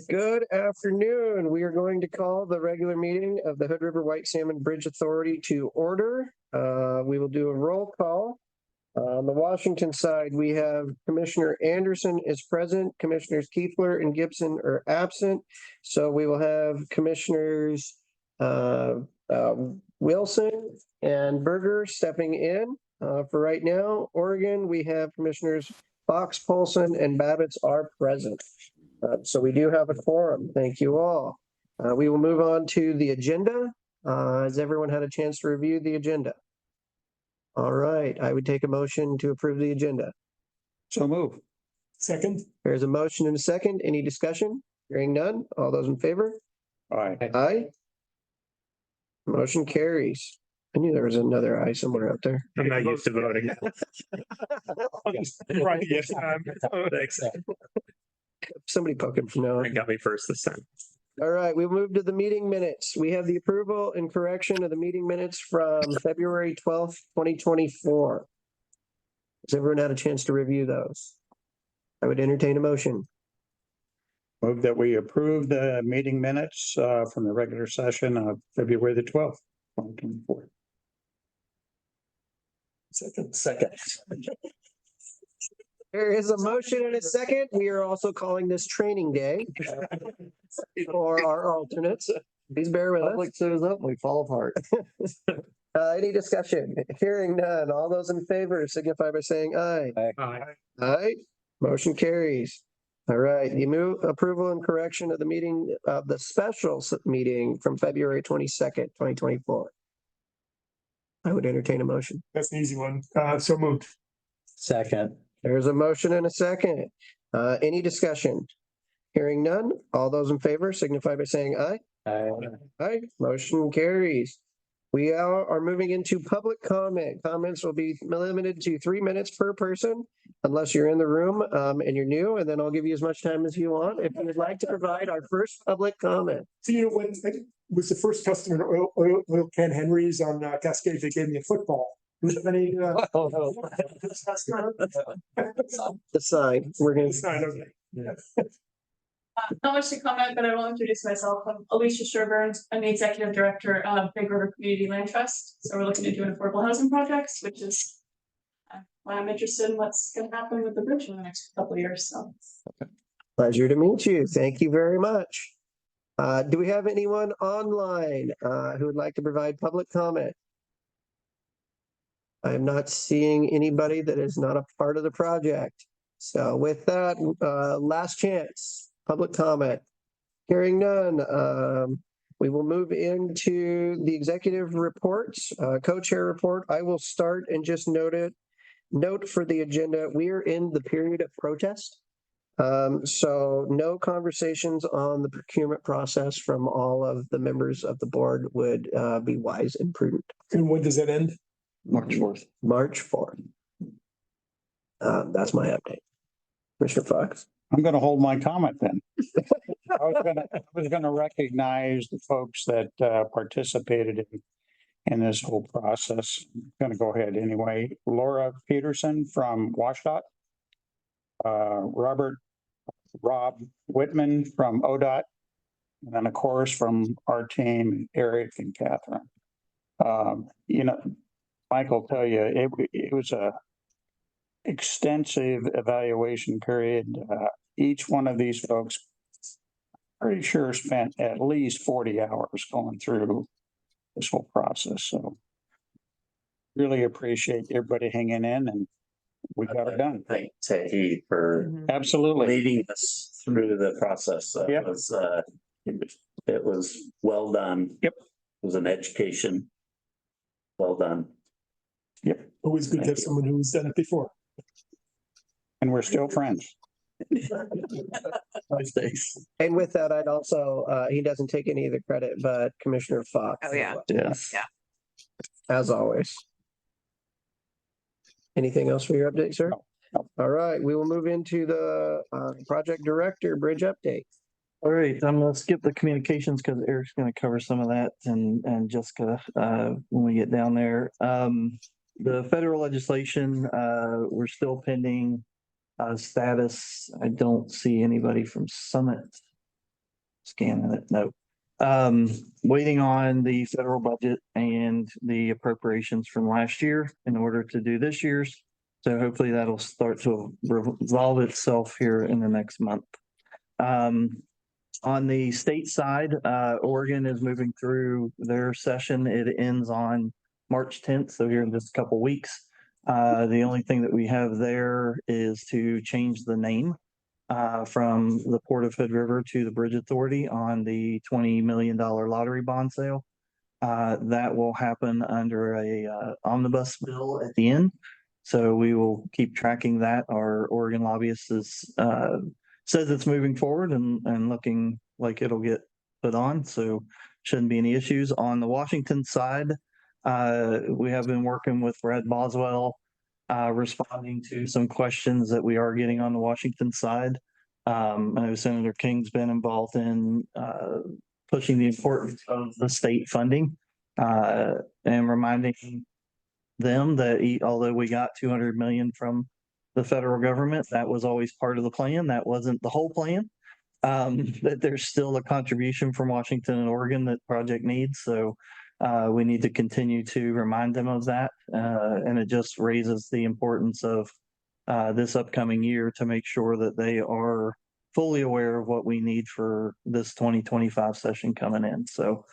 Good afternoon. We are going to call the regular meeting of the Hood River White Salmon Bridge Authority to order. We will do a roll call. On the Washington side, we have Commissioner Anderson is present. Commissioners Kiefler and Gibson are absent. So we will have Commissioners Wilson and Berger stepping in. For right now, Oregon, we have Commissioners Fox, Polson, and Babbitts are present. So we do have a quorum. Thank you all. We will move on to the agenda. Has everyone had a chance to review the agenda? All right, I would take a motion to approve the agenda. So move. Second. There's a motion and a second. Any discussion? Hearing none. All those in favor? Aye. Aye. Motion carries. I knew there was another aye somewhere out there. I'm not used to voting. Right, yes. Thanks. Somebody poking from now. Got me first this time. All right, we move to the meeting minutes. We have the approval and correction of the meeting minutes from February 12th, 2024. Has everyone had a chance to review those? I would entertain a motion. Move that we approve the meeting minutes from the regular session of February the 12th, 2024. Second. There is a motion and a second. We are also calling this training day for our alternates. Please bear with us. shows up, we fall apart. Any discussion? Hearing none. All those in favor signify by saying aye. Aye. Aye. Motion carries. All right, the move approval and correction of the meeting of the special meeting from February 22nd, 2024. I would entertain a motion. That's an easy one. So moved. Second. There's a motion and a second. Any discussion? Hearing none. All those in favor signify by saying aye. Aye. Aye. Motion carries. We are moving into public comment. Comments will be limited to 3 minutes per person, unless you're in the room and you're new, and then I'll give you as much time as you want. If you would like to provide our first public comment. So you know when I was the first customer in oil can Henry's on Cascade, they gave me a football. Was there any? The sign. We're going It's not, okay. Not much to comment, but I will introduce myself. I'm Alicia Sherburn. I'm the executive director of Big River Community Land Trust. So we're looking to do an affordable housing project, which is why I'm interested in what's going to happen with the bridge in the next couple of years. So Pleasure to meet you. Thank you very much. Do we have anyone online who would like to provide public comment? I am not seeing anybody that is not a part of the project. So with that, last chance, public comment. Hearing none, we will move into the executive reports, co-chair report. I will start and just note for the agenda, we are in the period of protest. So no conversations on the procurement process from all of the members of the board would be wise and prudent. And when does that end? March 4th. March 4th. That's my update. Commissioner Fox. I'm going to hold my comment then. I was going to recognize the folks that participated in this whole process. I'm going to go ahead anyway. Laura Peterson from WashDOT, Rob Whitman from ODOT, and then of course from our team, Eric and Catherine. Mike will tell you it was a extensive evaluation period. Each one of these folks, pretty sure, spent at least 40 hours going through this whole process. So really appreciate everybody hanging in, and we got it done. Thank Tahi for Absolutely leading us through the process. Yep. It was well done. Yep. It was an education. Well done. Yep. Always good to have someone who's done it before. And we're still friends. Thanks. And with that, I'd also, he doesn't take any of the credit, but Commissioner Fox. Oh, yeah. Yes. Yeah. As always. Anything else for your update, sir? No. All right, we will move into the project director bridge update. All right, I'm gonna skip the communications because Eric's gonna cover some of that and Jessica when we get down there. The federal legislation, we're still pending Status, I don't see anybody from Summit. Scanning it, no. Waiting on the federal budget and the appropriations from last year in order to do this year's. So hopefully that'll start to resolve itself here in the next month. On the state side, Oregon is moving through their session. It ends on March 10th, so here in just a couple weeks. The only thing that we have there is to change the name from the Port of Hood River to the Bridge Authority on the $20 million lottery bond sale. That will happen under a omnibus bill at the end. So we will keep tracking that. Our Oregon lobbyist says it's moving forward and looking like it'll get put on. So shouldn't be any issues. On the Washington side, we have been working with Brad Boswell, responding to some questions that we are getting on the Washington side. I know Senator King's been involved in pushing the importance of the state funding and reminding them that although we got 200 million from the federal government, that was always part of the plan. That wasn't the whole plan. That there's still a contribution from Washington and Oregon that project needs. So we need to continue to remind them of that. And it just raises the importance of this upcoming year to make sure that they are fully aware of what we need for this 2025 session coming in. So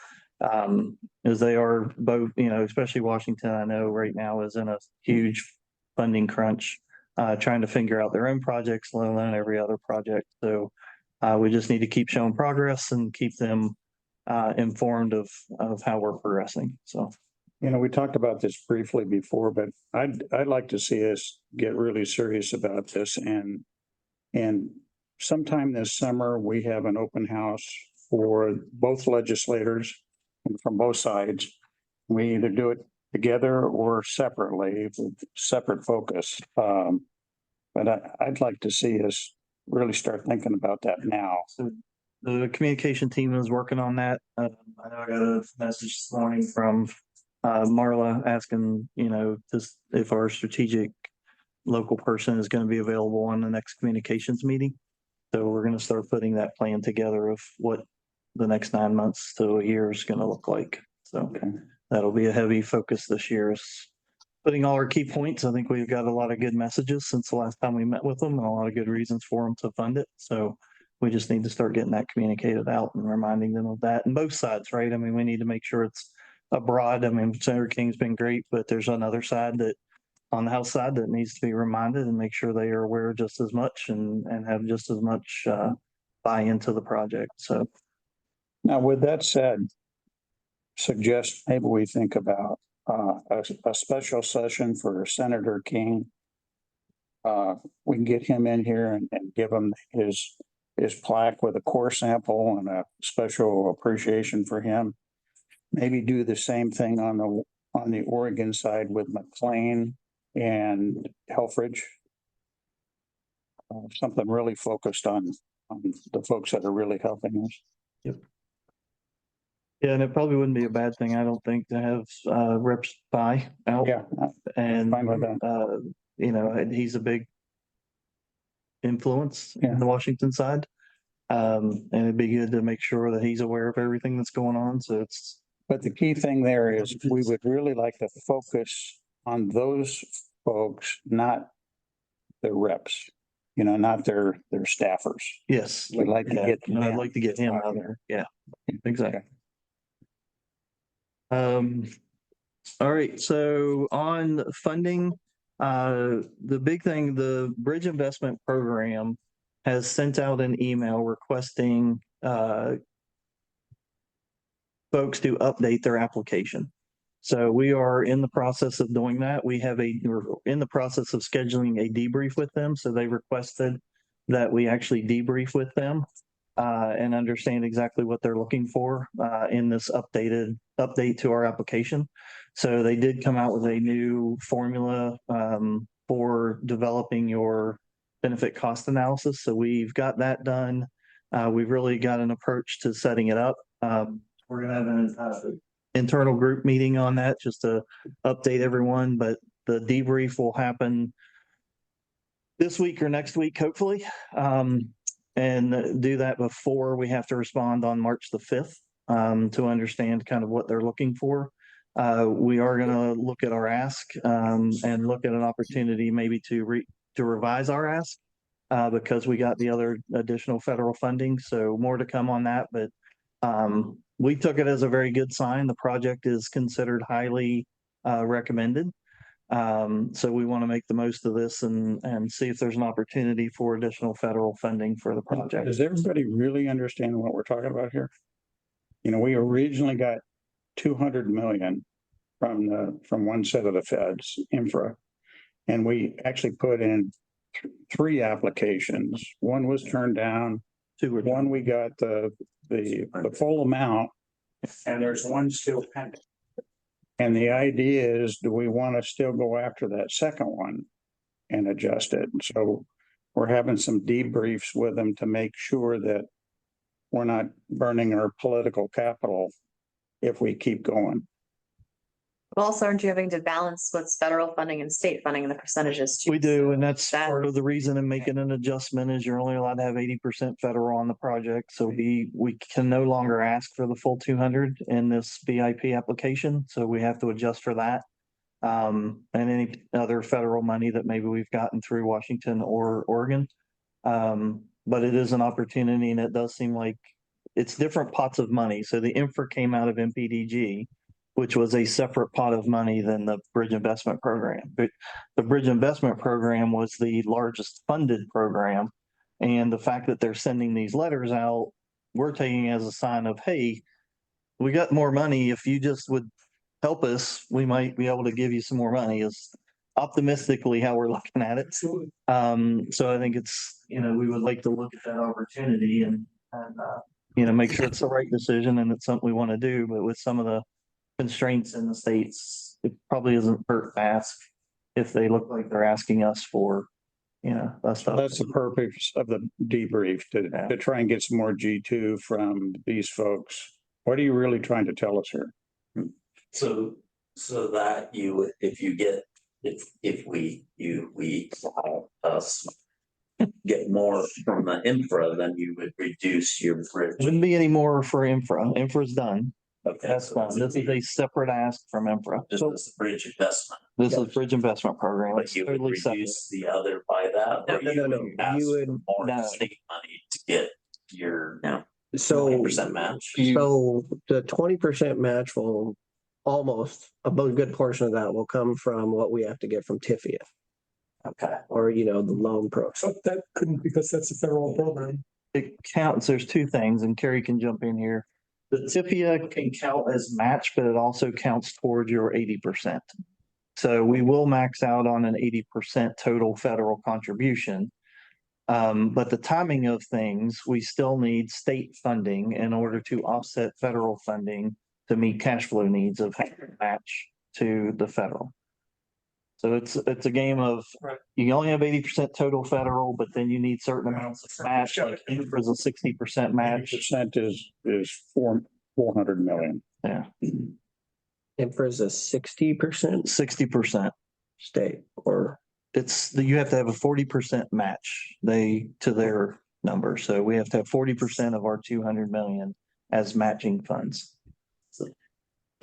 as they are both, especially Washington, I know right now is in a huge funding crunch, trying to figure out their own projects, let alone every other project. So we just need to keep showing progress and keep them informed of how we're progressing. So, We talked about this briefly before, but I'd like to see us get really serious about this and sometime this summer, we have an open house for both legislators and from both sides. We either do it together or separately with separate focus. But I'd like to see us really start thinking about that now. So the communication team is working on that. I know I got a message this morning from Marla asking, just if our strategic local person is going to be available on the next communications meeting. So we're going to start putting that plan together of what the next 9 months to a year is going to look like. So that'll be a heavy focus this year, is putting all our key points. I think we've got a lot of good messages since the last time we met with them and a lot of good reasons for them to fund it. So we just need to start getting that communicated out and reminding them of that. And both sides, right? I mean, we need to make sure it's abroad. I mean, Senator King's been great, but there's another side that on the House side that needs to be reminded and make sure they are aware just as much and have just as much buy into the project. So now, with that said, suggest maybe we think about a special session for Senator King. We can get him in here and give him his plaque with a core sample and a special appreciation for him. Maybe do the same thing on the Oregon side with McLean and Helfrich. Something really focused on the folks that are really helping us. Yep. Yeah, and it probably wouldn't be a bad thing, I don't think, to have Rep. Spy out. Yeah, And fine with that. He's a big influence Yeah. in the Washington side. And it'd be good to make sure that he's aware of everything that's going on. So But the key thing there is we would really like to focus on those folks, not the reps, not their staffers. yes, We'd like to get I'd them. like to get him out there. Yeah, exactly. All right. So on funding, the big thing, the Bridge Investment Program has sent out an email requesting folks to update their application. So we are in the process of doing that. We're in the process of scheduling a debrief with them. So they requested that we actually debrief with them and understand exactly what they're looking for in this update to our application. So they did come out with a new formula for developing your benefit cost analysis. So we've got that done. We've really got an approach to setting it up. We're going to have an internal group meeting on that just to update everyone, but the debrief will happen this week or next week, hopefully. And do that before we have to respond on March the 5th, to understand kind of what they're looking for. We are going to look at our ask, and look at an opportunity maybe to revise our ask, because we got the other additional federal funding. So more to come on that, but, we took it as a very good sign. The project is considered highly, recommended. So we want to make the most of this and see if there's an opportunity for additional federal funding for the project. Does everybody really understand what we're talking about here? You know, we originally got 200 million from one set of the feds, infra. And we actually put in three applications. One was turned down. One, we got the full amount, and there's one still pending. And the idea is, do we want to still go after that second one and adjust it? And so we're having some debriefs with them to make sure that we're not burning our political capital if we keep going. But also, aren't you having to balance what's federal funding and state funding and the percentages too? We do, and that's that- part of the reason in making an adjustment is you're only allowed to have 80% federal on the project. So we can no longer ask for the full 200 in this BIP application. So we have to adjust for that. And any other federal money that maybe we've gotten through Washington or Oregon. But it is an opportunity, and it does seem like it's different pots of money. So the infra came out of MPDG, which was a separate pot of money than the Bridge Investment Program. But the Bridge Investment Program was the largest funded program. And the fact that they're sending these letters out, we're taking as a sign of, hey, we got more money. If you just would help us, we might be able to give you some more money, is optimistically how we're looking at it. Absolutely. So I think it's, we would like to look at that opportunity and make sure it's the right decision and it's something we want to do. But with some of the constraints in the states, it probably isn't hurt to ask if they look like they're asking us for, that stuff. That's the purpose of the debrief, to try and get some more G2 from these folks. What are you really trying to tell us here? So that if we us get more from the infra, then you would reduce your bridge. Wouldn't be any more for infra. Infra's done. Okay, That's fine. This is a separate ask from infra. This is bridge investment, This is Bridge Investment Program. but It's you would totally separate. reduce the other by that? or No. ask You would- for more no. state money to get your So, 20% match. so the 20% match will almost, a good portion of that will come from what we have to get from TIFIA. Okay. Or, the loan program. So that couldn't, because that's a federal program. It counts, there's two things, and Carrie can jump in here. The TIFIA can count as match, but it also counts towards your 80%. So we will max out on an 80% total federal contribution. But the timing of things, we still need state funding in order to offset federal funding to meet cash flow needs of match to the federal. So it's a game of, you only have 80% total federal, but then you need certain amounts of match, like infra's a 60% match. 80% is 400 million. Yeah, Infra's a 60% 60%. state, or You have to have a 40% match to their number. So we have to have 40% of our 200 million as matching funds. But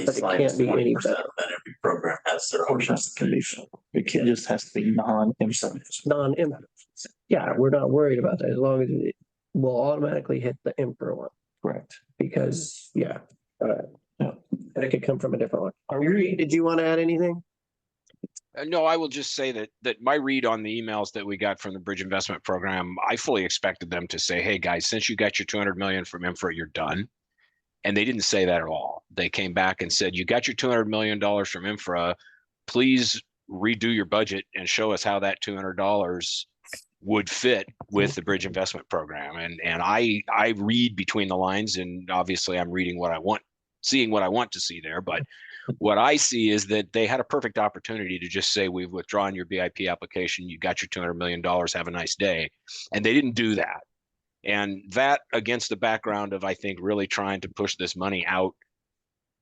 it can't be any 20%, then every program has their own Portions can be, it just has to be non-infra. non-infra. Yeah, we're not worried about that as long as it will automatically hit the infra one, Correct. because, yeah. Yeah. And it could come from a different one. Did you want to add anything? No, I will just say that my read on the emails that we got from the Bridge Investment Program, I fully expected them to say, hey, guys, since you got your 200 million from infra, you're done. And they didn't say that at all. They came back and said, you got your $200 million from infra, please redo your budget and show us how that $200 would fit with the Bridge Investment Program. And I read between the lines, and obviously I'm reading what I want, seeing what I want to see there. But what I see is that they had a perfect opportunity to just say, we've withdrawn your BIP application, you got your $200 million, have a nice day. And they didn't do that. And that, against the background of, I think, really trying to push this money out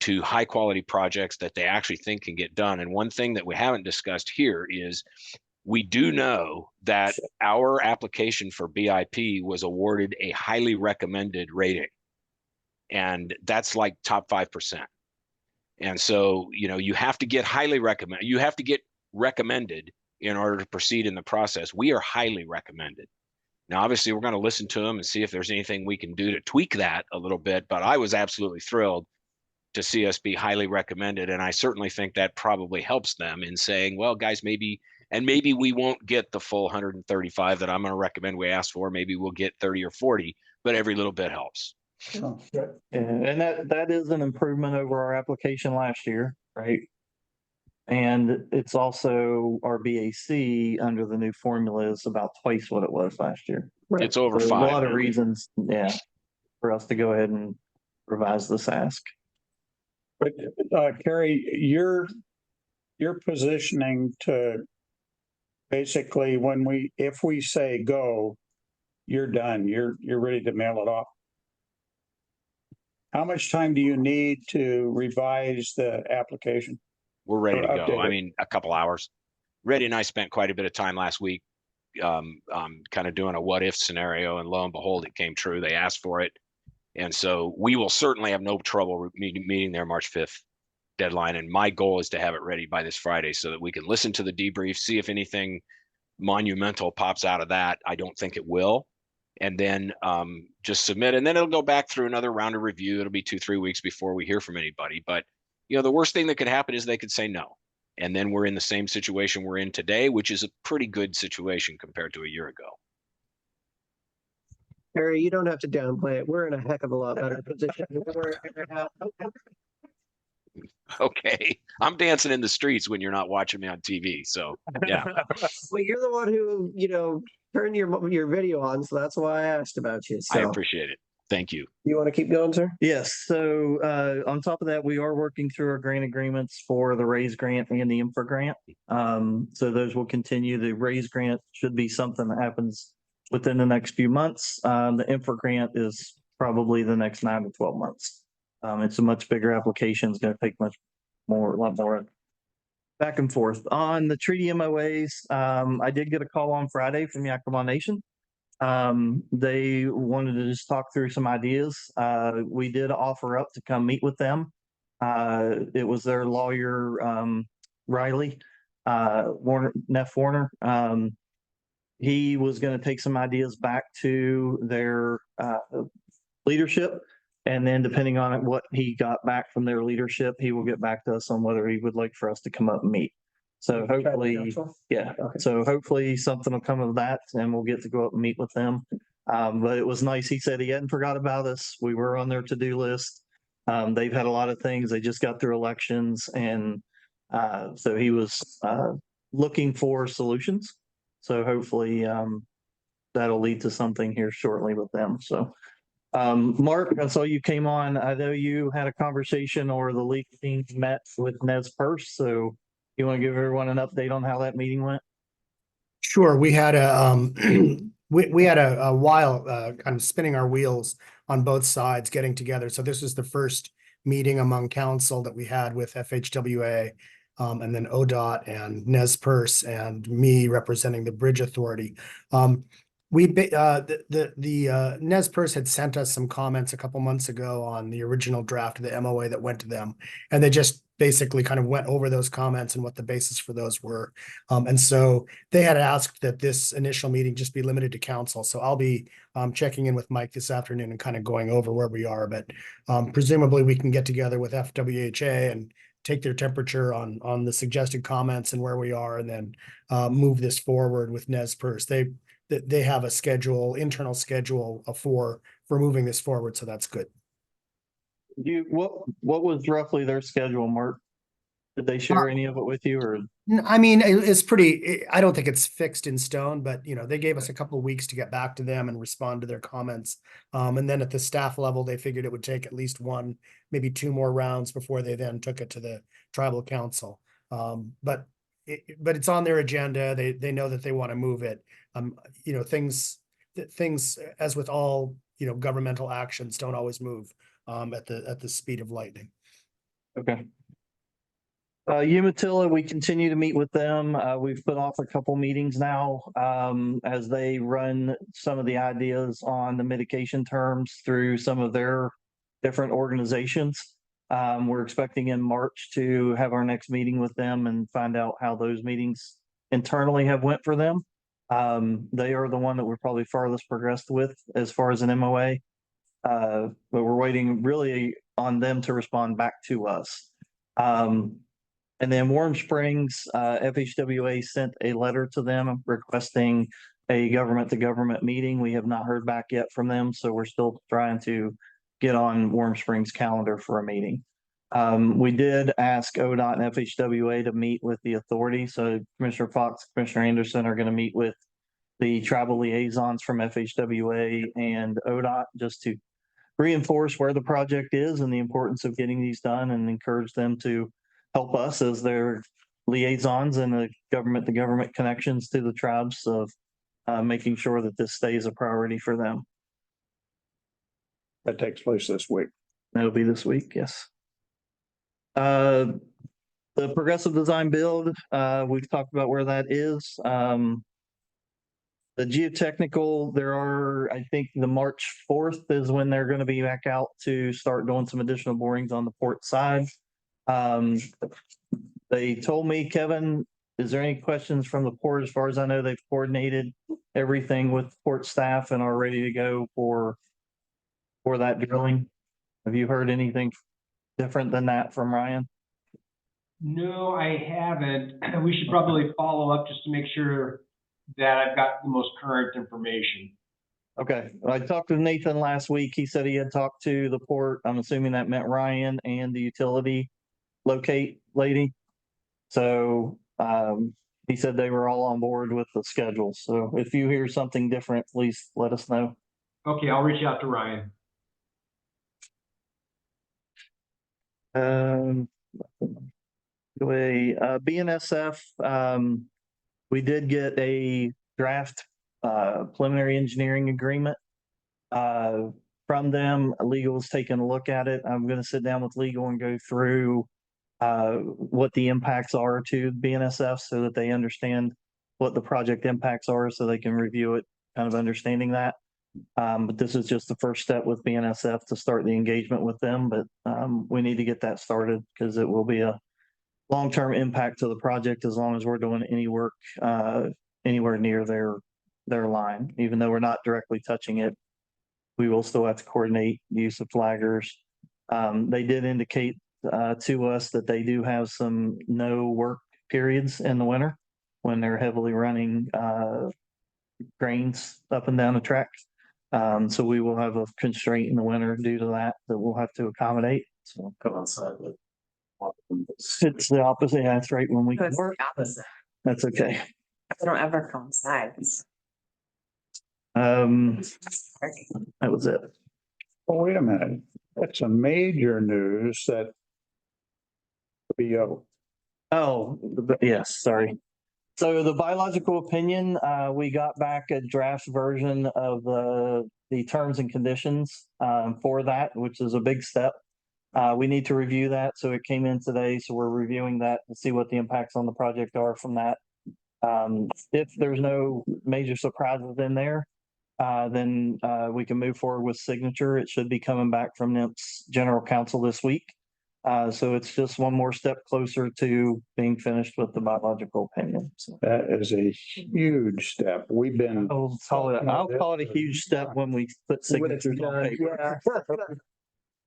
to high quality projects that they actually think can get done. And one thing that we haven't discussed here is We do know that our application for BIP was awarded a highly recommended rating. And that's like top 5%. And so, you know, you have to get you have to get recommended in order to proceed in the process. We are highly recommended. Now, obviously, we're going to listen to them and see if there's anything we can do to tweak that a little bit, but I was absolutely thrilled to see us be highly recommended. And I certainly think that probably helps them in saying, well, guys, maybe we won't get the full 135 that I'm going to recommend we ask for. Maybe we'll get 30 or 40, but every little bit helps. Yeah, and that is an improvement over our application last year, right? And it's also our BAC under the new formula is about twice what it was last year. Right. It's over So a 5 lot of now. reasons, yeah, for us to go ahead and revise this ask. But Carrie, you're positioning to basically if we say go, you're done. You're ready to mail it off. How much time do you need to revise the application? We're ready to go. Update I it. mean, a couple hours. Reddy and I spent quite a bit of time last week kind of doing a what if scenario, and lo and behold, it came true. They asked for it. And so we will certainly have no trouble meeting their March 5th deadline. And my goal is to have it ready by this Friday so that we can listen to the debrief, see if anything monumental pops out of that. I don't think it will. And then just submit. And then it'll go back through another round of review. It'll be 2-3 weeks before we hear from anybody. But, you know, the worst thing that could happen is they could say no. And then we're in the same situation we're in today, which is a pretty good situation compared to a year ago. Harry, you don't have to downplay it. We're in a heck of a lot better position than we were a year ago. Okay. I'm dancing in the streets when you're not watching me on TV. So, yeah. Well, you're the one who, you know, turned your video on, so that's why I asked about you. I So appreciate it. Thank you. you want to keep going, sir? Yes, so on top of that, we are working through our grant agreements for the RAISE grant and the INFRA grant. So those will continue. The RAISE grant should be something that happens within the next few months. The INFRA grant is probably the next 9 to 12 months. It's a much bigger application. It's going to take a lot more back and forth. On the treaty MOAs, I did get a call on Friday from Yakima Nation. They wanted to just talk through some ideas. We did offer up to come meet with them. It was their lawyer, Riley, Neff Warner. He was going to take some ideas back to their leadership. And then depending on what he got back from their leadership, he will get back to us on whether he would like for us to come up and meet. So hopefully, yeah. Okay. So hopefully something will come of that and we'll get to go up and meet with them. But it was nice. He said he hadn't forgot about us. We were on their to-do list. They've had a lot of things. They just got through elections. And so he was looking for solutions. So hopefully that'll lead to something here shortly with them. So Mark, I saw you came on. I know you had a conversation or the league team met with Nez Perce. So you want to give everyone an update on how that meeting went? Sure. We had a we had a while kind of spinning our wheels on both sides getting together. So this is the first meeting among council that we had with FHWA and then ODOT and Nez Perce and me representing the Bridge Authority. The Nez Perce had sent us some comments a couple months ago on the original draft of the MOA that went to them. And they just basically kind of went over those comments and what the basis for those were. And so they had asked that this initial meeting just be limited to council. So I'll be checking in with Mike this afternoon and kind of going over where we are. But presumably we can get together with FWHA and take their temperature on the suggested comments and where we are, and then move this forward with Nez Perce. They have a internal schedule for moving this forward. So that's good. What was roughly their schedule, Mark? Did they share any of it with you, or? I mean, it's pretty, I don't think it's fixed in stone, but you know, they gave us a couple of weeks to get back to them and respond to their comments. And then at the staff level, they figured it would take at least 1, maybe 2 more rounds before they then took it to the tribal council. But it's on their agenda. They know that they want to move it. You know, things as with all, you know, governmental actions don't always move at the speed of lightning. Okay. Umatilla, we continue to meet with them. We've put off a couple meetings now, as they run some of the ideas on the mitigation terms through some of their different organizations. We're expecting in March to have our next meeting with them and find out how those meetings internally have went for them. They are the one that we're probably farthest progressed with as far as an MOA. But we're waiting really on them to respond back to us. And then Warm Springs, FHWA sent a letter to them requesting a government-to-government meeting. We have not heard back yet from them, so we're still trying to get on Warm Springs' calendar for a meeting. We did ask ODOT and FHWA to meet with the authority. So Commissioner Fox, Commissioner Anderson are going to meet with the travel liaisons from FHWA and ODOT just to reinforce where the project is and the importance of getting these done and encourage them to help us as their liaisons and the government connections to the tribes of making sure that this stays a priority for them. That takes place this week. That'll be this week, yes. The progressive design build, we've talked about where that is. The geotechnical, there are, I think the March 4th is when they're going to be back out to start doing some additional borings on the port side. They told me, Kevin, is there any questions from the port? As far as I know, they've coordinated everything with port staff and are ready to go for that drilling. Have you heard anything different than that from Ryan? No, I haven't. We should probably follow up just to make sure that I've got the most current information. Okay, I talked to Nathan last week. He said he had talked to the port. I'm assuming that meant Ryan and the utility locate lady. So he said they were all on board with the schedule. So if you hear something different, please let us know. Okay, I'll reach out to Ryan. BNSF, we did get a draft preliminary engineering agreement from them. Legal's taking a look at it. I'm going to sit down with legal and go through what the impacts are to BNSF so that they understand what the project impacts are so they can review it, kind of understanding that. But this is just the first step with BNSF to start the engagement with them. But we need to get that started because it will be a long-term impact to the project as long as we're doing any work anywhere near their line. Even though we're not directly touching it, we will still have to coordinate use of flaggers. They did indicate to us that they do have some no work periods in the winter when they're heavily running grains up and down the track. So we will have a constraint in the winter due to that we'll have to accommodate. So Come outside with. it's the opposite. Yeah, that's right. When we can It's work, the opposite. that's okay. They don't ever coincide. That was it. Oh, wait a minute. That's a major news that BO. Oh, yes, sorry. So the biological opinion, we got back a draft version of the terms and conditions for that, which is a big step. We need to review that. So it came in today. So we're reviewing that to see what the impacts on the project are from that. If there's no major surprises in there, then we can move forward with signature. It should be coming back from NIMS General Counsel this week. So it's just one more step closer to being finished with the biological opinion. So That is a huge step. We've been. I'll call it a huge step when we put signatures on paper.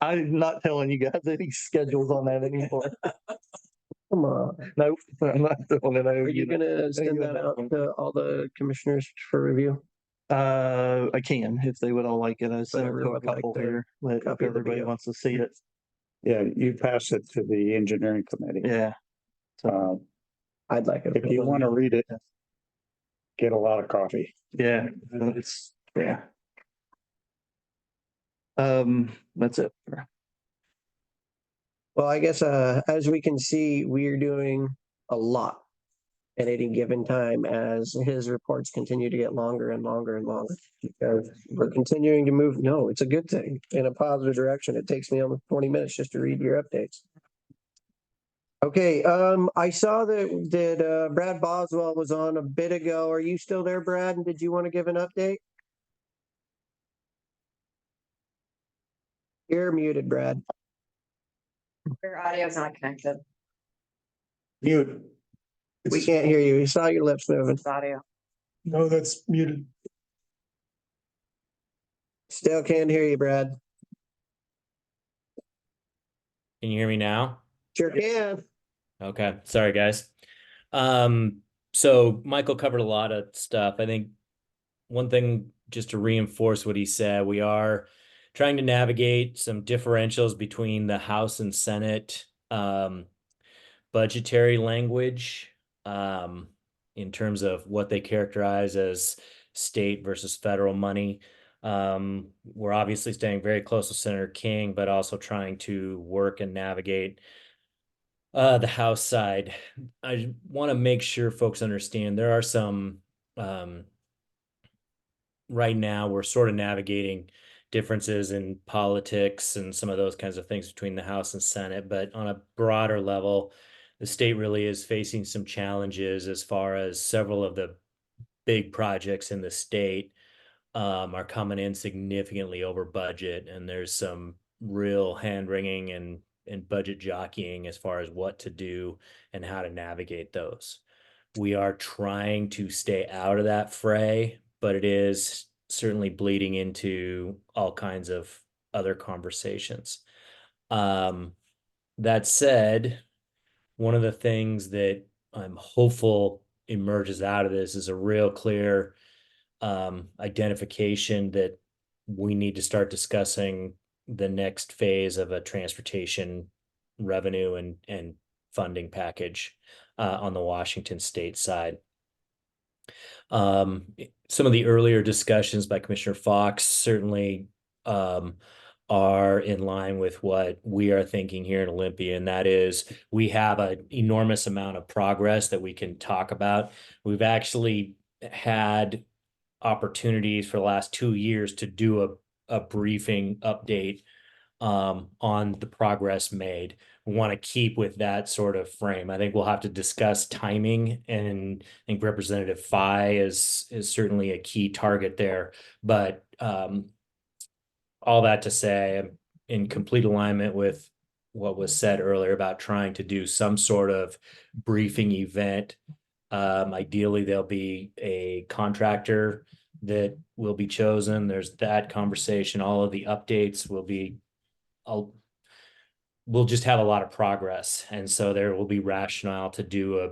I'm not telling you guys any schedules on that anymore. Come on. Nope, I'm not doing it. Are you gonna send that out to all the commissioners for review? I can, if they would all like it. I sent it to a Everyone like couple their here, that if copy of the everybody video. wants to see it. Yeah, you pass it to the engineering committee. Yeah. I'd like it. If you want to read it, get a lot of coffee. Yeah, it's, yeah. That's it. Well, I guess, as we can see, we are doing a lot at any given time as his reports continue to get longer and longer and longer. Because we're continuing to move. No, it's a good thing in a positive direction. It takes me almost 20 minutes just to read your updates. Okay, I saw that Brad Boswell was on a bit ago. Are you still there, Brad? And did you want to give an update? You're muted, Brad. Your audio is not connected. Mute. We can't hear you. You saw your lips moving. It's audio. No, that's muted. Still can't hear you, Brad. Can you hear me now? Sure can. Okay, sorry guys. So Michael covered a lot of stuff. I think one thing, just to reinforce what he said, we are trying to navigate some differentials between the House and Senate budgetary language in terms of what they characterize as state versus federal money. We're obviously staying very close to Senator King, but also trying to work and navigate the House side. I want to make sure folks understand there are some right now we're sort of navigating differences in politics and some of those kinds of things between the House and Senate, but on a broader level, the state really is facing some challenges as far as several of the big projects in the state are coming in significantly over budget, and there's some real hand wringing and budget jockeying as far as what to do and how to navigate those. We are trying to stay out of that fray, but it is certainly bleeding into all kinds of other conversations. That said, one of the things that I'm hopeful emerges out of this is a real clear identification that we need to start discussing the next phase of a transportation revenue and funding package on the Washington state side. Some of the earlier discussions by Commissioner Fox certainly are in line with what we are thinking here in Olympia, and that is we have an enormous amount of progress that we can talk about. We've actually had opportunities for the last 2 years to do a briefing update on the progress made. We want to keep with that sort of frame. I think we'll have to discuss timing, and I think Representative Fye is certainly a key target there. But all that to say, I'm in complete alignment with what was said earlier about trying to do some sort of briefing event. Ideally, there'll be a contractor that will be chosen. There's that conversation. All of the updates will be, we'll just have a lot of progress. And so there will be rationale to do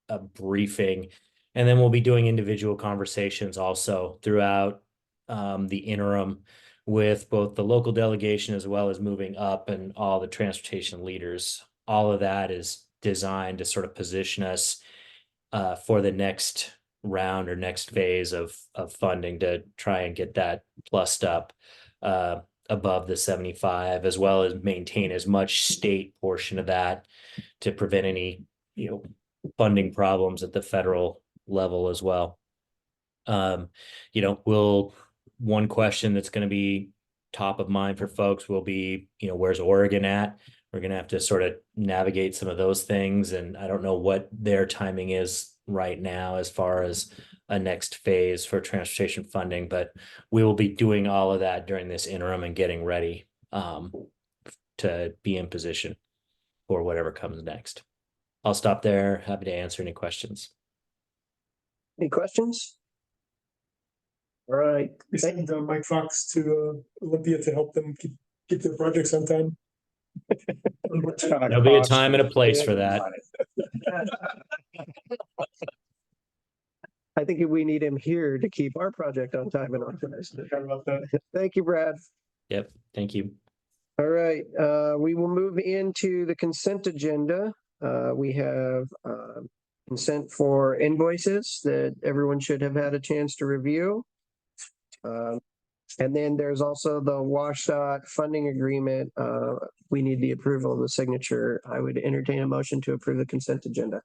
a briefing. And then we'll be doing individual conversations also throughout the interim with both the local delegation as well as moving up and all the transportation leaders. All of that is designed to sort of position us for the next round or next phase of funding to try and get that plussed up above the 75, as well as maintain as much state portion of that to prevent any, funding problems at the federal level as well. One question that's going to be top of mind for folks will be, where's Oregon at? We're going to have to sort of navigate some of those things. And I don't know what their timing is right now as far as a next phase for transportation funding, but we will be doing all of that during this interim and getting ready to be in position for whatever comes next. I'll stop there. Happy to answer any questions. Any questions? All right. We send Mike Fox to Olympia to help them keep their projects on time. There'll be a time and a place for that. I think we need him here to keep our project on time and on time. Thank you, Brad. Yep. Thank you. All right. We will move into the consent agenda. We have consent for invoices that everyone should have had a chance to review. And then there's also the WashDOT funding agreement. We need the approval of the signature. I would entertain a motion to approve the consent agenda.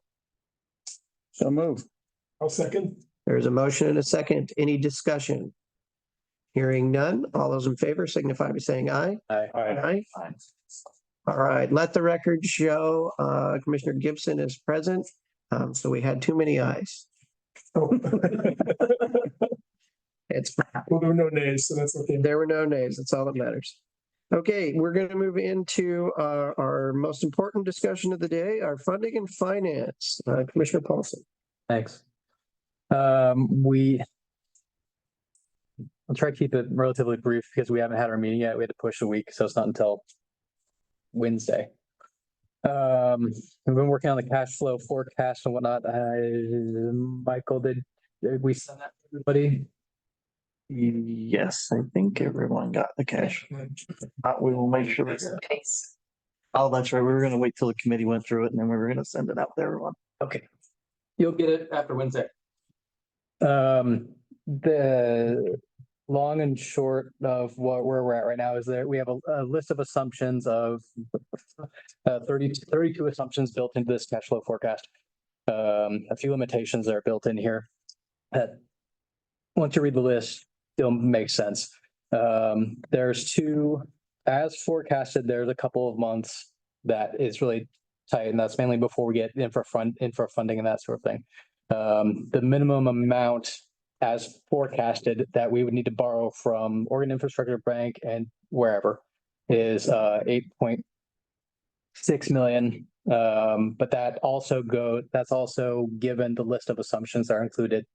So move. I'll second. There's a motion and a second. Any discussion? Hearing none. All those in favor signify by saying aye. Aye. Aye. All right, let the record show, Commissioner Gibson is present. So we had too many ayes. Oh, It's, well, there were no nays, so that's okay. there were no nays. That's all that matters. Okay, we're going to move into our most important discussion of the day, our funding and finance. Commissioner Paulson. Thanks. I'll try to keep it relatively brief because we haven't had our meeting yet. We had to push a week, so it's not until Wednesday. We've been working on the cash flow forecast and whatnot. Michael, did we send that to everybody? Yes, I think everyone got the cash. We will make sure. Oh, that's right. We were gonna wait till the committee went through it and then we were gonna send it out to everyone. Okay. You'll get it after Wednesday. The long and short of where we're at right now is that we have a list of assumptions of 32 assumptions built into this cash flow forecast. A few limitations that are built in here that once you read the list, it'll make sense. There's two, as forecasted, there's a couple of months that is really tight, and that's mainly before we get infra funding and that sort of thing. The minimum amount as forecasted that we would need to borrow from Oregon Infrastructure Bank and wherever is 8.6 million. But that's also given the list of assumptions that are included,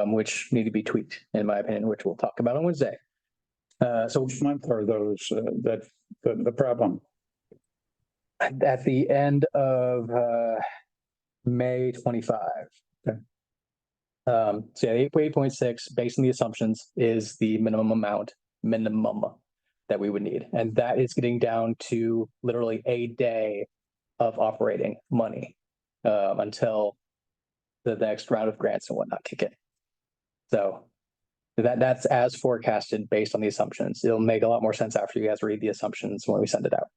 which need to be tweaked, in my opinion, which we'll talk about on Wednesday. So Which month are those, the problem? at the end of May 25. Okay. So yeah, 8.6 based on the assumptions is the minimum that we would need. And that is getting down to literally a day of operating money until the next round of grants and whatnot kick in. So that's as forecasted based on the assumptions. It'll make a lot more sense after you guys read the assumptions when we send it out.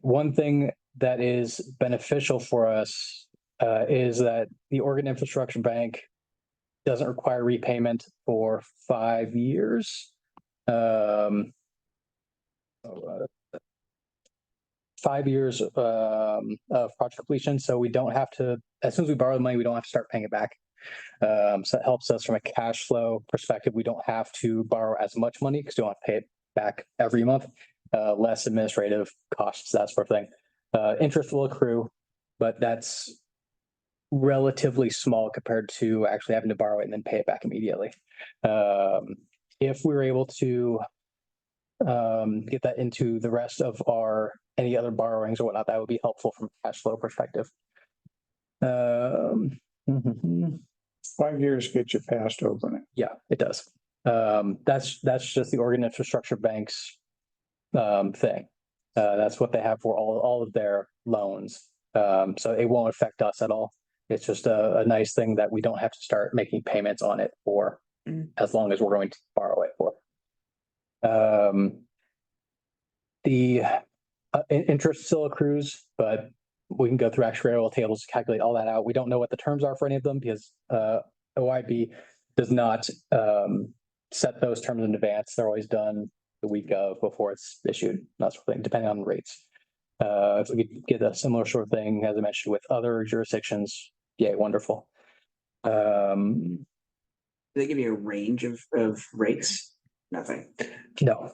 One thing that is beneficial for us is that the Oregon Infrastructure Bank doesn't require repayment for 5 years. 5 years of project completion, so we don't have to, as soon as we borrow the money, we don't have to start paying it back. So it helps us from a cash flow perspective. We don't have to borrow as much money because we don't have to pay it back every month. Less administrative costs, that sort of thing. Interest will accrue, but that's relatively small compared to actually having to borrow it and then pay it back immediately. If we were able to get that into the rest of any other borrowings or whatnot, that would be helpful from a cash flow perspective. 5 years gets you past opening. Yeah, it does. That's just the Oregon Infrastructure Bank's thing. That's what they have for all of their loans. So it won't affect us at all. It's just a nice thing that we don't have to start making payments on it for as long as we're going to borrow it for. The interest still accrues, but we can go through actuarial tables to calculate all that out. We don't know what the terms are for any of them because OIB does not set those terms in advance. They're always done the week of before it's issued, that sort of thing, depending on rates. If we could get a similar sort of thing, as I mentioned, with other jurisdictions, yay, wonderful. Do they give you a range of rates? Nothing. No.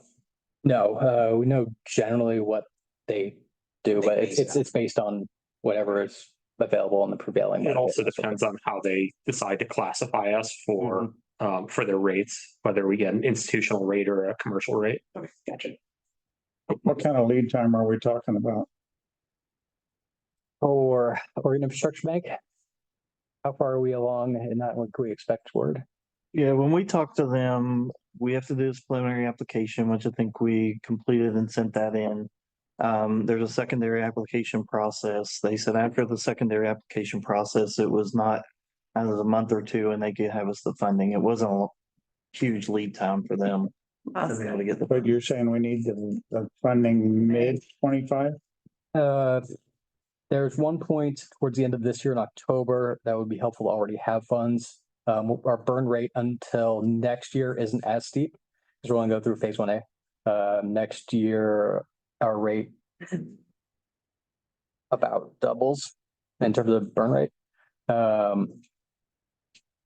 We know generally what they do, but it's based on whatever is available in the prevailing. It also depends on how they decide to classify us for their rates, whether we get an institutional rate or a commercial rate. Okay, gotcha. What kind of lead time are we talking about? Or Oregon Infrastructure Bank? How far are we along in that? What can we expect toward? Yeah, when we talk to them, we have to do this preliminary application, which I think we completed and sent that in. There's a secondary application process. They said after the secondary application process, it was not as a month or two and they could have us the funding. It wasn't a huge lead time for them to be able to get the. But you're saying we need the funding mid-25? There's one point towards the end of this year in October that would be helpful to already have funds. Our burn rate until next year isn't as steep because we're going to go through phase 1A. Next year, our rate about doubles in terms of burn rate.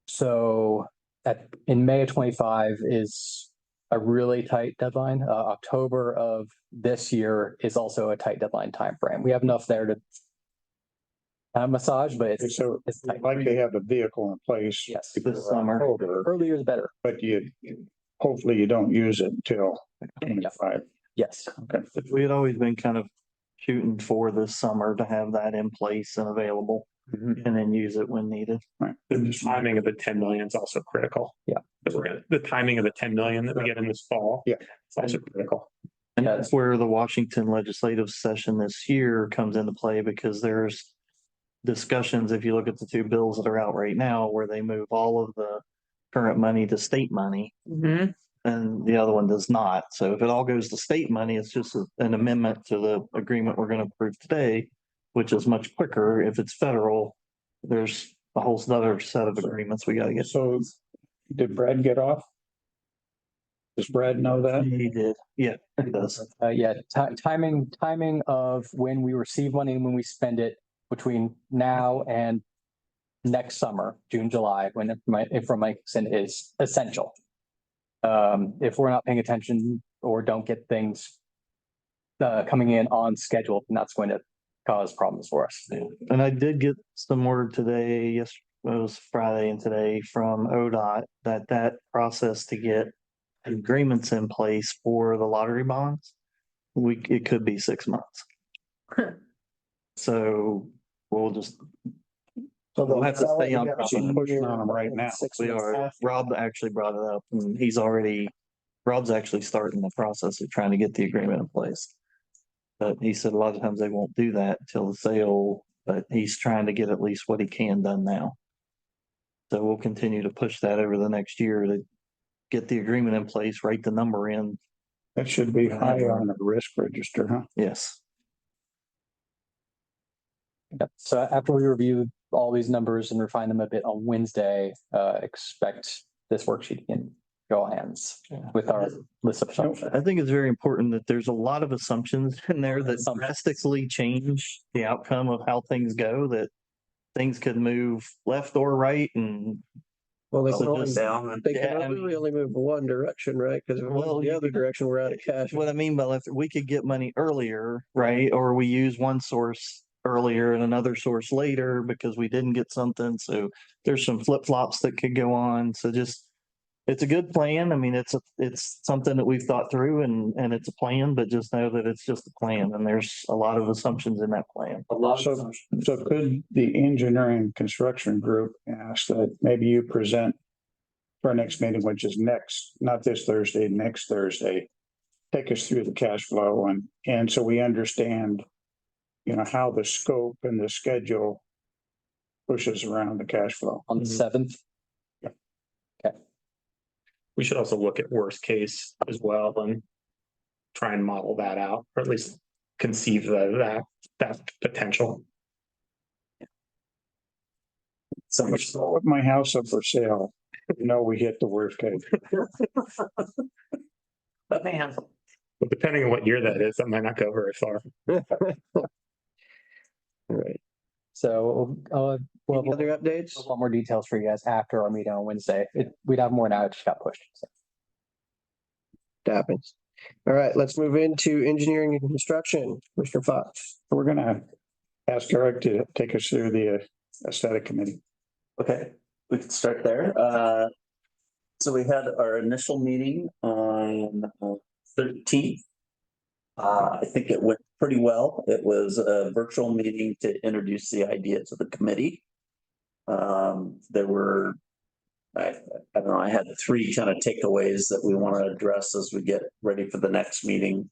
So in May of 25 is a really tight deadline. October of this year is also a tight deadline timeframe. We have enough there to massage, but it's tight. Like they have a vehicle in place. Yes, This summer. earlier is better. But hopefully you don't use it until 25. Yes. Okay. We had always been kind of shooting for this summer to have that in place and available and then use it when needed. Right. The timing of the 10 million is also critical. Yeah. The timing of the 10 million that we get in this fall. Yeah. It's also critical. And that's where the Washington legislative session this year comes into play, because there's discussions, if you look at the two bills that are out right now, where they move all of the current money to state money. And the other one does not. So if it all goes to state money, it's just an amendment to the agreement we're going to approve today, which is much quicker. If it's federal, there's a whole other set of agreements we got to get. So did Brad get off? Does Brad know that? He did. Yeah, he does. Timing of when we receive money and when we spend it between now and next summer, June, July, when information is essential. If we're not paying attention or don't get things coming in on schedule, then that's going to cause problems for us. And I did get some word today, yes, it was Friday and today, from ODOT that process to get agreements in place for the lottery bonds, it could be 6 months. So we'll just. So we'll have to stay on. Pushing on them right now. We are. Rob actually brought it up, and Rob's actually starting the process of trying to get the agreement in place. But he said a lot of times they won't do that till the sale, but he's trying to get at least what he can done now. So we'll continue to push that over the next year to get the agreement in place, write the number in. That should be high on the risk register, huh? Yes. Yep. So after we review all these numbers and refine them a bit on Wednesday, expect this worksheet in your hands with our list of assumptions. I think it's very important that there's a lot of assumptions in there that drastically change the outcome of how things go, that things could move left or right. And well, they can So only, just- they can Yeah, I really only move one direction, right? Because if it Well, moves the you other direction, we're out of cash. what I mean by if we could get money earlier, right? Or we use one source earlier and another source later because we didn't get something. So there's some flip flops that could go on. So just, it's a good plan. I mean, it's something that we've thought through and it's a plan, but just know that it's just a plan and there's a lot of assumptions in that plan. So could the engineering construction group ask that maybe you present for our next meeting, which is not this Thursday, next Thursday, take us through the cash flow and so we understand, how the scope and the schedule pushes around the cash flow. On the 7th. We should also look at worst case as well and try and model that out, or at least conceive that potential. So much with my house up for sale. We hit the worst case. But man, But depending on what year that is, that might not go very far. All right. So we'll Any have other updates? a lot more details for you guys after our meeting on Wednesday. We'd have more now, it just got pushed. So. Happens. All right, let's move into engineering and construction. Mr. Fox. We're gonna ask Eric to take us through the aesthetic committee. Okay, we can start there. So we had our initial meeting on 13th. I think it went pretty well. It was a virtual meeting to introduce the idea to the committee. There were, I don't know, I had 3 kind of takeaways that we want to address as we get ready for the next meeting.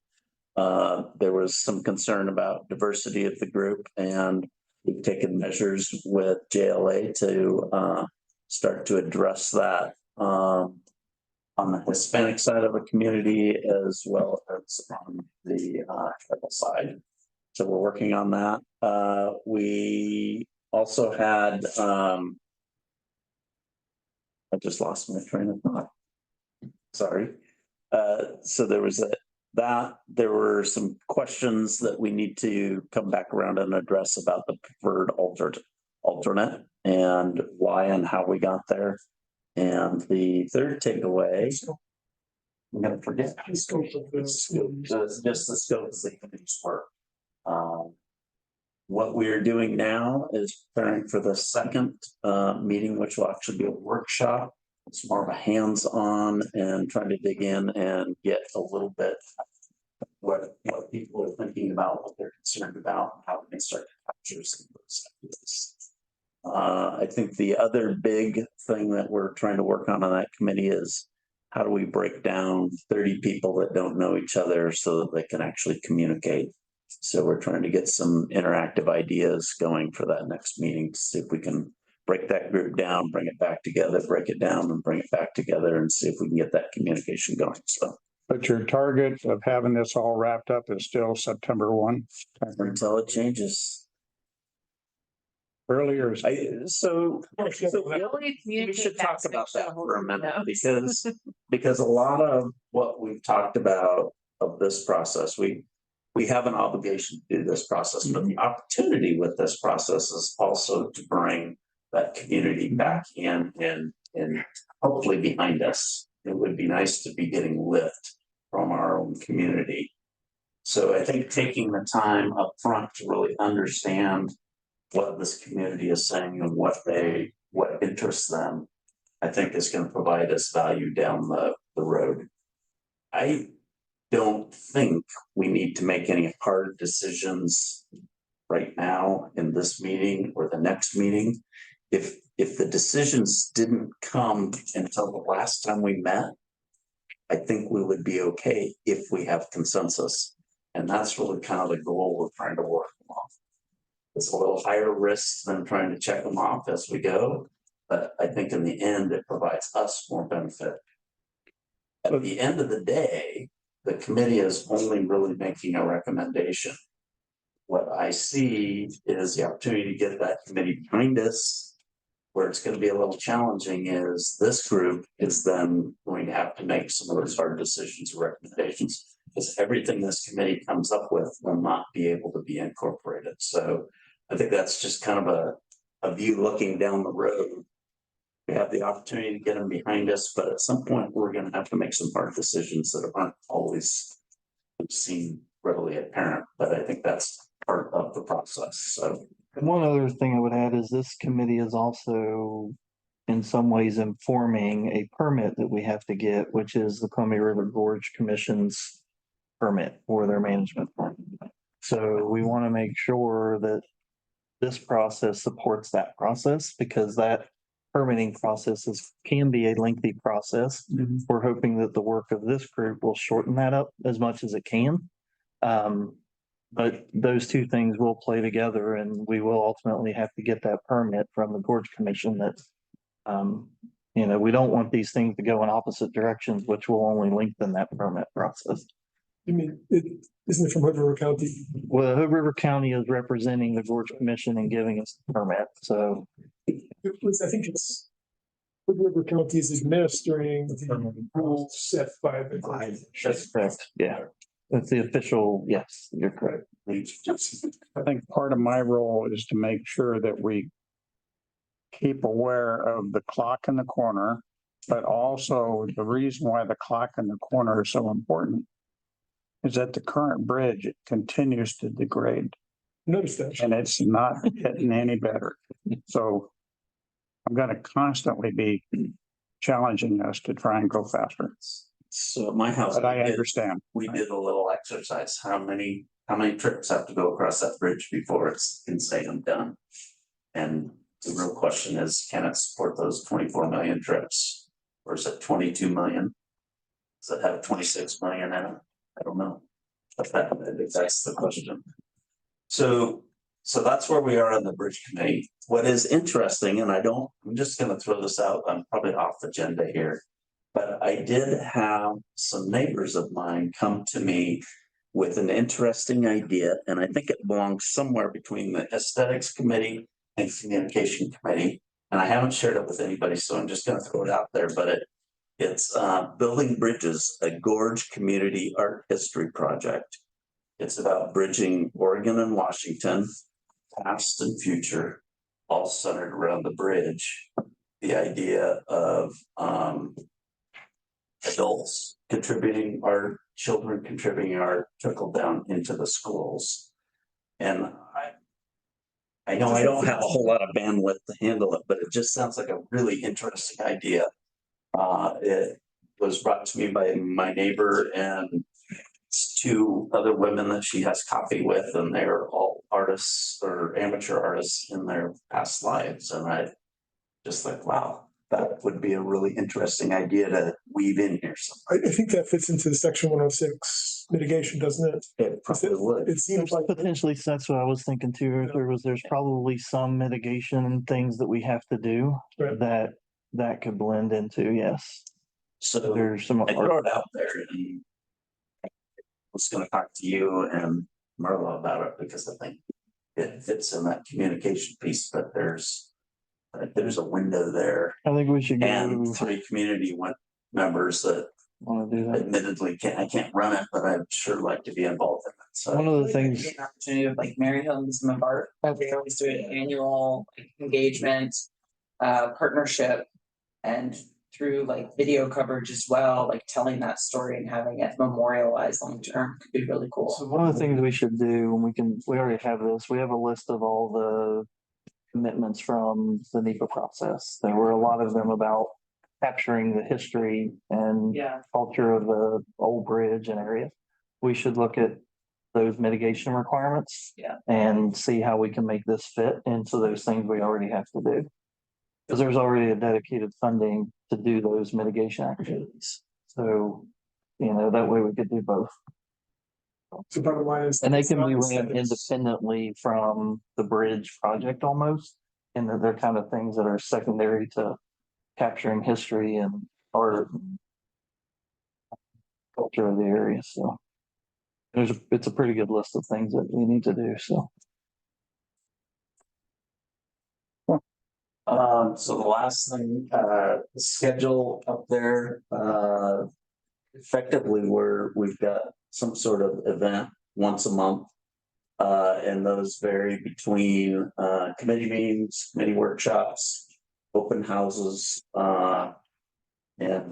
There was some concern about diversity of the group, and we've taken measures with JLA to start to address that on the Hispanic side of the community as well as on the tribal side. So we're working on that. We also had I just lost my train of thought. Sorry. So there was that, there were some questions that we need to come back around and address about the preferred alternate and why and how we got there. And the third takeaway, I'm gonna forget. Just the scope of the committee's work. What we're doing now is preparing for the second meeting, which will actually be a workshop. It's more of a hands-on and trying to dig in and get a little bit what people are thinking about, what they're concerned about, how we can start to capture some of those ideas. I think the other big thing that we're trying to work on that committee is how do we break down 30 people that don't know each other so that they can actually communicate. So we're trying to get some interactive ideas going for that next meeting to see if we can break that group down, bring it back together, break it down and bring it back together and see if we can get that communication going. So. But your target of having this all wrapped up is still September 1? Until it changes. Earlier. We should talk about that for a minute because a lot of what we've talked about of this process, we have an obligation to do this process, but the opportunity with this process is also to bring that community back in and hopefully behind us. It would be nice to be getting lift from our own community. So I think taking the time up front to really understand what this community is saying and what interests them, I think is going to provide us value down the road. I don't think we need to make any hard decisions right now in this meeting or the next meeting. If the decisions didn't come until the last time we met, I think we would be okay if we have consensus. And that's really kind of the goal we're trying to work on. It's a little higher risk than trying to check them off as we go. But I think in the end, it provides us more benefit. At the end of the day, the committee is only really making a recommendation. What I see is the opportunity to get that committee behind us. Where it's going to be a little challenging is this group is then going to have to make some of those hard decisions or recommendations because everything this committee comes up with will not be able to be incorporated. So I think that's just kind of a view looking down the road. We have the opportunity to get them behind us, but at some point we're going to have to make some hard decisions that aren't always seen readily apparent. But I think that's part of the process. So. And one other thing I would add is this committee is also in some ways informing a permit that we have to get, which is the Columbia River Gorge Commission's permit for their management plan. So we want to make sure that this process supports that process because that permitting process can be a lengthy process. Mm-hmm. We're hoping that the work of this group will shorten that up as much as it can. But those two things will play together and we will ultimately have to get that permit from the Gorge Commission that, we don't want these things to go in opposite directions, which will only lengthen that permit process. You mean, isn't it from Hood River County? Well, Hood River County is representing the Gorge Commission and giving us the permit, so. I think it's Hood River County is administering the rules set by the. That's correct, yeah. That's the official, yes, you're correct. I think part of my role is to make sure that we keep aware of the clock in the corner, but also the reason why the clock in the corner is so important is that the current bridge continues to degrade. Notice that. And it's not getting any better. So I'm going to constantly be challenging us to try and go faster. So at my house, but I understand. We did a little exercise. How many trips have to go across that bridge before it's can say I'm done? And the real question is, can it support those 24 million trips? Or is it 22 million? Does it have 26 million in it? I don't know. But that's the question. So that's where we are on the bridge committee. What is interesting, and I'm just going to throw this out. I'm probably off the agenda here. But I did have some neighbors of mine come to me with an interesting idea, and I think it belongs somewhere between the aesthetics committee and communication committee. And I haven't shared it with anybody, so I'm just going to throw it out there. But It's Building Bridges, a Gorge Community Art History Project. It's about bridging Oregon and Washington, past and future, all centered around the bridge. The idea of adults contributing art, children contributing art, trickle down into the schools. And I know I don't have a whole lot of bandwidth to handle it, but it just sounds like a really interesting idea. It was brought to me by my neighbor and two other women that she has coffee with, and they're all artists or amateur artists in their past lives. And I just like, wow, that would be a really interesting idea to weave in here. I think that fits into the section 106 mitigation, doesn't it? It probably would. It seems like Potentially, that's what I was thinking too. There's probably some mitigation things that we have to do Right. that could blend into, yes. So There's some I throw it out there, and I was going to talk to you and Marla about it because I think it fits in that communication piece, but there's a window there, I think we should and go, 3 community members that want to do that. admittedly I can't run it, but I'd sure like to be involved in it. So One of the things, An opportunity of like Mary Hill Museum of Art, they always do an annual engagement, partnership, and through like video coverage as well, like telling that story and having it memorialized long term could be really cool. so one of the things we should do, and we already have this, we have a list of all the commitments from the NEPA process. There were a lot of them about capturing the history and Yeah. culture of the old bridge and area. We should look at those mitigation requirements. Yeah. And see how we can make this fit into those things we already have to do. Because there's already a dedicated funding to do those mitigation activities. So, that way we could do both. the bottom line is. And they can be ran independently from the bridge project almost. And that they're kind of things that are secondary to capturing history and art and culture of the area. So it's a pretty good list of things that we need to do. So. So the last thing, the schedule up there, effectively we've got some sort of event once a month. And those vary between, committee meetings, committee workshops, open houses, and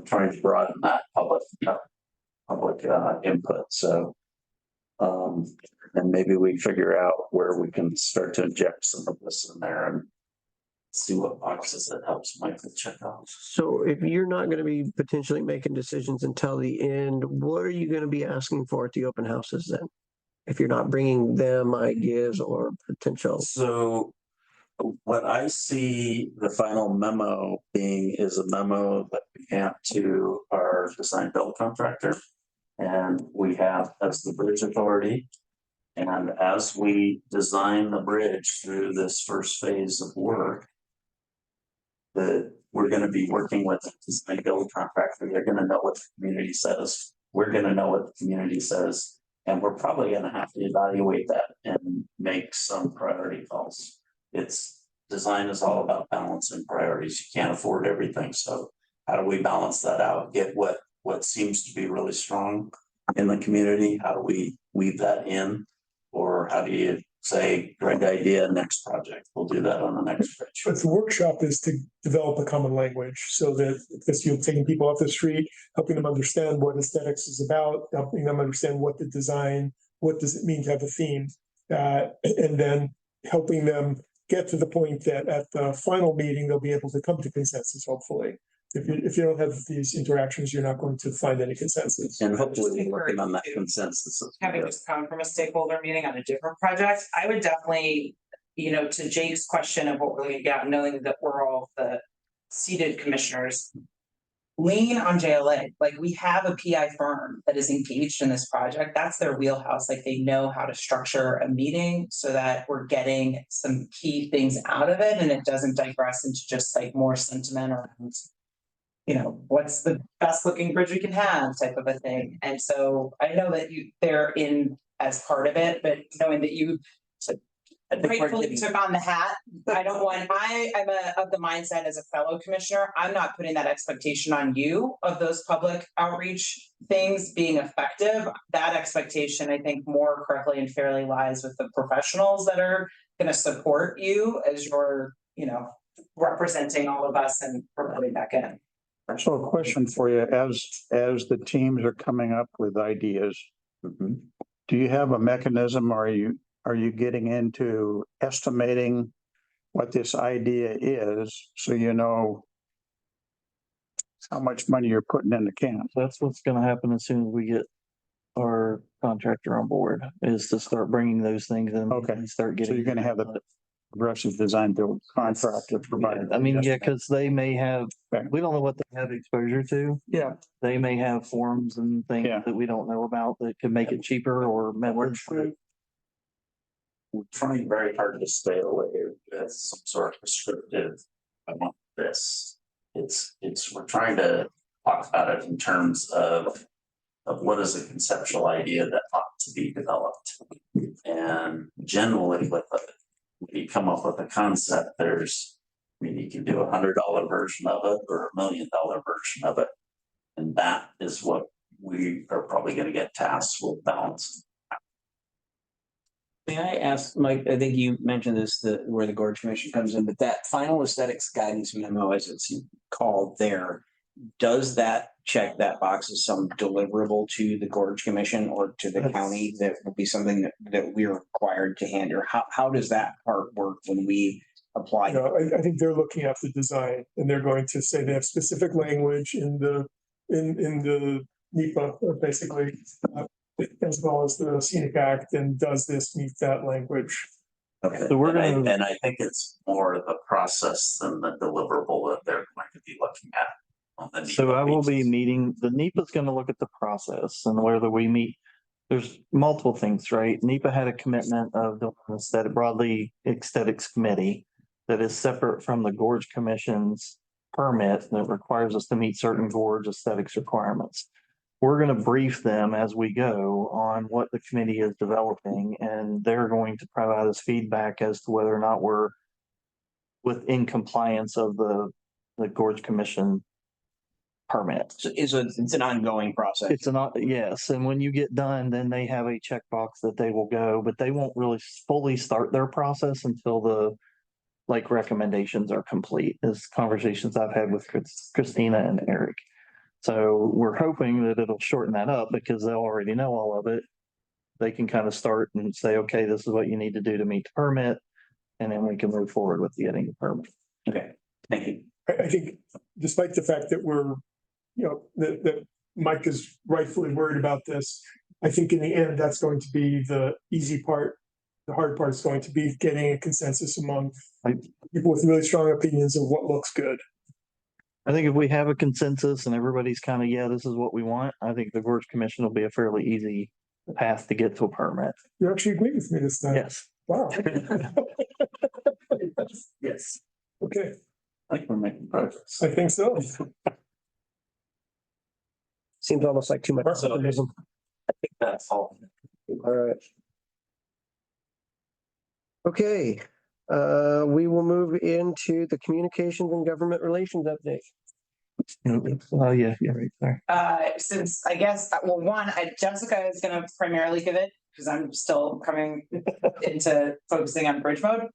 trying to broaden that public input. So, and maybe we figure out where we can start to inject some of this in there and see what boxes it helps Michael check off. So if you're not going to be potentially making decisions until the end, what are you going to be asking for at the open houses then? If you're not bringing them ideas or potential. So what I see the final memo being is a memo that we have to our design build contractor. And we have as the bridge authority. And as we design the bridge through this first phase of work, that we're going to be working with the design build contractor. They're going to know what the community says. We're going to know what the community says. And we're probably going to have to evaluate that and make some priority calls. Design is all about balancing priorities. You can't afford everything. So how do we balance that out? Get what seems to be really strong in the community? How do we weave that in? Or how do you say, great idea, next project? We'll do that on the next bridge. But the workshop is to develop a common language so that because you're taking people off the street, helping them understand what aesthetics is about, helping them understand what the design, what does it mean to have a theme, and then helping them get to the point that at the final meeting, they'll be able to come to consensus, hopefully. If you don't have these interactions, you're not going to find any consensus. And hopefully we're working on that consensus. Having just come from a stakeholder meeting on a different project, I would definitely, to Jake's question of what we're gonna get, knowing that we're all the seated commissioners, lean on JLA. Like we have a PI firm that is engaged in this project. That's their wheelhouse. Like they know how to structure a meeting so that we're getting some key things out of it and it doesn't digress into just like more sentiment around, what's the best looking bridge we can have type of a thing. And so I know that they're in as part of it, but knowing that you I think we're rightfully getting, took on the hat. I don't want, I'm of the mindset as a fellow commissioner, I'm not putting that expectation on you of those public outreach things being effective. That expectation, I think, more correctly and fairly lies with the professionals that are gonna support you as you're, representing all of us and reporting back in. So a question for you, as the teams are coming up with ideas, do you have a mechanism? Are you getting into estimating what this idea is, so you know how much money you're putting in the can? That's what's gonna happen as soon as we get our contractor on board, is to start bringing those things in. Okay. And start So getting. you're gonna have the aggressive design build contract to provide. I mean, yeah, because they may have, we don't know what they have exposure to. Yeah. They may have forms and things Yeah. that we don't know about that could make it cheaper or methods. we're trying very hard to stay away with some sort of prescriptive, I want this. We're trying to talk about it in terms of what is a conceptual idea that ought to be developed. And generally when you come up with a concept, you can do $100 version of it or $1 million version of it. And that is what we are probably going to get tasked with balancing. May I ask, Mike, I think you mentioned this, where the Gorge Commission comes in, but that final aesthetics guidance memo, as it's called there, does that check that box as some deliverable to the Gorge Commission or to the county that will be something that we're required to hand? Or how does that part work when we apply? I think they're looking at the design and they're going to say they have specific language in the NEPA, basically, as well as the Scenic Act, and does this meet that language? Okay, So we're and I think it's more the process than the deliverable that they're going to be looking at. So I will be meeting, the NEPA is gonna look at the process and whether we meet, there's multiple things, right? NEPA had a commitment of the broadly aesthetics committee that is separate from the Gorge Commission's permit that requires us to meet certain Gorge aesthetics requirements. We're gonna brief them as we go on what the committee is developing, and they're going to provide us feedback as to whether or not we're within compliance of the Gorge Commission permit. So it's an ongoing process. Yes, and when you get done, then they have a checkbox that they will go, but they won't really fully start their process until the recommendations are complete. As conversations I've had with Christina and Eric. So we're hoping that it'll shorten that up because they'll already know all of it. They can kind of start and say, okay, this is what you need to do to meet the permit. And then we can move forward with getting the permit. Okay, thank you. I think despite the fact that we're, that Mike is rightfully worried about this, I think in the end, that's going to be the easy part. The hard part is going to be getting a consensus among people with really strong opinions of what looks good. I think if we have a consensus and everybody's kind of, yeah, this is what we want, I think the Gorge Commission will be a fairly easy path to get to a permit. You actually agree with me this time? Yes. Wow. Yes. Okay. I think we're making progress. I think so. Seems almost like too much optimism. I think that's all. All right. Okay, we will move into the communications and government relations update. Oh, yeah, right there. Since I guess, Jessica is gonna primarily give it, because I'm still coming into focusing on bridge mode.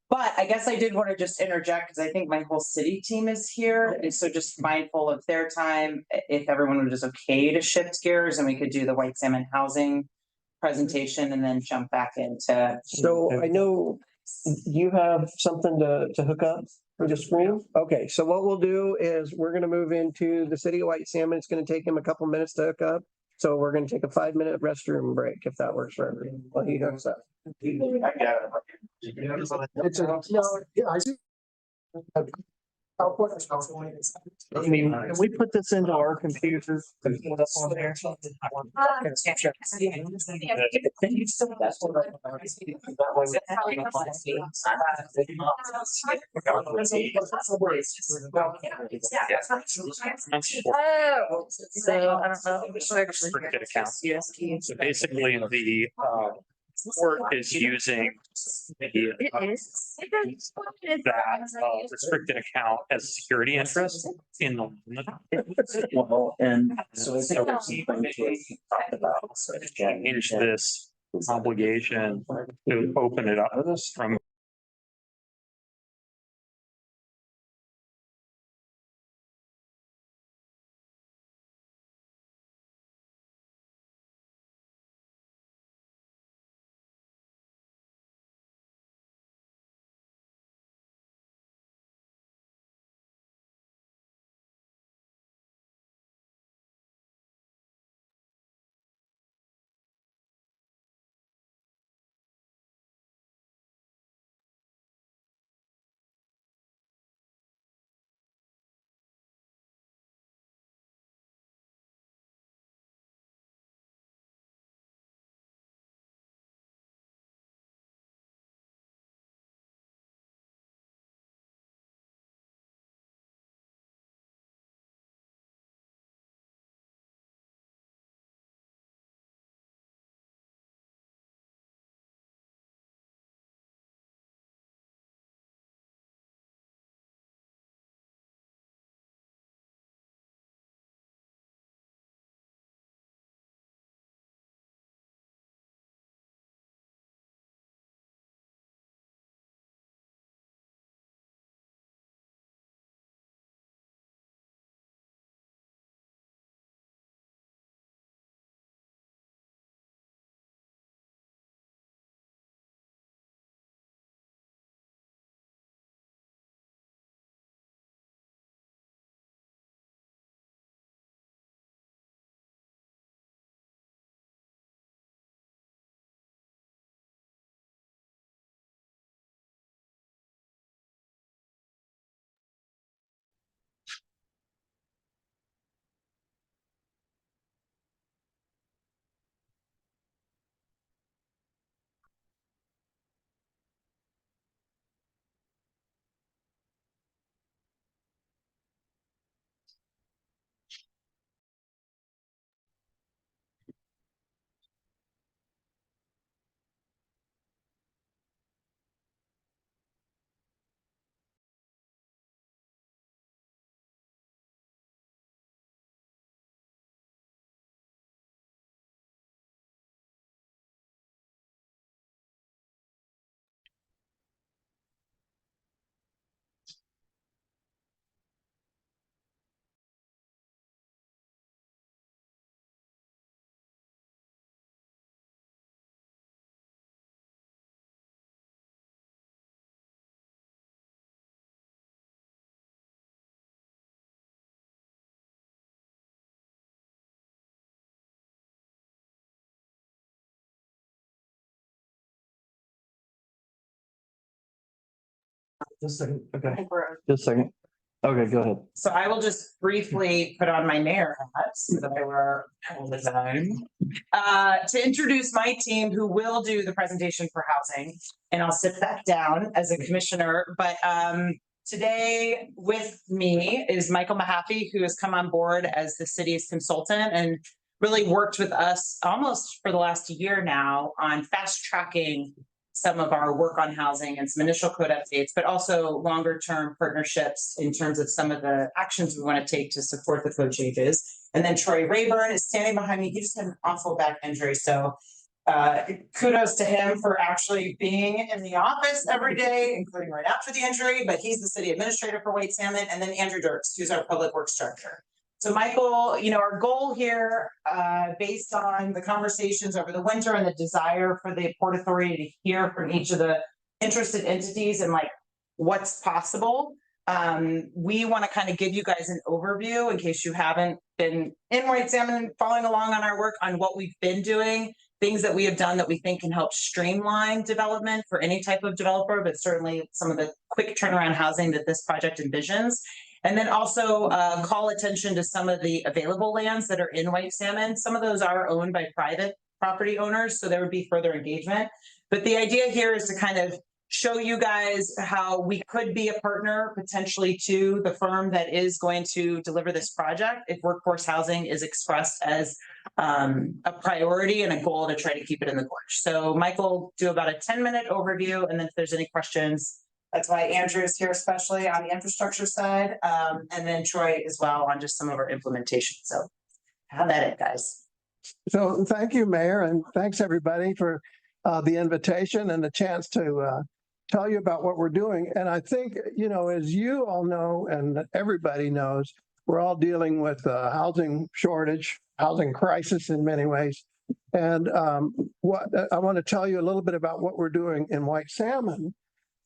But I guess I did want to just interject, because I think my whole city team is here, and so just mindful of their time, if everyone was just okay to shift gears and we could do the White Salmon housing presentation and then jump back into. So I know you have something to hook up for the screen. Okay, so what we'll do is we're gonna move into the city of White Salmon. It's gonna take him a couple minutes to hook up. So we're gonna take a 5-minute restroom break if that works for everyone. While he hooks up. I mean, can we put this into our computers? On there? Restricted account. So basically court is using the, that restricted account as a security interest in the. Well, and so I think there's some things we talked about. Change this obligation to open it up from. Just a second. Okay. Just a second. Okay, go ahead. So I will just briefly put on my mayor hat so that I wear all the time. To introduce my team who will do the presentation for housing, and I'll sit back down as a commissioner. But today with me is Michael Mahaffey, who has come on board as the city's consultant and really worked with us almost for the last year now on fast tracking some of our work on housing and some initial code updates, but also longer term partnerships in terms of some of the actions we want to take to support the code changes. And then Troy Rayburn is standing behind me. He just had an awful back injury. So kudos to him for actually being in the office every day, including right after the injury, but he's the city administrator for White Salmon. And then Andrew Dirks, who's our public works director. So Michael, you know, our goal here, based on the conversations over the winter and the desire for the Port Authority to hear from each of the interested entities and like what's possible. We want to kind of give you guys an overview in case you haven't been in White Salmon following along on our work on what we've been doing, things that we have done that we think can help streamline development for any type of developer, but certainly some of the quick turnaround housing that this project envisions. And then also call attention to some of the available lands that are in White Salmon. Some of those are owned by private property owners, so there would be further engagement. But the idea here is to kind of show you guys how we could be a partner potentially to the firm that is going to deliver this project if workforce housing is expressed as a priority and a goal to try to keep it in the gorge. So Michael do about a 10-minute overview, and then if there's any questions, that's why Andrew is here, especially on the infrastructure side, and then Troy as well on just some of our implementation. So have at it, guys. So thank you, Mayor, and thanks everybody for the invitation and the chance to tell you about what we're doing. And I think, you know, as you all know, and everybody knows, we're all dealing with a housing shortage, housing crisis in many ways. And what I want to tell you a little bit about what we're doing in White Salmon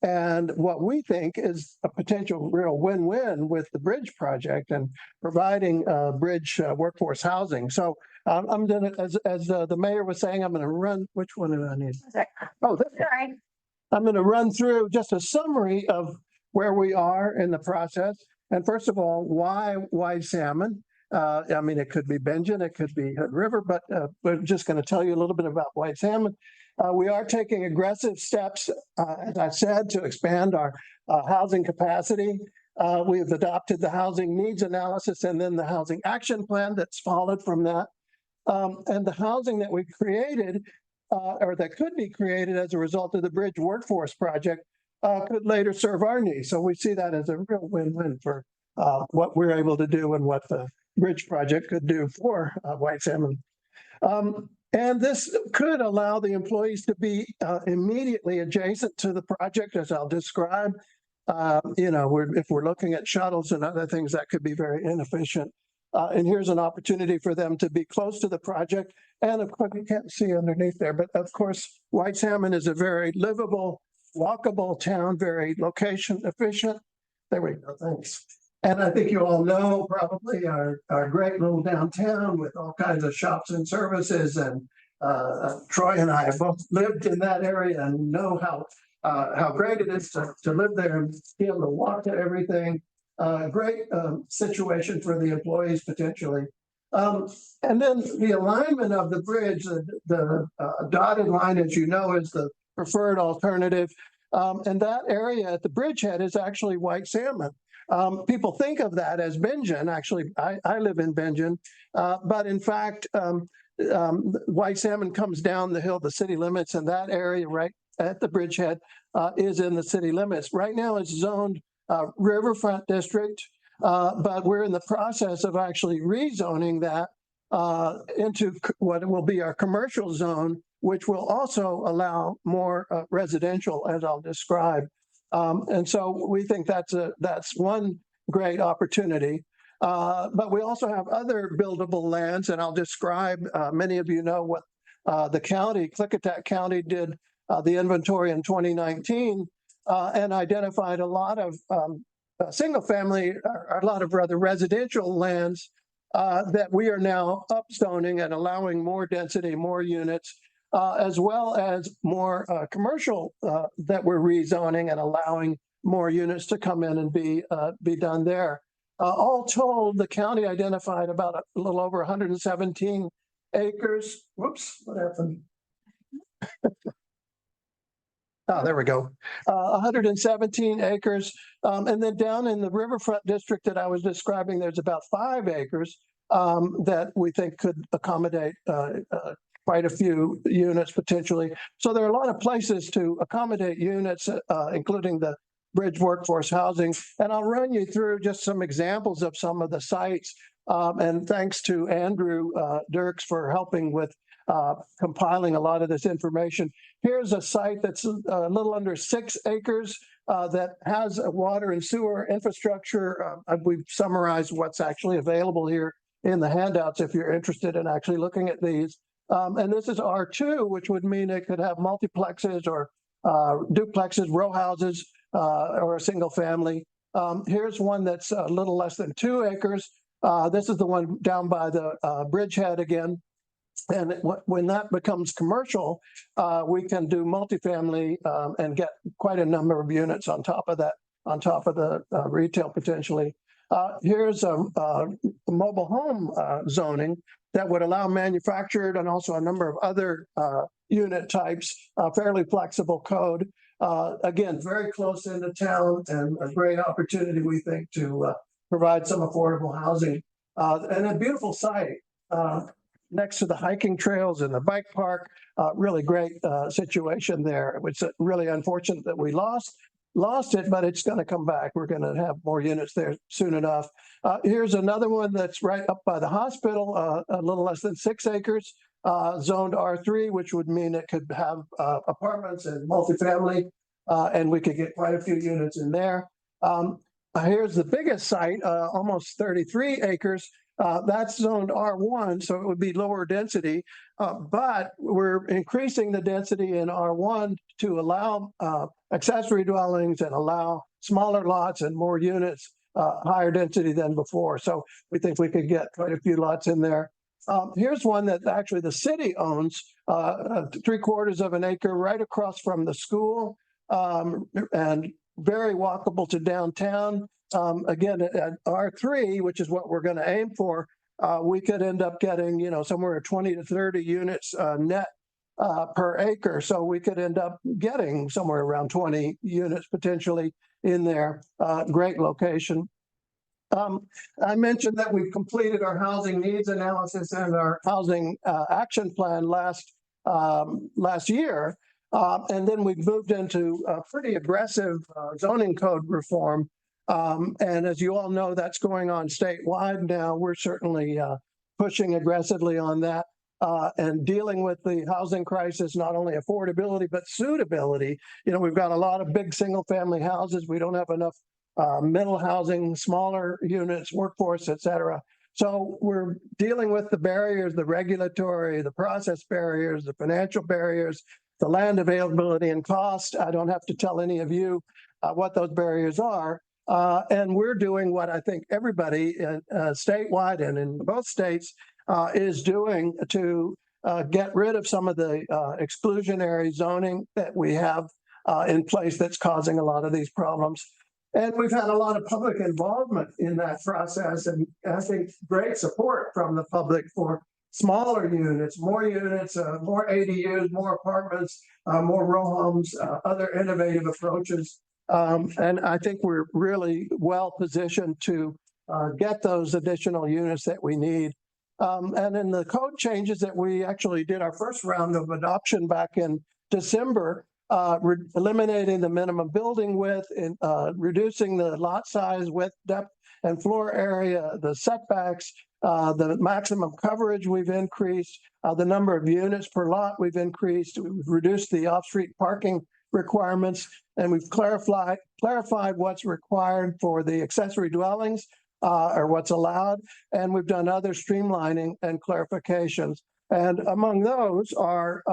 and what we think is a potential real win-win with the bridge project and providing bridge workforce housing. So I'm gonna, as the mayor was saying, I'm gonna run, which one do I need? Oh, this one. I'm gonna run through just a summary of where we are in the process. And first of all, why White Salmon? I mean, it could be Benjamin, it could be Hood River, but we're just going to tell you a little bit about White Salmon. We are taking aggressive steps, as I said, to expand our housing capacity. We have adopted the housing needs analysis and then the housing action plan that's followed from that. And the housing that we created, or that could be created as a result of the Bridge Workforce Project, could later serve our needs. So we see that as a real win-win for what we're able to do and what the Bridge Project could do for White Salmon. And this could allow the employees to be immediately adjacent to the project, as I'll describe. You know, if we're looking at shuttles and other things, that could be very inefficient. And here's an opportunity for them to be close to the project. And of course, you can't see underneath there, but of course, White Salmon is a very livable, walkable town, very location efficient. There we go, thanks. And I think you all know probably our great little downtown with all kinds of shops and services. And Troy and I have both lived in that area and know how great it is to live there and be able to walk to everything. Great situation for the employees potentially. And then the alignment of the bridge, the dotted line, as you know, is the preferred alternative. And that area at the bridgehead is actually White Salmon. People think of that as Benjamin. Actually, I live in Benjamin, but in fact, White Salmon comes down the hill, the city limits, and that area right at the bridgehead is in the city limits. Right now, it's zoned Riverfront District, but we're in the process of actually rezoning that into what will be our commercial zone, which will also allow more residential, as I'll describe. And so we think that's one great opportunity. But we also have other buildable lands, and I'll describe, many of you know what the county, Klickitat County, did the inventory in 2019 and identified a lot of single family, a lot of rather residential lands that we are now upzoning and allowing more density, more units, as well as more commercial that we're rezoning and allowing more units to come in and be done there. All told, the county identified about a little over 117 acres. Whoops, what happened? Oh, there we go. 117 acres. And then down in the Riverfront District that I was describing, there's about 5 acres that we think could accommodate quite a few units potentially. So there are a lot of places to accommodate units, including the bridge workforce housing. And I'll run you through just some examples of some of the sites. And thanks to Andrew Dirks for helping with compiling a lot of this information. Here's a site that's a little under 6 acres that has a water and sewer infrastructure. We've summarized what's actually available here in the handouts if you're interested in actually looking at these. And this is R2, which would mean it could have multiplexes or duplexes, row houses, or a single family. Here's one that's a little less than 2 acres. This is the one down by the bridgehead again. And when that becomes commercial, we can do multifamily and get quite a number of units on top of that, on top of the retail potentially. Here's a mobile home zoning that would allow manufactured and also a number of other unit types, fairly flexible code. Again, very close into town and a great opportunity, we think, to provide some affordable housing and a beautiful site. next to the hiking trails and the bike park. Really great situation there. It's really unfortunate that we lost it, but it's going to come back. We're going to have more units there soon enough. Here's another one that's right up by the hospital, a little less than 6 acres, zoned R3, which would mean it could have apartments and multifamily, and we could get quite a few units in there. Here's the biggest site, almost 33 acres. That's zoned R1, so it would be lower density, but we're increasing the density in R1 to allow accessory dwellings and allow smaller lots and more units, higher density than before. So we think we could get quite a few lots in there. Here's one that actually the city owns, 3/4 of an acre right across from the school, and very walkable to downtown. Again, at R3, which is what we're going to aim for, we could end up getting, somewhere 20 to 30 units net per acre. So we could end up getting somewhere around 20 units potentially in there. Great location. I mentioned that we've completed our housing needs analysis and our housing action plan last year. And then we've moved into a pretty aggressive zoning code reform. And as you all know, that's going on statewide now. We're certainly pushing aggressively on that and dealing with the housing crisis, not only affordability, but suitability. We've got a lot of big single family houses. We don't have enough middle housing, smaller units, workforce, et cetera. So we're dealing with the barriers, the regulatory, the process barriers, the financial barriers, the land availability and cost. I don't have to tell any of you what those barriers are. And we're doing what I think everybody statewide and in both states is doing to get rid of some of the exclusionary zoning that we have in place that's causing a lot of these problems. And we've had a lot of public involvement in that process, and I think great support from the public for smaller units, more ADUs, more apartments, more row homes, other innovative approaches. And I think we're really well positioned to get those additional units that we need. And in the code changes that we actually did our first round of adoption back in December, eliminating the minimum building width and reducing the lot size, width, depth, and floor area, the setbacks, the maximum coverage we've increased, the number of units per lot we've increased, we've reduced the off-street parking requirements, and we've clarified what's required for the accessory dwellings or what's allowed, and we've done other streamlining and clarifications. And among those are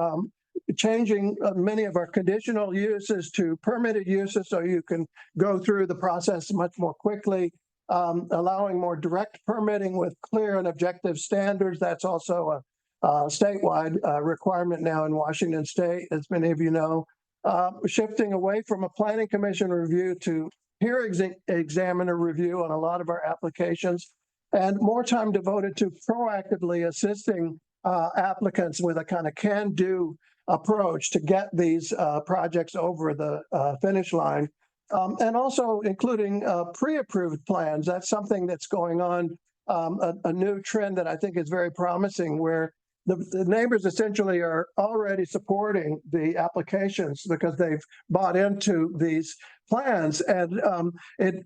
changing many of our conditional uses to permitted uses so you can go through the process much more quickly, allowing more direct permitting with clear and objective standards. That's also a statewide requirement now in Washington State, as many of you know. Shifting away from a planning commission review to peer examiner review on a lot of our applications, and more time devoted to proactively assisting applicants with a kind of can-do approach to get these projects over the finish line. And also including pre-approved plans. That's something that's going on, a new trend that I think is very promising, where the neighbors essentially are already supporting the applications because they've bought into these plans, and it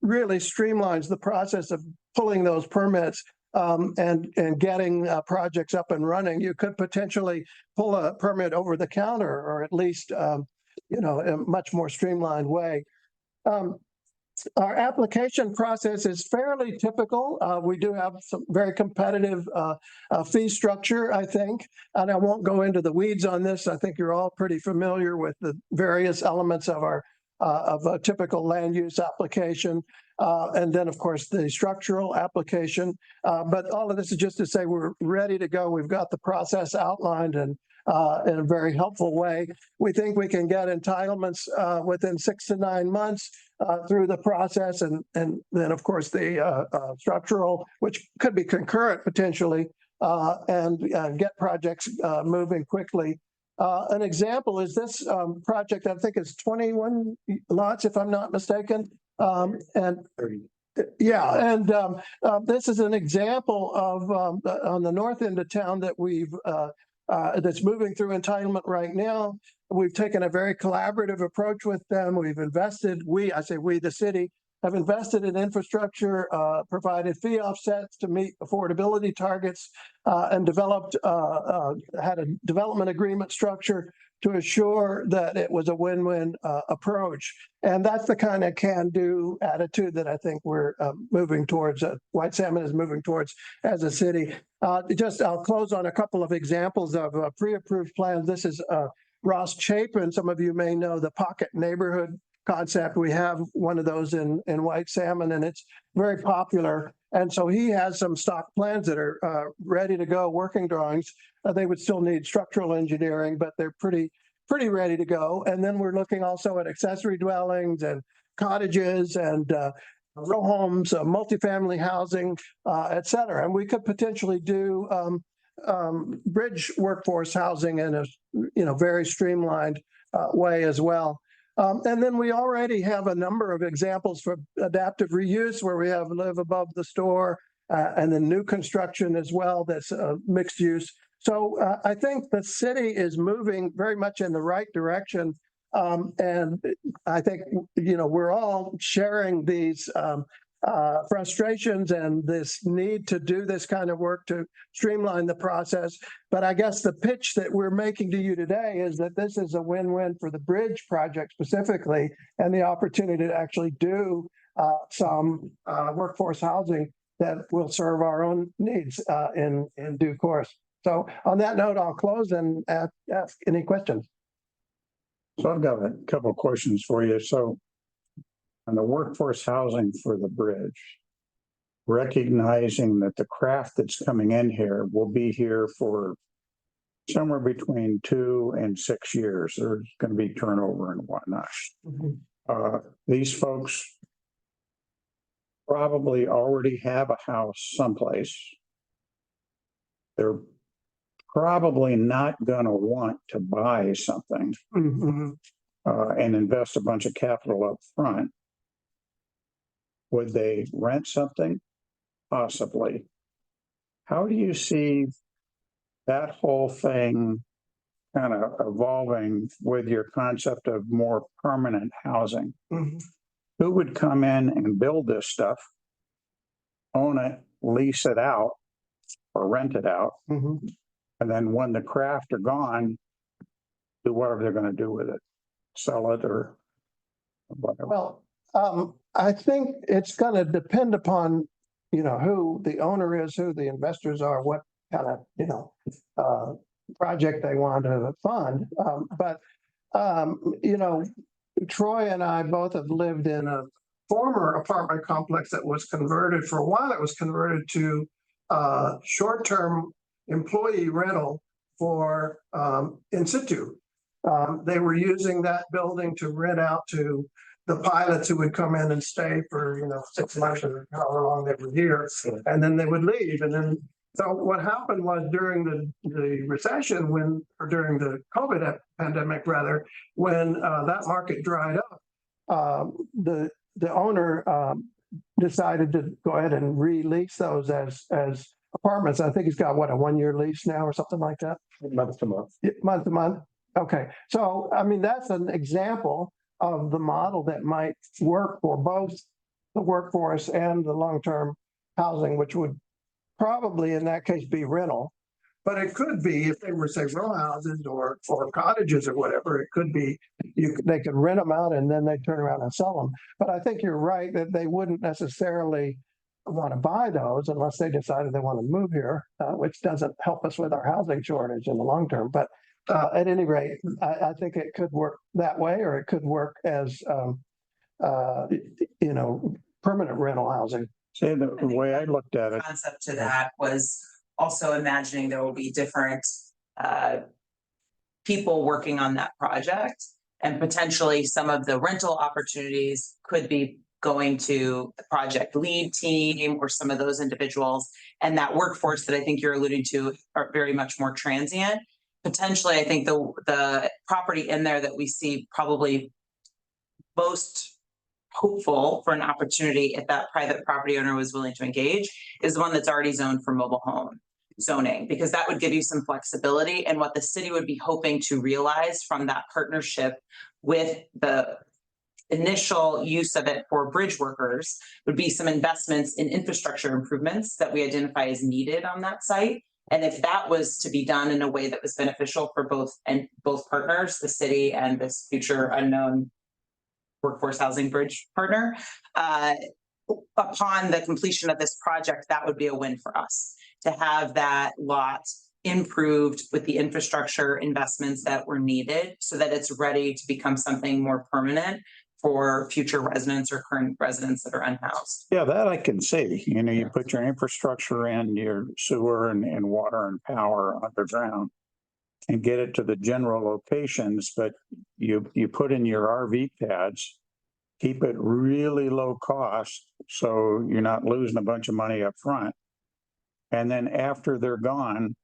really streamlines the process of pulling those permits and getting projects up and running. You could potentially pull a permit over the counter, or at least in a much more streamlined way. Our application process is fairly typical. We do have some very competitive fee structure, I think, and I won't go into the weeds on this. I think you're all pretty familiar with the various elements of of a typical land use application. And then, of course, the structural application. But all of this is just to say we're ready to go. We've got the process outlined and in a very helpful way. We think we can get entitlements within 6 to 9 months through the process. And then, of course, the structural, which could be concurrent potentially, and get projects moving quickly. An example is this project, I think it's 21 lots, if I'm not mistaken. And Yeah, and this is an example of on the north end of town that we've that's moving through entitlement right now. We've taken a very collaborative approach with them. We've invested, I say we, the city, have invested in infrastructure, provided fee offsets to meet affordability targets, and developed had a development agreement structure to assure that it was a win-win approach. And that's the kind of can-do attitude that I think we're moving towards, White Salmon is moving towards as a city. I'll close on a couple of examples of pre-approved plans. This is Ross Chapin. Some of you may know the pocket neighborhood concept. We have one of those in White Salmon, and it's very popular. And so he has some stock plans that are ready to go, working drawings. They would still need structural engineering, but they're pretty ready to go. And then we're looking also at accessory dwellings and cottages and row homes, multifamily housing, et cetera. And we could potentially do bridge workforce housing in a very streamlined way as well. And then we already have a number of examples for adaptive reuse where we have live above the store and then new construction as well that's mixed use. So I think the city is moving very much in the right direction. And I think, we're all sharing these frustrations and this need to do this kind of work to streamline the process. But I guess the pitch that we're making to you today is that this is a win-win for the bridge project specifically, and the opportunity to actually do some workforce housing that will serve our own needs in due course. So on that note, I'll close and ask any questions. So I've got a couple of questions for you. So on the workforce housing for the bridge, recognizing that the craft that's coming in here will be here for somewhere between 2 and 6 years. There's going to be turnover and whatnot. These folks probably already have a house someplace. They're probably not going to want to buy something and invest a bunch of capital up front. Would they rent something? Possibly. How do you see that whole thing kind of evolving with your concept of more permanent housing? Who would come in and build this stuff, own it, lease it out, or rent it out? And then when the craft are gone, do whatever they're going to do with it, sell it or whatever. Well, I think it's going to depend upon, who the owner is, who the investors are, what kind of, project they want to fund. But Troy and I both have lived in a former apartment complex that was converted. For a while, it was converted to short-term employee rental for in situ. They were using that building to rent out to the pilots who would come in and stay for 6 months or however long they were here, and then they would leave. And then so what happened was during the recession, or during the COVID pandemic rather, when that market dried up, the owner decided to go ahead and release those as apartments. I think he's got a 1-year lease now or something like that. Month to month. Month to month. Okay. So, that's an example of the model that might work for both the workforce and the long-term housing, which would probably in that case be rental. But it could be, if they were, say, row houses or cottages or whatever, it could be they could rent them out and then they turn around and sell them. But I think you're right that they wouldn't necessarily want to buy those unless they decided they want to move here, which doesn't help us with our housing shortage in the long term. But at any rate, I think it could work that way, or it could work as permanent rental housing. See, the way I looked at it, concept to that was also imagining there will be different people working on that project, and potentially some of the rental opportunities could be going to the project lead team or some of those individuals, and that workforce that I think you're alluding to are very much more transient. Potentially, I think the property in there that we see probably most hopeful for an opportunity if that private property owner was willing to engage, is the one that's already zoned for mobile home zoning, because that would give you some flexibility. And what the city would be hoping to realize from that partnership with the initial use of it for bridge workers would be some investments in infrastructure improvements that we identify as needed on that site. And if that was to be done in a way that was beneficial for both partners, the city and this future unknown workforce housing bridge partner, upon the completion of this project, that would be a win for us to have that lot improved with the infrastructure investments that were needed so that it's ready to become something more permanent for future residents or current residents that are unhoused. Yeah, that I can see. You know, you put your infrastructure in, your sewer and water and power underground and get it to the general locations, but you put in your RV pads, keep it really low cost so you're not losing a bunch of money up front. And then after they're gone,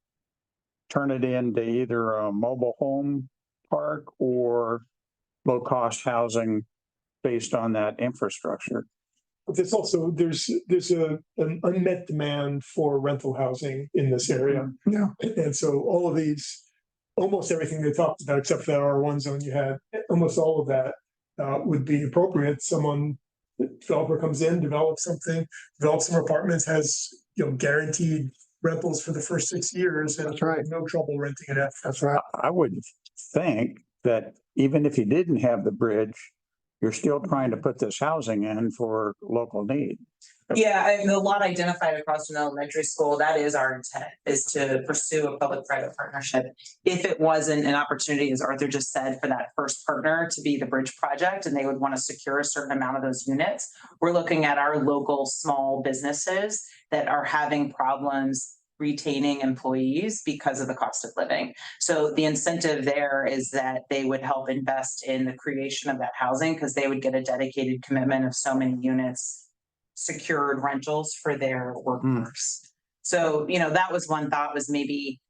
turn it into either a mobile home park or low-cost housing based on that infrastructure. But there's also, there's an unmet demand for rental housing in this area. Yeah. And so all of these, almost everything they talked about, except for that R1 zone you had, almost all of that would be appropriate. Developer comes in, develops something, develops some apartments, has, guaranteed rentals for the first 6 years, and That's right. no trouble renting it out. That's right. I would think that even if you didn't have the bridge, you're still trying to put this housing in for local need. Yeah, and the lot identified across from the elementary school, that is our intent, is to pursue a public-private partnership. If it wasn't an opportunity, as Arthur just said, for that first partner to be the bridge project, and they would want to secure a certain amount of those units, we're looking at our local small businesses that are having problems retaining employees because of the cost of living. So the incentive there is that they would help invest in the creation of that housing because they would get a dedicated commitment of so many units, secured rentals for their workforce. So, that was one thought, was maybe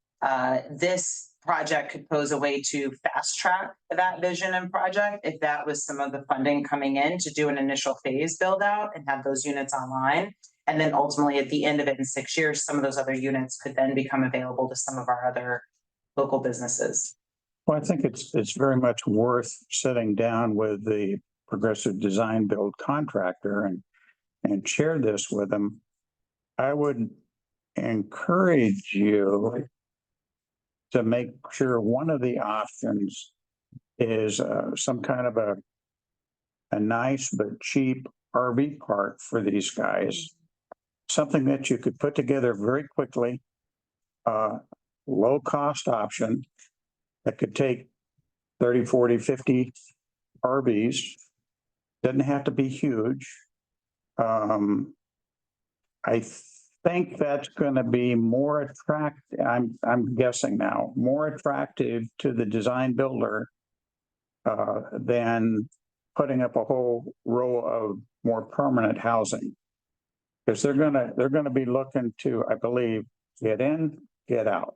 this project could pose a way to fast track that vision and project if that was some of the funding coming in to do an initial phase build out and have those units online. And then ultimately at the end of it in 6 years, some of those other units could then become available to some of our other local businesses. Well, I think it's very much worth sitting down with the progressive design build contractor and share this with them. I would encourage you to make sure one of the options is some kind of a nice but cheap RV park for these guys. Something that you could put together very quickly, low cost option that could take 30, 40, 50 RVs. Doesn't have to be huge. I think that's going to be more attractive. I'm guessing now, more attractive to the design builder than putting up a whole row of more permanent housing. Because they're gonna be looking to, I believe, get in, get out.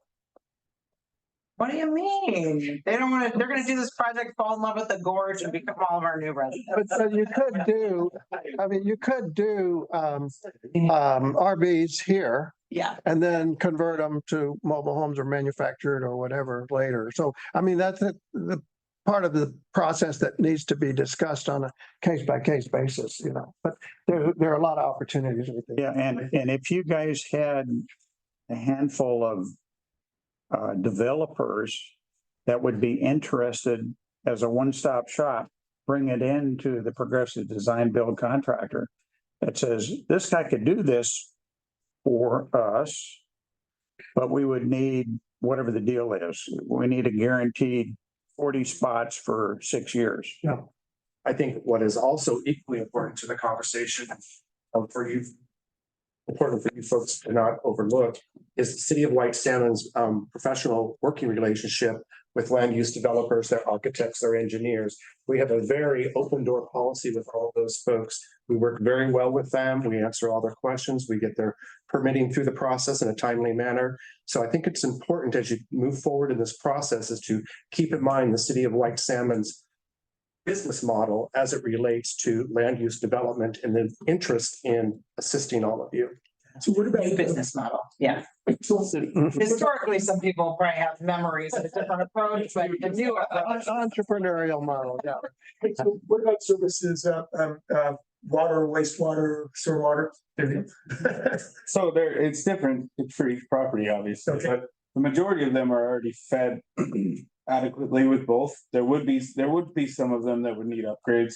What do you mean? They don't want to, they're gonna do this project, fall in love with the gorge and become all of our new residents. But you could do, RVs here. Yeah. And then convert them to mobile homes or manufactured or whatever later. So, that's the part of the process that needs to be discussed on a case by case basis, but there are a lot of opportunities. Yeah, and if you guys had a handful of developers that would be interested as a one-stop shop, bring it into the progressive design build contractor that says, this guy could do this for us, but we would need whatever the deal is. We need a guaranteed 40 spots for 6 years. Yeah. I think what is also equally important to the conversation important for you folks to not overlook is the City of White Salmon's professional working relationship with land use developers, their architects, their engineers. We have a very open door policy with all of those folks. We work very well with them. We answer all their questions. We get their permitting through the process in a timely manner. So I think it's important as you move forward in this process is to keep in mind the City of White Salmon's business model as it relates to land use development and the interest in assisting all of you. So what about New business model, yeah. Historically, some people probably have memories of a different approach, but the new approach. Entrepreneurial model, yeah. So what about services, water, wastewater, sewer water? So it's different for each property, obviously, Okay. but the majority of them are already fed adequately with both. There would be some of them that would need upgrades.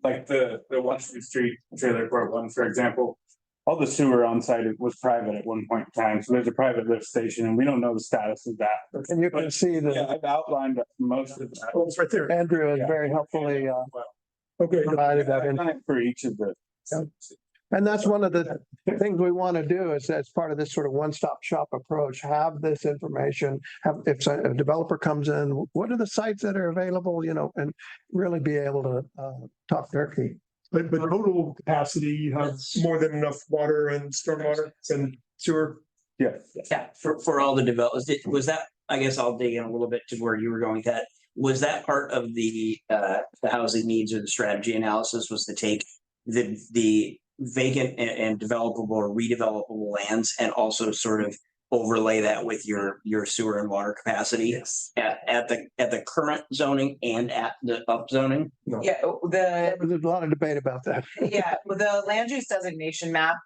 Like the Washington Street trailer court one, for example. All the sewer on site was private at one point in time, so there's a private lift station, and we don't know the status of that. And you can see Yeah, I've outlined most of that. Oh, it's right there. Andrew has very helpfully Okay. provided that. I've done it for each of the. And that's one of the things we want to do is as part of this sort of one-stop shop approach, have this information, if a developer comes in, what are the sites that are available, and really be able to talk turkey. But total capacity, you have more than enough water and stormwater and sewer. Yeah. Yeah, for all the developers, was that, I guess I'll dig in a little bit to where you were going with that. Was that part of the housing needs or the strategy analysis was to take the vacant and developable or redevelopable lands and also sort of overlay that with your sewer and water capacity? Yes. At the current zoning and at the up zoning? Yeah, There's a lot of debate about that. yeah, with the land use designation map,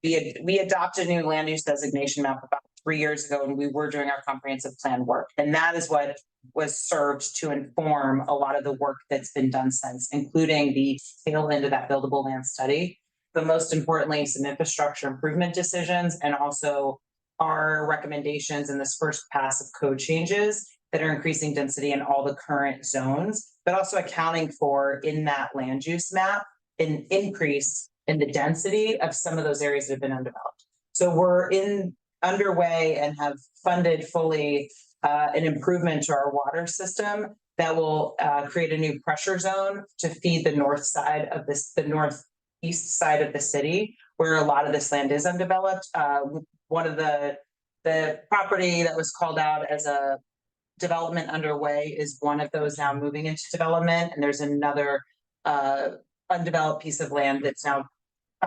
we adopted a new land use designation map about 3 years ago when we were doing our comprehensive plan work. And that is what was served to inform a lot of the work that's been done since, including the tail end of that buildable land study. But most importantly, some infrastructure improvement decisions and also our recommendations in this first pass of code changes that are increasing density in all the current zones, but also accounting for in that land use map, an increase in the density of some of those areas that have been undeveloped. So we're underway and have funded fully an improvement to our water system that will create a new pressure zone to feed the north side of the northeast side of the city, where a lot of this land is undeveloped. One of the property that was called out as a development underway is one of those now moving into development, and there's another undeveloped piece of land that's now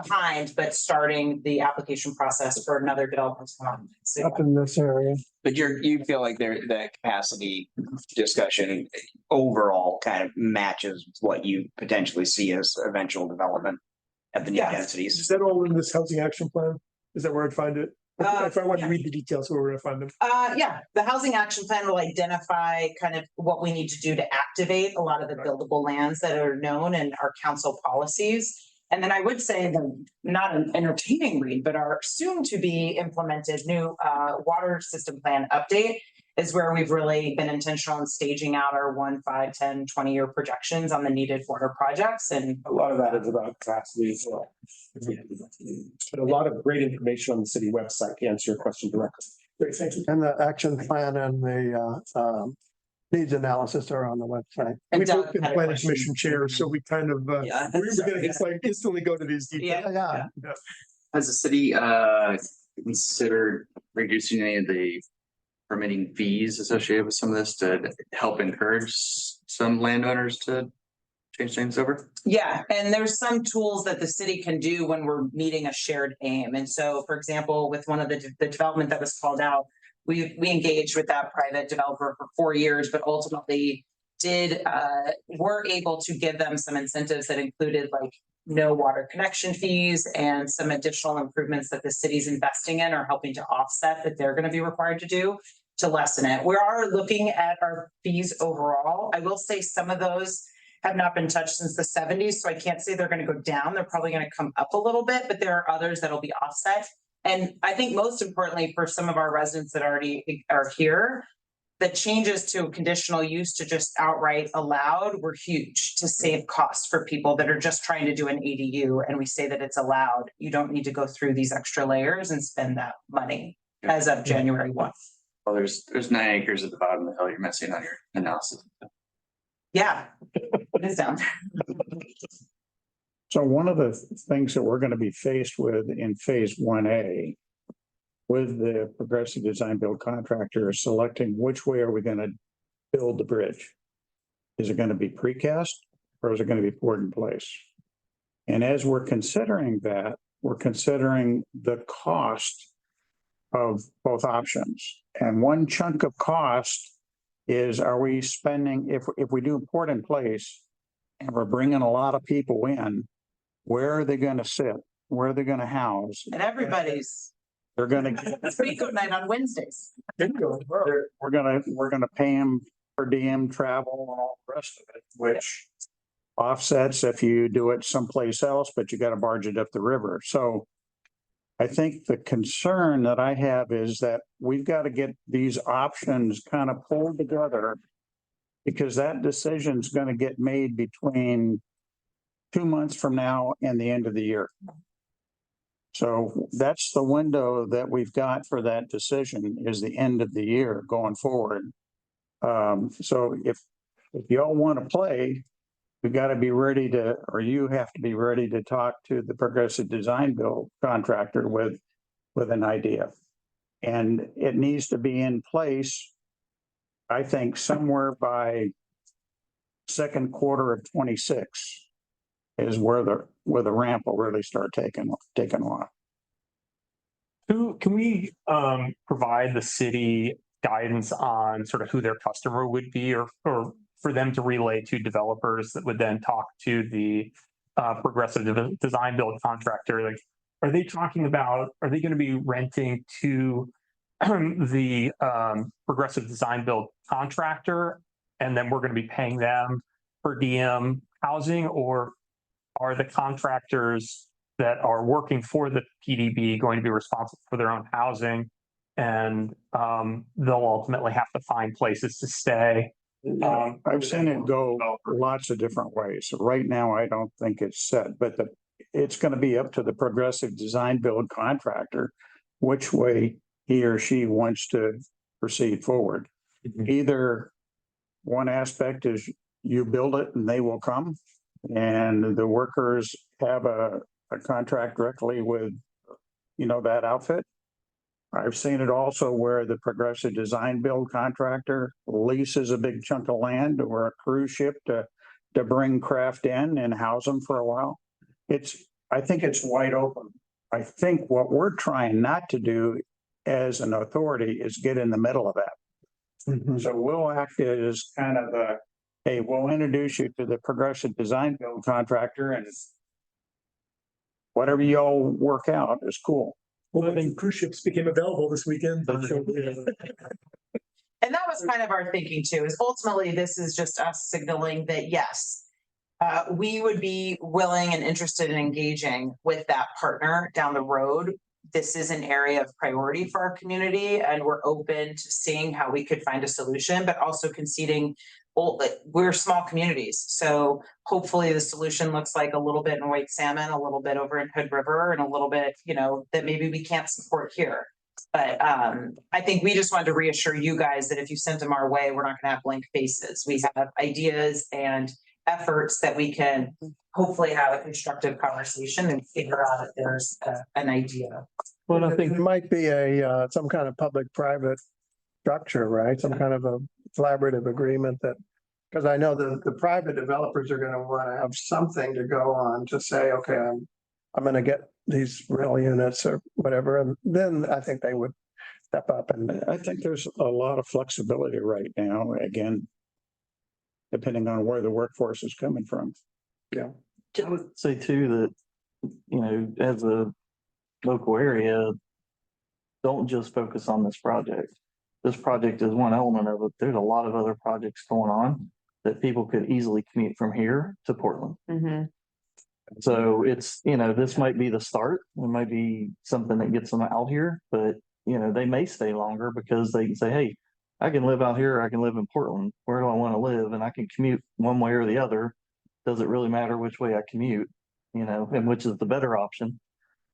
behind, but starting the application process for another development to come on. So, Up in this area. But you feel like the capacity discussion overall kind of matches what you potentially see as eventual development at the new densities? Is that all in this housing action plan? Is that where I'd find it? If I want to read the details, where would I find them? Yeah, the housing action plan will identify kind of what we need to do to activate a lot of the buildable lands that are known in our council policies. And then I would say the not an entertaining read, but our soon to be implemented new water system plan update is where we've really been intentional in staging out our 1, 5, 10, 20-year projections on the needed water projects. And a lot of that is about capacity as well. But a lot of great information on the city website to answer your question directly. Great, thank you. And the action plan and the needs analysis are on the website. We both been planning commission chairs, so we kind of, we're gonna just like instantly go to these details. Yeah. Has the city considered reducing any of the permitting fees associated with some of this to help encourage some landowners to change things over? yeah, and there's some tools that the city can do when we're meeting a shared aim. And so, for example, with one of the development that was called out, we engaged with that private developer for 4 years, but ultimately were able to give them some incentives that included like no water connection fees and some additional improvements that the city's investing in or helping to offset that they're going to be required to do to lessen it. We are looking at our fees overall. I will say some of those have not been touched since the 70s, so I can't say they're going to go down. They're probably going to come up a little bit, but there are others that'll be offset. And I think most importantly for some of our residents that already are here, the changes to conditional use to just outright allowed were huge to save costs for people that are just trying to do an ADU. And we say that it's allowed. You don't need to go through these extra layers and spend that money as of January 1. Well, there's 9 acres at the bottom of the hill you're missing on your analysis. Yeah, it is down there. So one of the things that we're going to be faced with in phase 1A with the progressive design build contractor is selecting which way are we going to build the bridge. Is it going to be precast or is it going to be poured in place? And as we're considering that, we're considering the cost of both options. And one chunk of cost is, are we spending, if we do port in place and we're bringing a lot of people in, where are they going to sit? Where are they going to house? And everybody's. They're going to. It's bingo night on Wednesdays. We're gonna pay them per diem travel and all the rest of it, which offsets if you do it someplace else, but you got to barge it up the river. So I think the concern that I have is that we've got to get these options kind of pulled together, because that decision's going to get made between 2 months from now and the end of the year. So that's the window that we've got for that decision, is the end of the year going forward. So if y'all want to play, we've got to be ready to, or you have to be ready to talk to the progressive design build contractor with an idea. And it needs to be in place, I think, somewhere by second quarter of 26 is where the ramp will really start taking off. Can we provide the city guidance on sort of who their customer would be, or for them to relay to developers that would then talk to the progressive design build contractor? Like, are they going to be renting to the progressive design build contractor, and then we're going to be paying them per diem housing, or are the contractors that are working for the PDB going to be responsible for their own housing, and they'll ultimately have to find places to stay? I've seen it go lots of different ways. Right now, I don't think it's set, but it's going to be up to the progressive design build contractor which way he or she wants to proceed forward. Either one aspect is you build it and they will come, and the workers have a contract directly with, that outfit. I've seen it also where the progressive design build contractor leases a big chunk of land or a cruise ship to bring craft in and house them for a while. I think it's wide open. I think what we're trying not to do as an authority is get in the middle of that. So we'll act as kind of hey, we'll introduce you to the progressive design build contractor, and whatever y'all work out is cool. Well, I think cruise ships became available this weekend. And that was kind of our thinking too, is ultimately this is just us signaling that, yes, we would be willing and interested in engaging with that partner down the road. This is an area of priority for our community, and we're open to seeing how we could find a solution, but also conceding we're small communities. So hopefully the solution looks like a little bit in White Salmon, a little bit over in Hood River, and a little bit, that maybe we can't support here. But I think we just wanted to reassure you guys that if you sent them our way, we're not going to have blank faces. We have ideas and efforts that we can hopefully have a constructive conversation and figure out if there's an idea. Well, I think it might be some kind of public-private structure, right? Some kind of a collaborative agreement that, because I know the private developers are going to want to have something to go on to say, okay, I'm going to get these rail units or whatever, and then I think they would step up. And I think there's a lot of flexibility right now, again, depending on where the workforce is coming from. Yeah. I would say too that, as a local area, don't just focus on this project. This project is one element of it. There's a lot of other projects going on that people could easily commute from here to Portland. So it's, this might be the start. It might be something that gets them out here, but, they may stay longer because they can say, hey, I can live out here. I can live in Portland. Where do I want to live? And I can commute one way or the other. Does it really matter which way I commute, and which is the better option?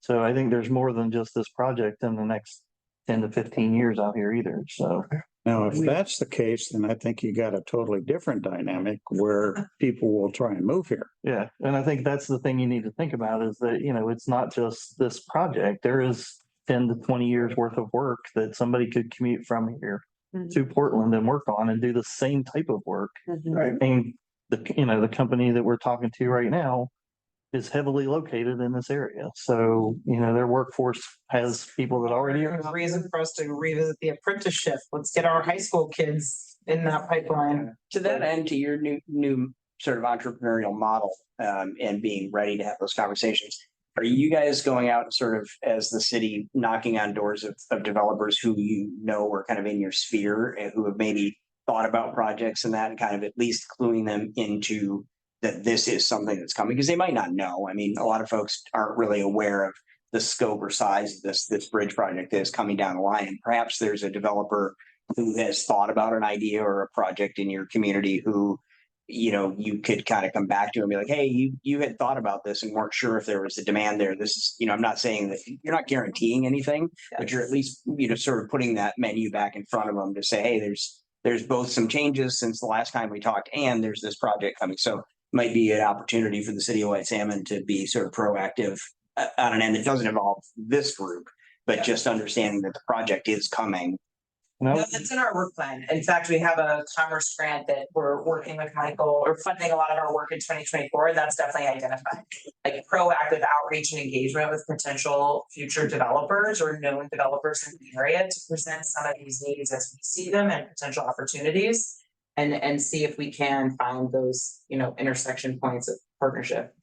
So I think there's more than just this project in the next 10 to 15 years out here either. So now, if that's the case, then I think you got a totally different dynamic where people will try and move here. Yeah. And I think that's the thing you need to think about is that, it's not just this project. There is 10 to 20 years worth of work that somebody could commute from here. to Portland and work on and do the same type of work. Right. And the company that we're talking to right now is heavily located in this area. So, their workforce has people that already are. There's a reason for us to revisit the apprenticeship. Let's get our high school kids in that pipeline. To that end, to your new sort of entrepreneurial model, and being ready to have those conversations, are you guys going out sort of as the city knocking on doors of developers who are kind of in your sphere and who have maybe thought about projects and that, and kind of at least cluing them into that this is something that's coming? Because they might not know. I mean, a lot of folks aren't really aware of the scope or size of this bridge project that is coming down the line. And perhaps there's a developer who has thought about an idea or a project in your community who, you could kind of come back to and be like, hey, you had thought about this and weren't sure if there was a demand there. This is, I'm not saying that you're not guaranteeing anything, but you're at least, sort of putting that menu back in front of them to say, hey, there's both some changes since the last time we talked, and there's this project coming. So it might be an opportunity for the city of White Salmon to be sort of proactive on an end that doesn't involve this group, but just understanding that the project is coming. No, that's in our work plan. In fact, we have a commerce grant that we're working with Michael, or funding a lot of our work in 2024. That's definitely identified, like proactive outreach and engagement with potential future developers or known developers in the area to present some of these needs as we see them and potential opportunities, and see if we can find those, intersection points of partnership.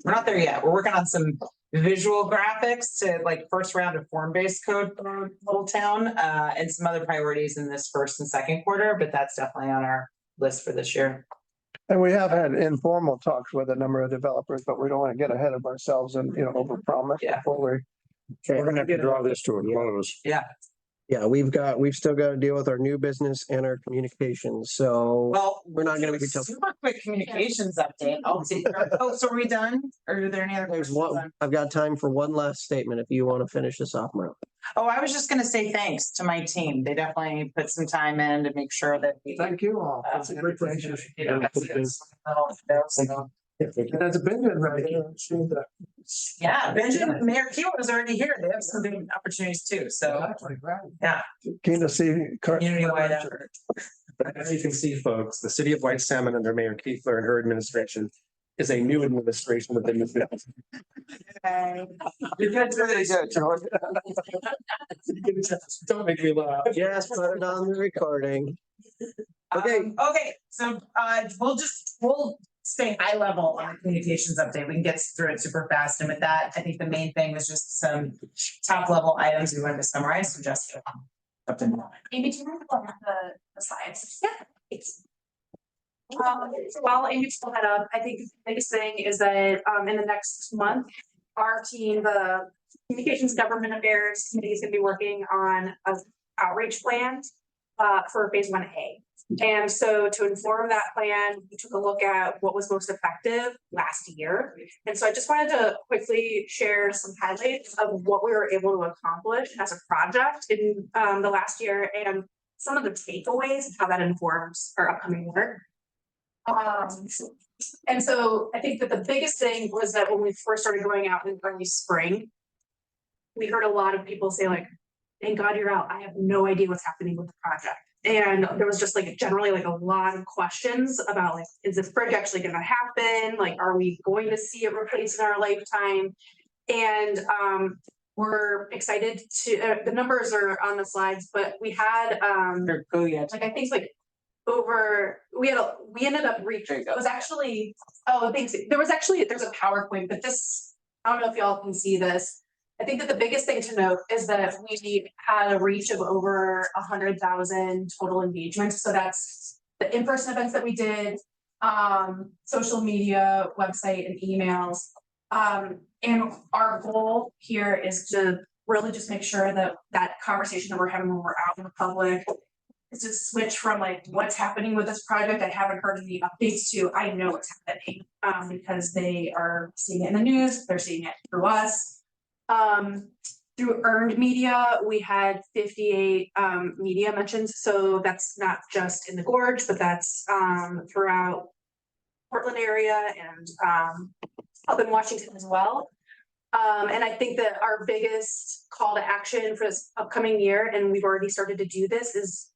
We're not there yet. We're working on some visual graphics to first round of form-based code for Little Town, and some other priorities in this first and second quarter, but that's definitely on our list for this year. And we have had informal talks with a number of developers, but we don't want to get ahead of ourselves and, overpromise before we're going to have to draw this to a close. Yeah, we've still got to deal with our new business and our communications. So we're not going to be super quick communications update. I'll take. Oh, so are we done? Or are there any other questions? I've got time for one last statement if you want to finish this off, Mark. Oh, I was just going to say thanks to my team. They definitely put some time in to make sure that we. Thank you all. That's a great place. That's Benjamin right here. Yeah, Benjamin, Mayor Keel was already here. They have some big opportunities too. So yeah. Keen to see community-wide effort. As you can see, folks, the city of White Salmon under Mayor Kiefler and her administration is a new administration within the city. You're good, really good, George. Don't make me laugh. Yes, put it on the recording. Okay. So we'll stay high level on the communications update. We can get through it super fast. And with that, I think the main thing was just some top level items we wanted to summarize. So just Amy, do you want to pull up the slides? Yeah. Thanks. So while Amy's pulled that up, I think the biggest thing is that in the next month, our team, the Communications Government Affairs Committee, is going to be working on an outreach plan for phase 1A. And so to inform that plan, we took a look at what was most effective last year. And so I just wanted to quickly share some highlights of what we were able to accomplish as a project in the last year and some of the takeaways, how that informs our upcoming work. And so I think that the biggest thing was that when we first started going out in early spring, we heard a lot of people say thank God you're out. I have no idea what's happening with the project. And there was just generally a lot of questions about is this bridge actually going to happen? Are we going to see it replaced in our lifetime? And we're excited to, the numbers are on the slides, but we had, I think we ended up reaching, it was actually, thanks. There's a PowerPoint, but this, I don't know if y'all can see this. I think that the biggest thing to note is that we had a reach of over 100,000 total engagements. So that's the in-person events that we did, social media, website, and emails. And our goal here is to really just make sure that conversation that we're having when we're out in the public is to switch from what's happening with this project. I haven't heard any updates to I know what's happening because they are seeing it in the news. They're seeing it through us. Through earned media, we had 58 media mentions. So that's not just in the gorge, but that's throughout Portland area and up in Washington as well. And I think that our biggest call to action for this upcoming year, and we've already started to do this, is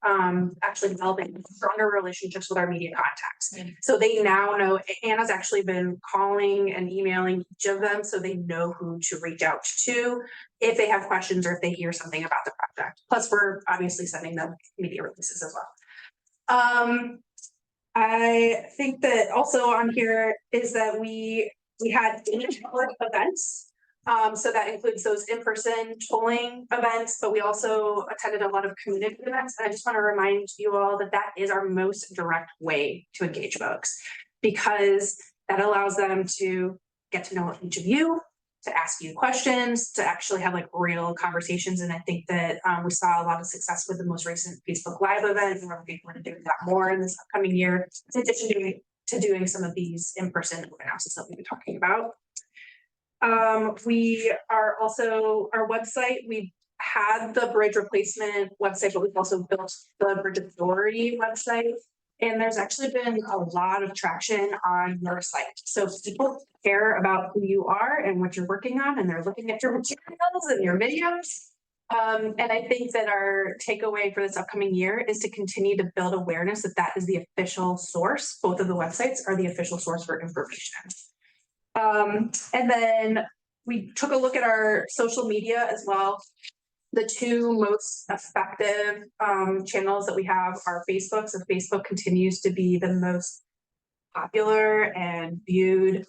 actually developing stronger relationships with our media contacts. So they now know. Anna's actually been calling and emailing each of them, so they know who to reach out to if they have questions or if they hear something about the project. Plus, we're obviously sending them media releases as well. I think that also on here is that we had public events. So that includes those in-person tolling events, but we also attended a lot of community events. And I just want to remind you all that that is our most direct way to engage folks, because that allows them to get to know each of you, to ask you questions, to actually have like real conversations. And I think that we saw a lot of success with the most recent Facebook Live event, and we're looking forward to doing that more in this upcoming year, in addition to doing some of these in-person open houses that we've been talking about. We are also, our website, we've had the bridge replacement website, but we've also built the Bridge Authority website. And there's actually been a lot of traction on your site. So people care about who you are and what you're working on, and they're looking at your materials and your videos. And I think that our takeaway for this upcoming year is to continue to build awareness that that is the official source. Both of the websites are the official source for information. And then we took a look at our social media as well. The two most effective channels that we have are Facebook. So Facebook continues to be the most popular and viewed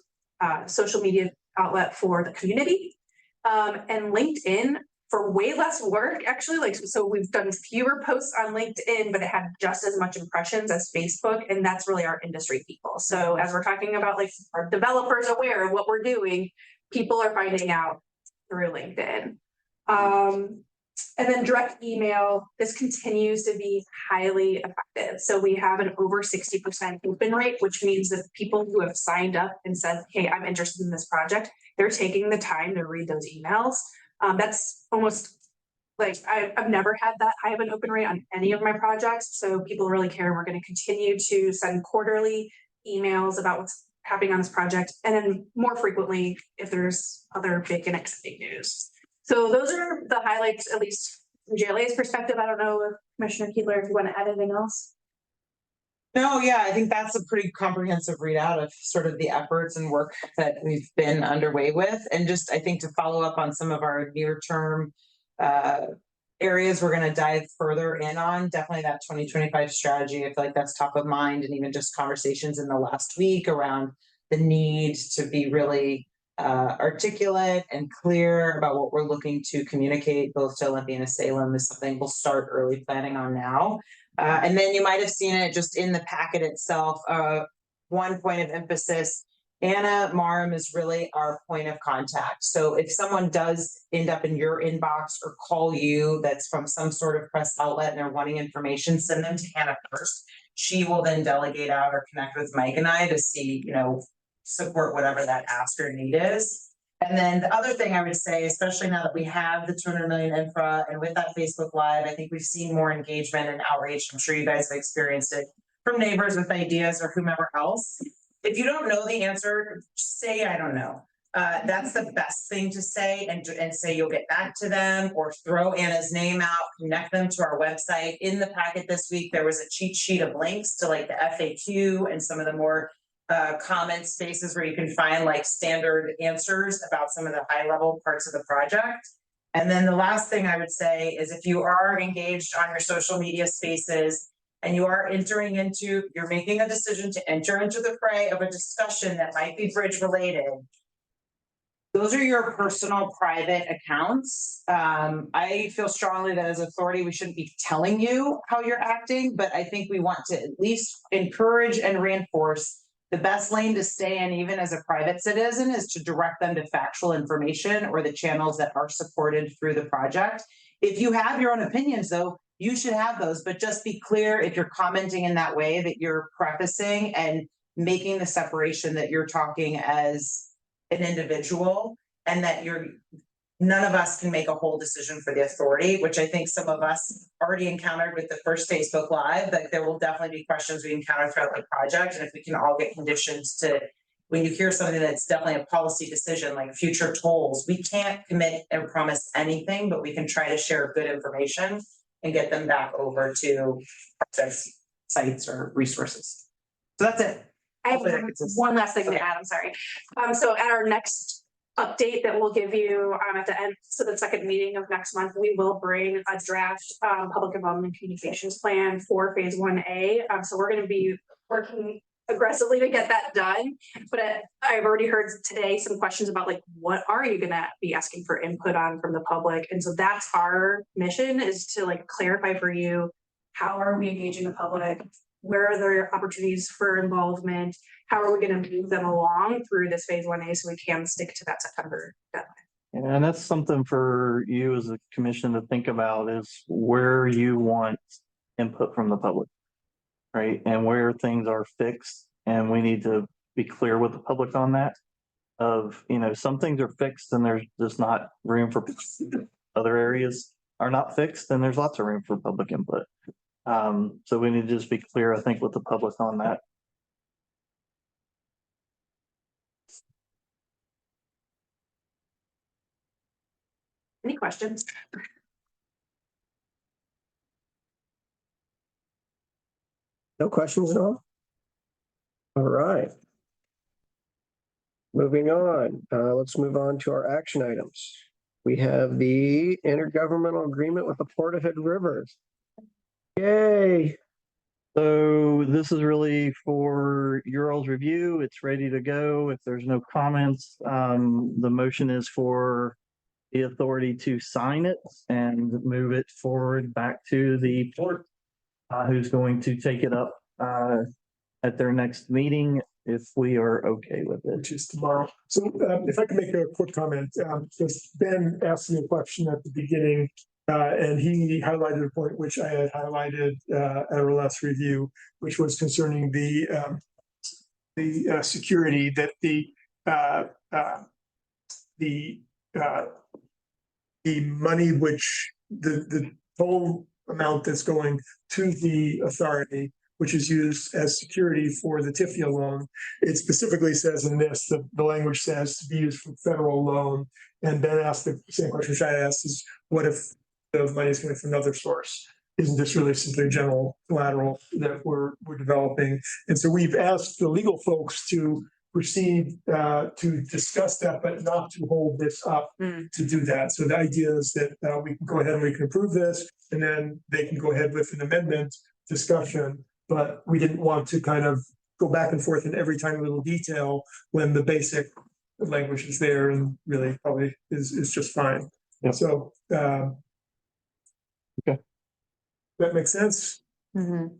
social media outlet for the community. And LinkedIn, for way less work, actually, like, so we've done fewer posts on LinkedIn, but it had just as much impressions as Facebook. And that's really our industry people. So as we're talking about like our developers aware of what we're doing, people are finding out through LinkedIn. And then direct email, this continues to be highly effective. So we have an over 60% open rate, which means that people who have signed up and said, hey, I'm interested in this project, they're taking the time to read those emails. That's almost like, I've never had that high of an open rate on any of my projects. So people really care. We're going to continue to send quarterly emails about what's happening on this project. And then more frequently, if there's other big and exciting news. So those are the highlights, at least from JLA's perspective. I don't know if Commissioner Keeler, if you want to add anything else. No, yeah, I think that's a pretty comprehensive readout of sort of the efforts and work that we've been underway with. And just, I think, to follow up on some of our near-term areas we're going to dive further in on, definitely that 2025 strategy. I feel like that's top of mind, and even just conversations in the last week around the need to be really articulate and clear about what we're looking to communicate both to Olympia and Salem is something we'll start early planning on now. And then you might have seen it just in the packet itself. One point of emphasis, Anna Marum is really our point of contact. So if someone does end up in your inbox or call you that's from some sort of press outlet and they're wanting information, send them to Anna first. She will then delegate out or connect with Mike and I to see, support whatever that ask or need is. And then the other thing I would say, especially now that we have the 200 million infra and with that Facebook Live, I think we've seen more engagement and outreach. I'm sure you guys have experienced it from neighbors with ideas or whomever else. If you don't know the answer, say, I don't know. That's the best thing to say, and say you'll get back to them, or throw Anna's name out, connect them to our website. In the packet this week, there was a cheat sheet of links to like the FAQ and some of the more comment spaces where you can find like standard answers about some of the high level parts of the project. And then the last thing I would say is if you are engaged on your social media spaces and you are you're making a decision to enter into the fray of a discussion that might be bridge related, those are your personal private accounts. I feel strongly that as authority, we shouldn't be telling you how you're acting, but I think we want to at least encourage and reinforce the best lane to stay in, even as a private citizen, is to direct them to factual information or the channels that are supported through the project. If you have your own opinions, though, you should have those, but just be clear if you're commenting in that way that you're prefacing and making the separation that you're talking as an individual, and that none of us can make a whole decision for the authority, which I think some of us already encountered with the first Facebook Live. Like there will definitely be questions we encounter throughout the project. And if we can all get conditions to when you hear something that's definitely a policy decision, like future tolls, we can't commit or promise anything, but we can try to share good information and get them back over to projects, sites or resources. So that's it. I have Hopefully that gets us- one last thing to add, I'm sorry. So at our next update that we'll give you at the end, so the second meeting of next month, we will bring a draft public involvement communications plan for phase 1A. So we're going to be working aggressively to get that done. But I've already heard today some questions about like, what are you going to be asking for input on from the public? And so that's our mission, is to like clarify for you, how are we engaging the public? Where are there opportunities for involvement? How are we going to move them along through this phase 1A so we can stick to that September deadline? And that's something for you as a commission to think about, is where you want input from the public, right? And where things are fixed, and we need to be clear with the public on that. Of, you know, some things are fixed and there's just not room for other areas are not fixed, and there's lots of room for public input. So we need to just be clear, I think, with the public on that. Any questions? No questions at all? All right. Moving on, let's move on to our action items. We have the intergovernmental agreement with the Port of Hood River. Yay! So this is really for your all's review. It's ready to go. If there's no comments, the motion is for the authority to sign it and move it forward back to the port, who's going to take it up at their next meeting if we are okay with it. Which is tomorrow. So if I can make a quick comment, just Ben asked me a question at the beginning, and he highlighted a point which I had highlighted at our last review, which was concerning the security that the money which the total amount that's going to the authority, which is used as security for the TIFIA loan. It specifically says in this, the language says to be used for federal loan. And Ben asked the same question which I asked, is what if the money is coming from another source? Isn't this really simply general collateral that we're developing? And so we've asked the legal folks to proceed to discuss that, but not to hold this up to do that. So the idea is that we can go ahead and we can approve this, and then they can go ahead with an amendment discussion. But we didn't want to kind of go back and forth in every tiny little detail when the basic language is there and really probably is just fine. Yep. So okay, that makes sense. Mm-hmm.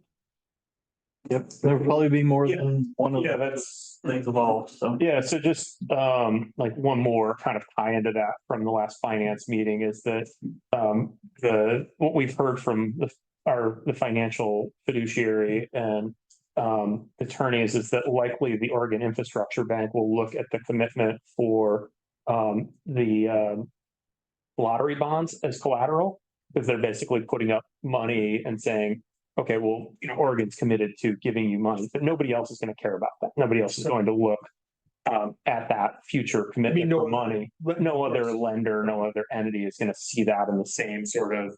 Yep, there'll probably be more than one of that's things involved. So yeah. So just like one more kind of tie into that from the last finance meeting is that what we've heard from the financial fiduciary and attorneys is that likely the Oregon Infrastructure Bank will look at the commitment for the lottery bonds as collateral, because they're basically putting up money and saying, okay, well, you know, Oregon's committed to giving you money, but nobody else is going to care about that. Nobody else is going to look at that future commitment for money. But no other lender, no other entity is going to see that in the same sort of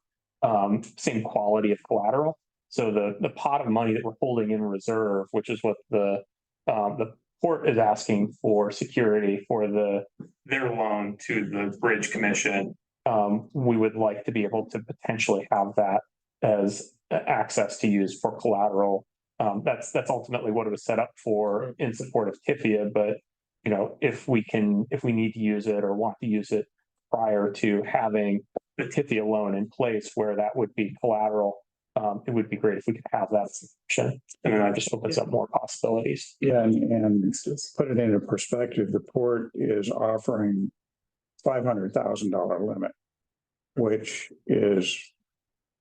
same quality of collateral. So the pot of money that we're holding in reserve, which is what the port is asking for security for their loan to the Bridge Commission, we would like to be able to potentially have that as access to use for collateral. That's ultimately what it was set up for in support of TIFIA. But you know, if we need to use it or want to use it prior to having the TIFIA loan in place where that would be collateral, it would be great if we could have that option. And then that just opens up more possibilities. Yeah, and put it into perspective, the port is offering $500,000 limit, which is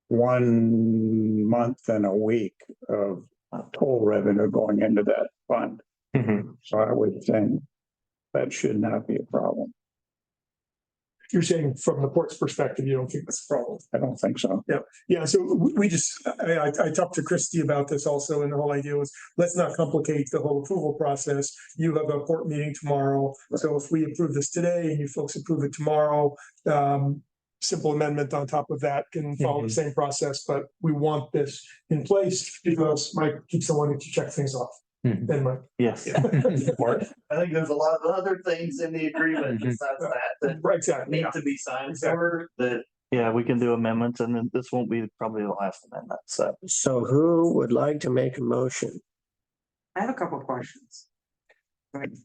1 month and a week of toll revenue going into that fund. Mm-hmm. So I would think that should not be a problem. You're saying from the port's perspective, you don't think that's a problem? I don't think so. Yeah, so we just, I talked to Christie about this also, and the whole idea was, let's not complicate the whole approval process. You have a port meeting tomorrow, so if we approve this today and you folks approve it tomorrow, simple amendment on top of that can follow the same process, but we want this in place because Mike keeps on wanting to check things off. And Mike. Yes. I think there's a lot of other things in the agreement besides that exactly need to be signed for that. Yeah, we can do amendments, and then this won't be probably the last amendment. So who would like to make a motion? I have a couple of questions.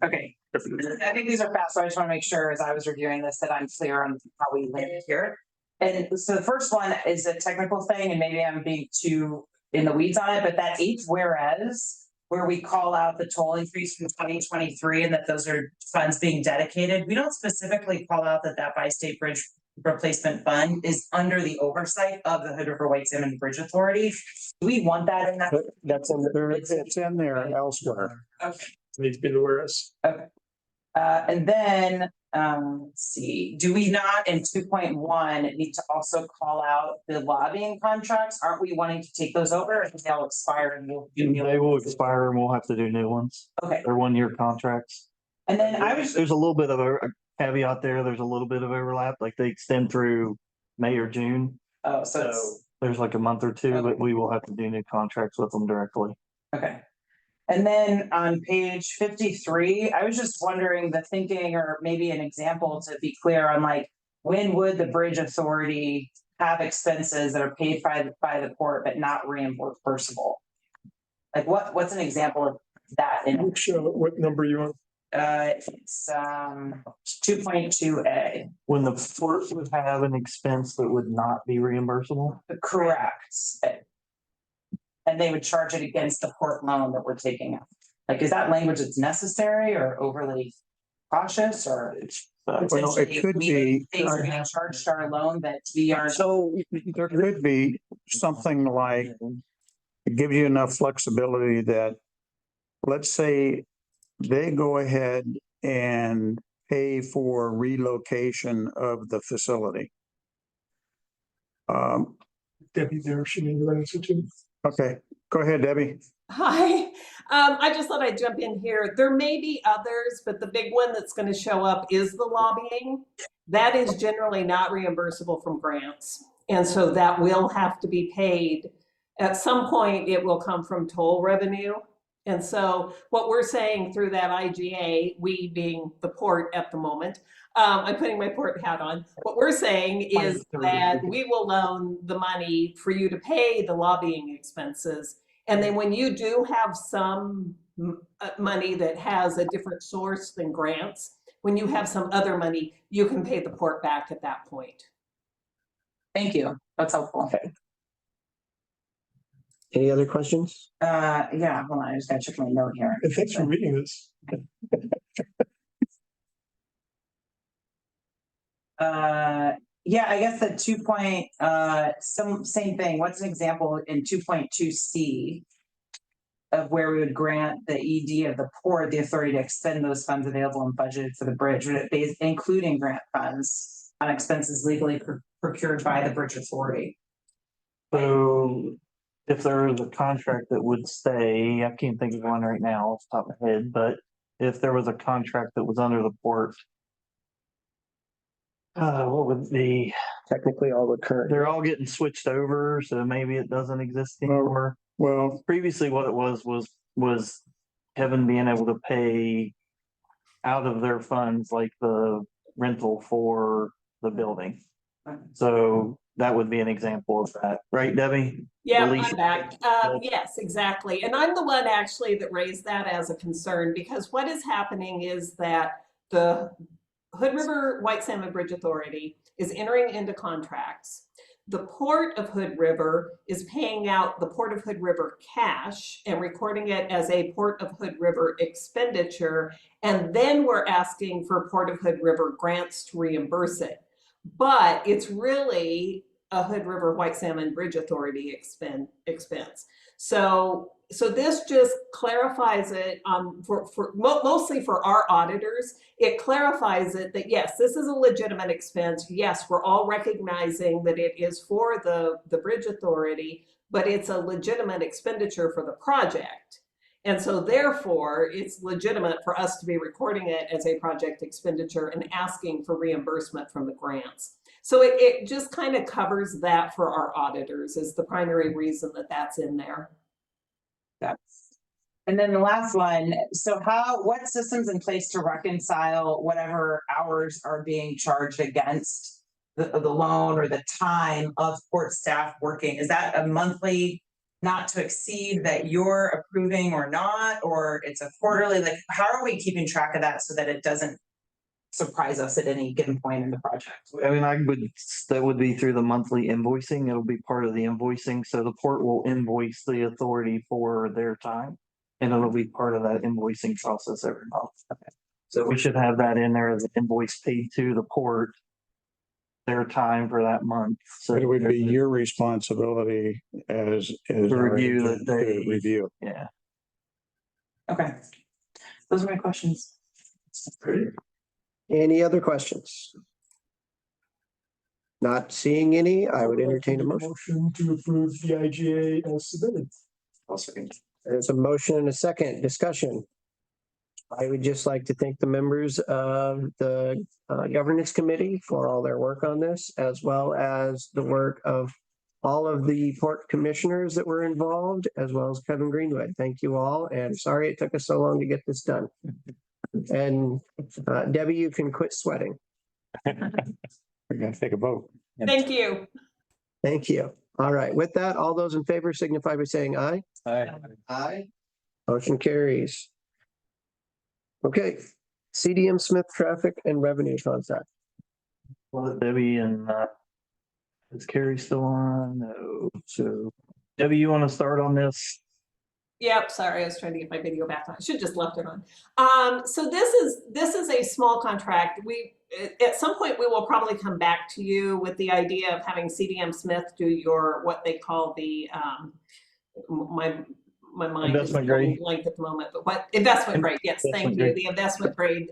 Okay, I think these are fast, so I just want to make sure as I was reviewing this that I'm clear on how we landed here. And so the first one is a technical thing, and maybe I'm being too in the weeds on it, but that eighth whereas, where we call out the toll increase from 2023 and that those are funds being dedicated, we don't specifically call out that that bi-state bridge replacement fund is under the oversight of the Hood River White Salmon Bridge Authority. Do we want that in that? That's in there. It's in there elsewhere. Okay. Needs to be the whereas. Okay. And then, let's see, do we not in 2.1 need to also call out the lobbying contracts? Aren't we wanting to take those over? I think they'll expire and we'll do new. They will expire and we'll have to do new ones. Okay. They're 1-year contracts. And then there's a little bit of a caveat there. There's a little bit of overlap, like they extend through May or June. Oh, so there's like a month or two, but we will have to do new contracts with them directly. okay. And then on page 53, I was just wondering the thinking or maybe an example to be clear on like, when would the bridge authority have expenses that are paid by the port but not reimbursable? Like what's an example of that? What number you on? It's 2.2A. When the port would have an expense that would not be reimbursable? Correct. And they would charge it against the port loan that we're taking out. Like, is that language that's necessary or overly cautious or? Well, it could be. Things are being charged to our loan that we are. So there could be something like, it gives you enough flexibility that, let's say they go ahead and pay for relocation of the facility. Debbie there, she may answer too. Okay, go ahead, Debbie. Hi, I just thought I'd jump in here. There may be others, but the big one that's going to show up is the lobbying. That is generally not reimbursable from grants. And so that will have to be paid. At some point, it will come from toll revenue. And so what we're saying through that IGA, we being the port at the moment, I'm putting my port hat on. What we're saying is that we will loan the money for you to pay the lobbying expenses. And then when you do have some money that has a different source than grants, when you have some other money, you can pay the port back at that point. Thank you. That's helpful. Okay. Any other questions? Yeah, hold on. I just gotta check my note here. Thanks for reading this. Yeah, I guess the 2 same thing. What's an example in 2.2C of where we would grant the ED of the port the authority to expend those funds available and budgeted for the bridge, including grant funds on expenses legally procured by the bridge authority? So if there is a contract that would stay, I can't think of one right now off the top of my head, but if there was a contract that was under the port, what would be technically all the current? They're all getting switched over, so maybe it doesn't exist anymore. Well, previously what it was Kevin being able to pay out of their funds, like the rental for the building. So that would be an example of that, right, Debbie? Yeah, I'm back. Yes, exactly. And I'm the one actually that raised that as a concern, because what is happening is that the Hood River White Salmon Bridge Authority is entering into contracts. The Port of Hood River is paying out the Port of Hood River cash and recording it as a Port of Hood River expenditure. And then we're asking for Port of Hood River grants to reimburse it. But it's really a Hood River White Salmon Bridge Authority expense. So so this just clarifies it, mostly for our auditors. It clarifies it that yes, this is a legitimate expense. Yes, we're all recognizing that it is for the bridge authority, but it's a legitimate expenditure for the project. And so therefore, it's legitimate for us to be recording it as a project expenditure and asking for reimbursement from the grants. So it just kind of covers that for our auditors is the primary reason that that's in there. And then the last one, so what systems in place to reconcile whatever hours are being charged against the loan or the time of port staff working? Is that a monthly not to exceed that you're approving or not, or it's a quarterly? Like, how are we keeping track of that so that it doesn't surprise us at any given point in the project? I mean, that would be through the monthly invoicing. It'll be part of the invoicing. So the port will invoice the authority for their time. And it'll be part of that invoicing process every month. Okay. So we should have that in there as an invoice paid to the port, their time for that month. So it would be your responsibility as to review that they review. Yeah. Okay. Those are my questions. Any other questions? Not seeing any, I would entertain a motion. Motion to approve the IGA as submitted. I'll second. There's a motion and a second discussion. I would just like to thank the members of the governance committee for all their work on this, as well as the work of all of the port commissioners that were involved, as well as Kevin Greenwood. Thank you all, and sorry it took us so long to get this done. And Debbie, you can quit sweating. We're going to take a vote. Thank you. Thank you. All right. With that, all those in favor signify by saying aye. Aye. Aye. Motion carries. Okay. CDM Smith traffic and revenue contract. Well, Debbie and is Carrie still on? No. So Debbie, you want to start on this? Yep, sorry, I was trying to get my video back on. I should just left it on. So this is a small contract. At some point we will probably come back to you with the idea of having CDM Smith do your what they call the my mind investment is grade blank at the moment, but what investment grade? Yes, thank you. The investment grade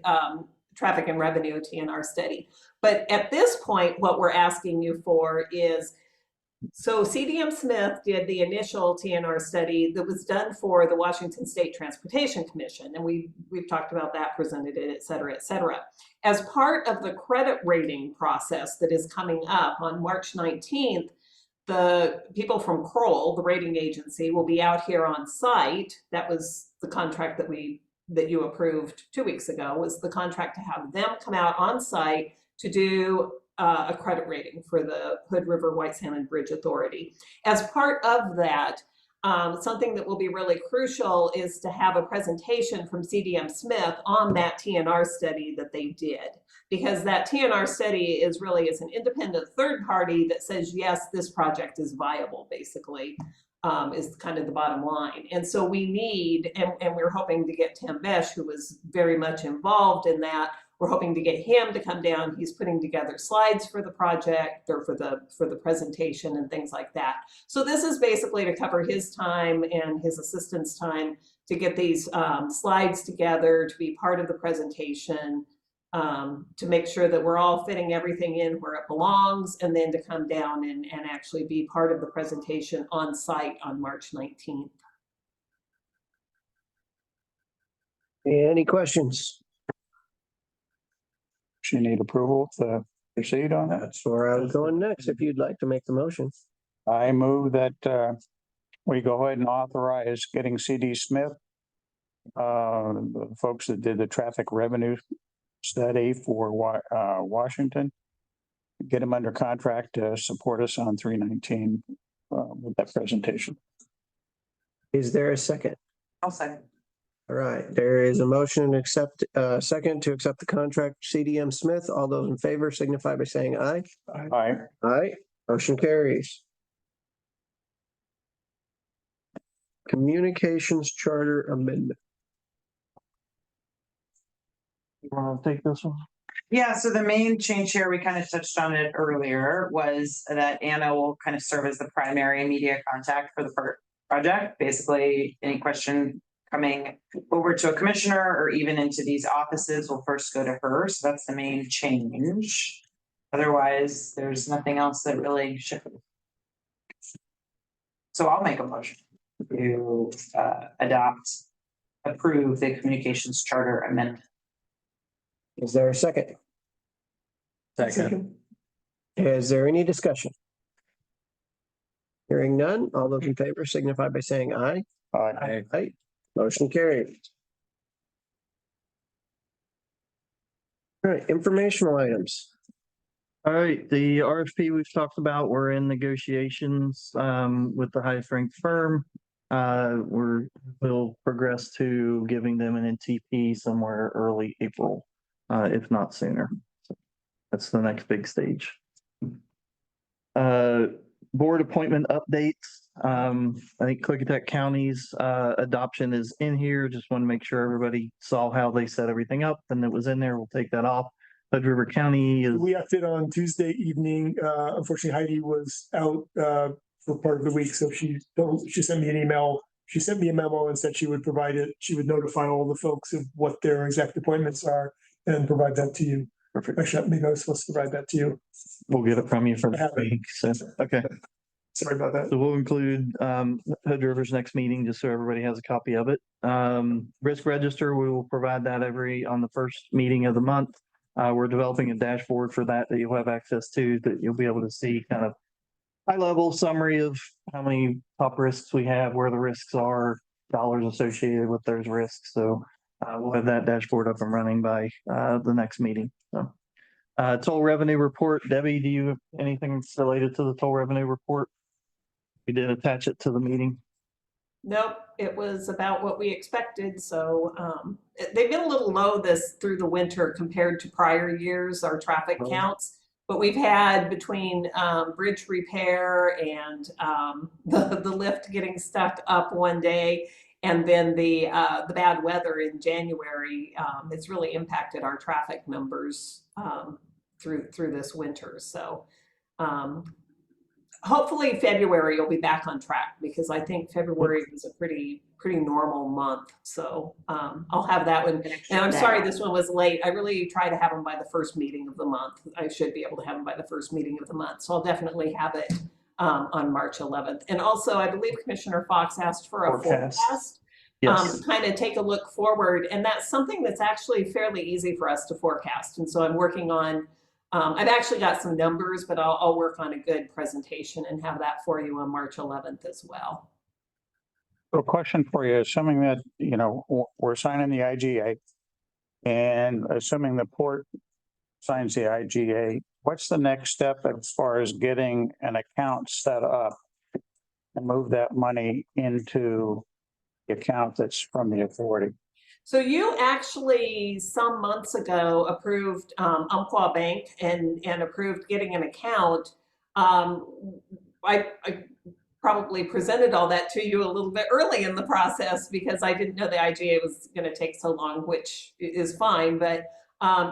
traffic and revenue TNR study. But at this point, what we're asking you for is. So CDM Smith did the initial TNR study that was done for the Washington State Transportation Commission. And we've talked about that, presented it, et cetera, et cetera. As part of the credit rating process that is coming up on March 19th, the people from Kroll, the rating agency, will be out here on site. That was the contract that you approved 2 weeks ago, was the contract to have them come out on site to do a credit rating for the Hood River White Salmon Bridge Authority. As part of that, something that will be really crucial is to have a presentation from CDM Smith on that TNR study that they did. Because that TNR study is an independent third party that says, yes, this project is viable, basically, is kind of the bottom line. And so we need, and we're hoping to get Tim Besh, who was very much involved in that. We're hoping to get him to come down. He's putting together slides for the project or for the presentation and things like that. So this is basically to cover his time and his assistant's time to get these slides together, to be part of the presentation, to make sure that we're all fitting everything in where it belongs, and then to come down and actually be part of the presentation on site on March 19th. Any questions? You need approval to proceed on that. That's where I was going next, if you'd like to make the motion. I move that we go ahead and authorize getting CD Smith, the folks that did the traffic revenue study for Washington, get them under contract to support us on 319 with that presentation. Is there a second? I'll second. All right, there is a motion to accept, second to accept the contract CDM Smith. All those in favor signify by saying aye. Aye. Aye. Motion carries. Communications Charter Amendment. You want to take this one? Yeah, so the main change here, we kind of touched on it earlier, was that Anna will kind of serve as the primary media contact for the project. Basically, any question coming over to a commissioner or even into these offices will first go to her. So that's the main change. Otherwise, there's nothing else that really should. So I'll make a motion to approve the communications charter amendment. Is there a second? Second. Is there any discussion? Hearing none, all those in favor signify by saying aye. Aye. Aye. Motion carried. All right, informational items. All right, the RFP we've talked about, we're in negotiations with the highest ranked firm. We'll progress to giving them an NTP somewhere early April, if not sooner. So that's the next big stage. Board appointment updates. I think Clickitat County's adoption is in here. Just want to make sure everybody saw how they set everything up and it was in there. We'll take that off. Hood River County is. We acted on Tuesday evening. Unfortunately, Heidi was out for part of the week, so she sent me an email. She sent me a memo and said she would provide it. She would notify all the folks of what their exact appointments are and provide that to you. Perfect. Actually, maybe I was supposed to provide that to you. We'll get it from you for the week. So, okay. Sorry about that. So we'll include Hood River's next meeting just so everybody has a copy of it. Risk register, we will provide that on the first meeting of the month. We're developing a dashboard for that you'll have access to, that you'll be able to see kind of high level summary of how many top risks we have, where the risks are, dollars associated with those risks. So we'll have that dashboard up and running by the next meeting. So toll revenue report. Debbie, do you have anything related to the toll revenue report? We did attach it to the meeting. Nope, it was about what we expected. So they've been a little low through the winter compared to prior years, our traffic counts. But we've had between bridge repair and the lift getting stuck up one day, and then the bad weather in January, it's really impacted our traffic numbers through this winter. So hopefully February will be back on track, because I think February was a pretty normal month. So I'll have that one. And I'm sorry this one was late. I really try to have them by the first meeting of the month. I should be able to have them by the first meeting of the month. So I'll definitely have it on March 11th. And also, I believe Commissioner Fox asked for a forecast. Yes. Kind of take a look forward. And that's something that's actually fairly easy for us to forecast. And so I'm working on I've actually got some numbers, but I'll work on a good presentation and have that for you on March 11th as well. So a question for you, assuming that, we're signing the IGA and assuming the port signs the IGA, what's the next step as far as getting an account set up and move that money into the account that's from the authority? So you actually some months ago approved Umpqua Bank and approved getting an account. I probably presented all that to you a little bit early in the process because I didn't know the IGA was going to take so long, which is fine, but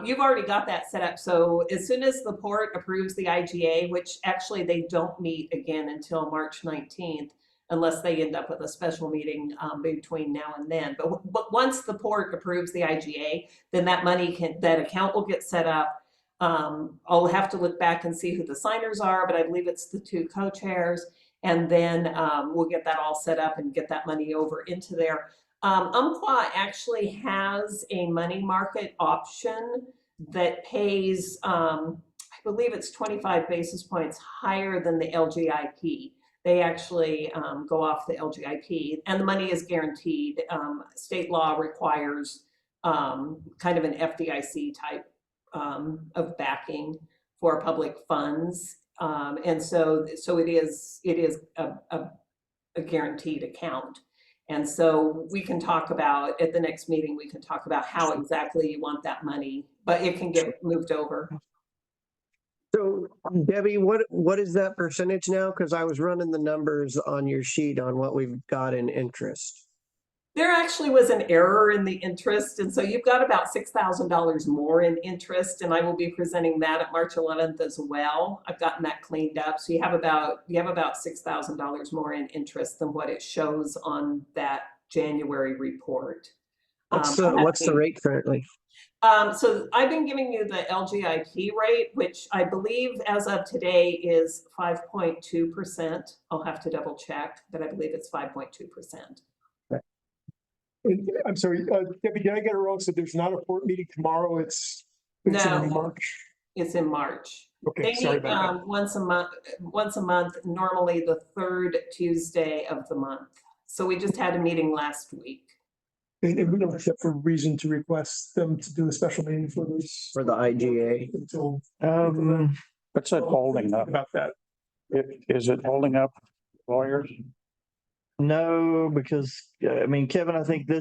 you've already got that set up. So as soon as the port approves the IGA, which actually they don't meet again until March 19th, unless they end up with a special meeting between now and then. But once the port approves the IGA, then that account will get set up. I'll have to look back and see who the signers are, but I believe it's the two co-chairs. And then we'll get that all set up and get that money over into there. Umpqua actually has a money market option that pays, I believe it's 25 basis points higher than the LGIP. They actually go off the LGIP, and the money is guaranteed. State law requires kind of an FDIC type of backing for public funds, and so it is a guaranteed account. And so we can talk about at the next meeting. We can talk about how exactly you want that money, but it can get moved over. So Debbie, what is that percentage now? Because I was running the numbers on your sheet on what we've got in interest. There actually was an error in the interest, and so you've got about $6,000 more in interest, and I will be presenting that at March 11th as well. I've gotten that cleaned up, so you have about $6,000 more in interest than what it shows on that January report. What's the rate currently? So I've been giving you the LGIP rate, which I believe as of today is 5.2%. I'll have to double check, but I believe it's 5.2%. I'm sorry, Debbie, did I get it wrong? So there's not a board meeting tomorrow, it's in No, March? it's in March. Okay, They sorry meet about that. once a month, normally the third Tuesday of the month. So we just had a meeting last week. And we don't have a reason to request them to do a special meeting for this. For the IGA. Until. What's it holding up? About that. Is it holding up lawyers? No, because, I mean, Kevin, I think are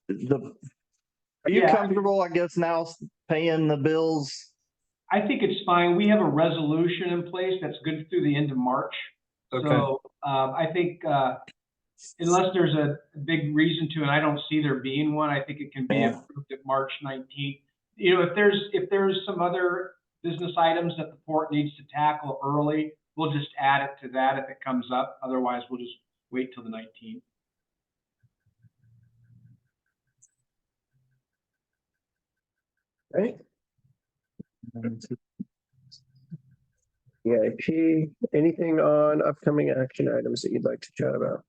you Yeah. comfortable, I guess, now paying the bills? I think it's fine. We have a resolution in place that's good through the end of March. Okay. So I think unless there's a big reason to, and I don't see there being one, I think it can be approved at March 19th. You know, if there's some other business items that the port needs to tackle early, we'll just add it to that if it comes up. Otherwise, we'll just wait till the 19th. Right. EIP, anything on upcoming action items that you'd like to chat about?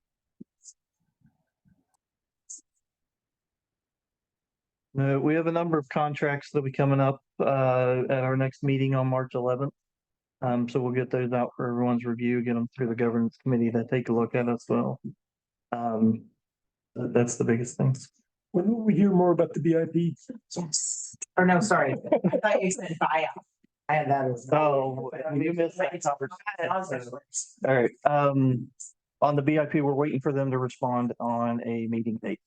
We have a number of contracts that'll be coming up at our next meeting on March 11th. So we'll get those out for everyone's review, get them through the governance committee to take a look at as well. That's the biggest things. When will we hear more about the BIP? Or no, sorry, I thought you said buyout. I had that as. Oh, you missed that conversation. All right, on the BIP, we're waiting for them to respond on a meeting date.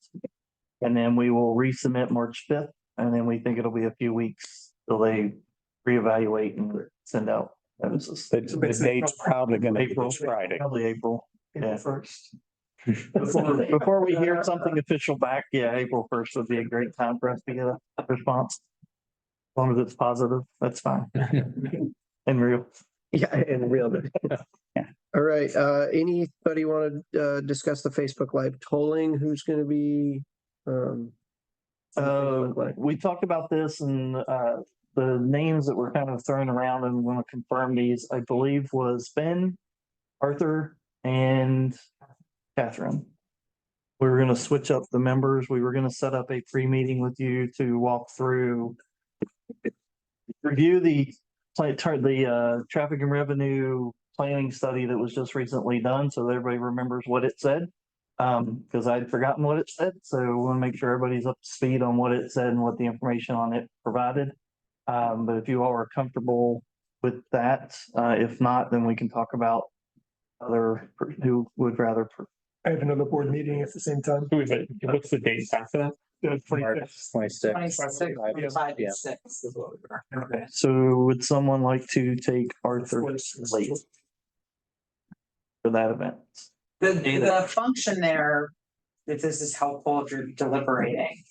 And then we will resubmit March 5th, and then we think it'll be a few weeks till they reevaluate and send out notices. The date's probably gonna be April, this Friday. probably April. Yeah. First. Before we hear something official back, yeah, April 1st would be a great time for us to get a response. As long as it's positive, that's fine. And real. Yeah, and real. Yeah. All right, anybody want to discuss the Facebook Live tolling? Who's going to be? We talked about this and the names that were kind of thrown around, and we want to confirm these, I believe was Ben, Arthur, and Catherine. We were going to switch up the members. We were going to set up a pre-meeting with you to walk through, review the traffic and revenue planning study that was just recently done, so that everybody remembers what it said. Because I'd forgotten what it said, so we want to make sure everybody's up to speed on what it said and what the information on it provided. But if you all are comfortable with that, if not, then we can talk about who would rather. I have another board meeting at the same time. What's the date after that? The 26th. 26. Okay, so would someone like to take Arthur's slate for that event? The function there, if this is helpful, if you're deliberating,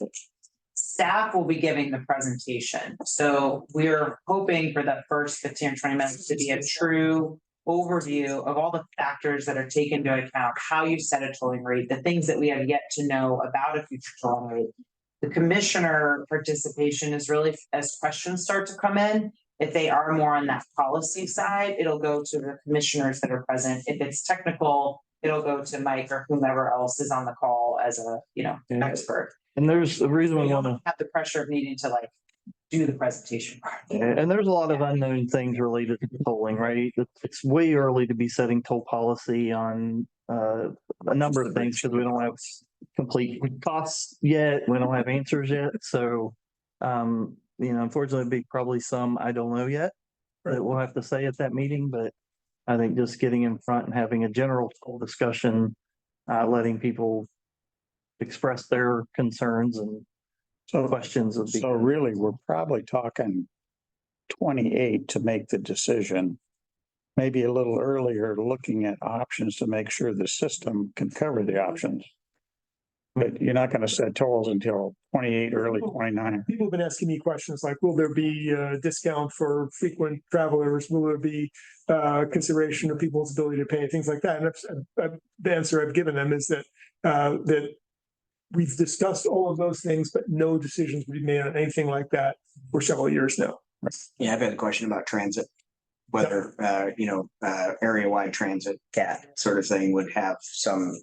staff will be giving the presentation. So we're hoping for that first 15 or 20 minutes to be a true overview of all the factors that are taken into account, how you set a tolling rate, the things that we have yet to know about a future tolling rate. The commissioner participation is really, as questions start to come in, if they are more on that policy side, it'll go to the commissioners that are present. If it's technical, it'll go to Mike or whomever else is on the call as a, expert. And there's a reason we want to have the pressure of needing to do the presentation part. and there's a lot of unknown things related to tolling, right? It's way early to be setting toll policy on a number of things because we don't have complete costs yet. We don't have answers yet. So, unfortunately, it'd be probably some I don't know yet that we'll have to say at that meeting. But I think just getting in front and having a general toll discussion, letting people express their concerns and questions would be. So really, we're probably talking 28 to make the decision. Maybe a little earlier, looking at options to make sure the system can cover the options. But you're not gonna set tolls until 28, early 29. People have been asking me questions like, will there be a discount for frequent travelers? Will there be consideration of people's ability to pay, things like that? And the answer I've given them is that that we've discussed all of those things, but no decisions will be made on anything like that for several years now. Yeah, I've had a question about transit, whether, area-wide transit, CAT sort of thing would have some,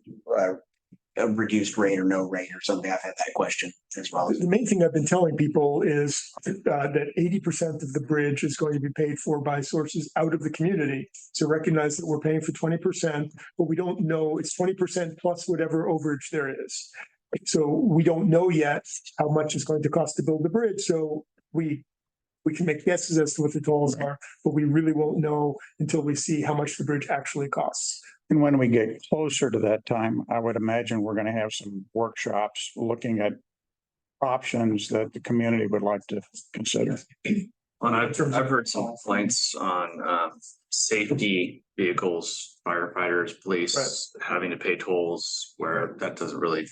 a reduced rate or no rate or something. I've had that question as well. The main thing I've been telling people is that 80% of the bridge is going to be paid for by sources out of the community. So recognize that we're paying for 20%, but we don't know, it's 20% plus whatever overage there is. So we don't know yet how much it's going to cost to build the bridge. So we can make guesses as to what the tolls are, but we really won't know until we see how much the bridge actually costs. And when we get closer to that time, I would imagine we're gonna have some workshops looking at options that the community would like to consider. Well, I've heard some complaints on safety vehicles, firefighters, police having to pay tolls where that doesn't really.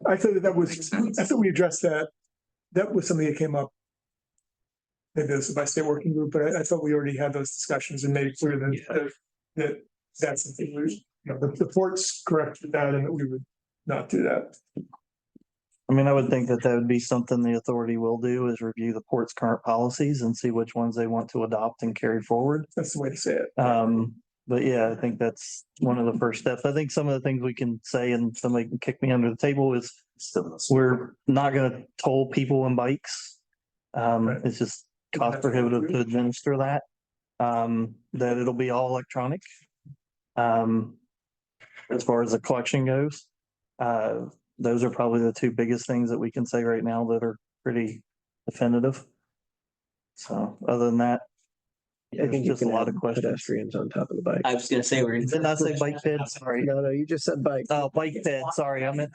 I thought I thought we addressed that. That was something that came up. Maybe this is by state working group, but I thought we already had those discussions and made it clear that that's something we, the port's corrected that and that we would not do that. I mean, I would think that would be something the authority will do, is review the port's current policies and see which ones they want to adopt and carry forward. That's the way to say it. But yeah, I think that's one of the first steps. I think some of the things we can say, and somebody can kick me under the table, is we're not gonna toll people and bikes. It's just cost prohibitive to administer that. That it'll be all electronic. As far as the collection goes, those are probably the two biggest things that we can say right now that are pretty definitive. So other than that, I think just a lot of questions. Pedestrians on top of the bike. I was gonna say, Did not say bike ped, sorry. No, you just said bike. Oh, bike ped, sorry, I meant.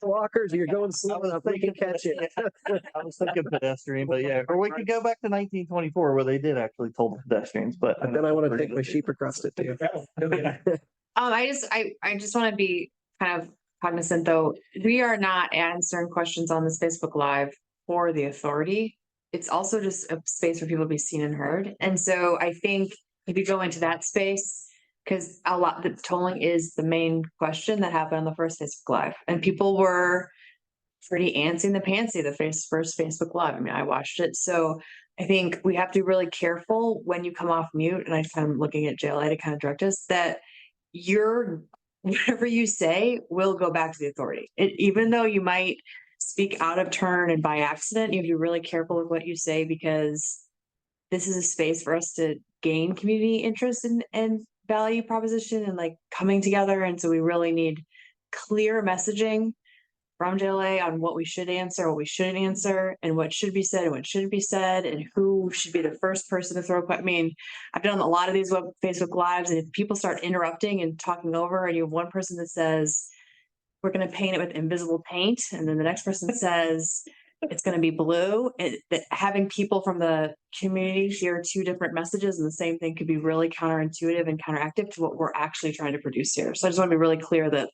Walkers, you're going slow enough, they can catch it. I was thinking pedestrian, but yeah, or we could go back to 1924 where they did actually toll the pedestrians, but. And then I want to take my sheep across it too. I just want to be kind of cognizant, though, we are not answering questions on this Facebook Live for the authority. It's also just a space for people to be seen and heard. And so I think if you go into that space, because the tolling is the main question that happened on the first Facebook Live, and people were pretty antsy in the pantsy the first Facebook Live. I mean, I watched it. So I think we have to be really careful when you come off mute, and I kind of looking at JLA to kind of direct us that whatever you say will go back to the authority. Even though you might speak out of turn and by accident, you have to be really careful with what you say, because this is a space for us to gain community interest and value proposition and like coming together. And so we really need clear messaging from JLA on what we should answer, what we shouldn't answer, and what should be said and what shouldn't be said, and who should be the first person to throw. I mean, I've done a lot of these Facebook Lives, and if people start interrupting and talking over, and you have one person that says, we're going to paint it with invisible paint, and then the next person says it's going to be blue, that having people from the community hear two different messages and the same thing could be really counterintuitive and counteractive to what we're actually trying to produce here. So I just want to be really clear that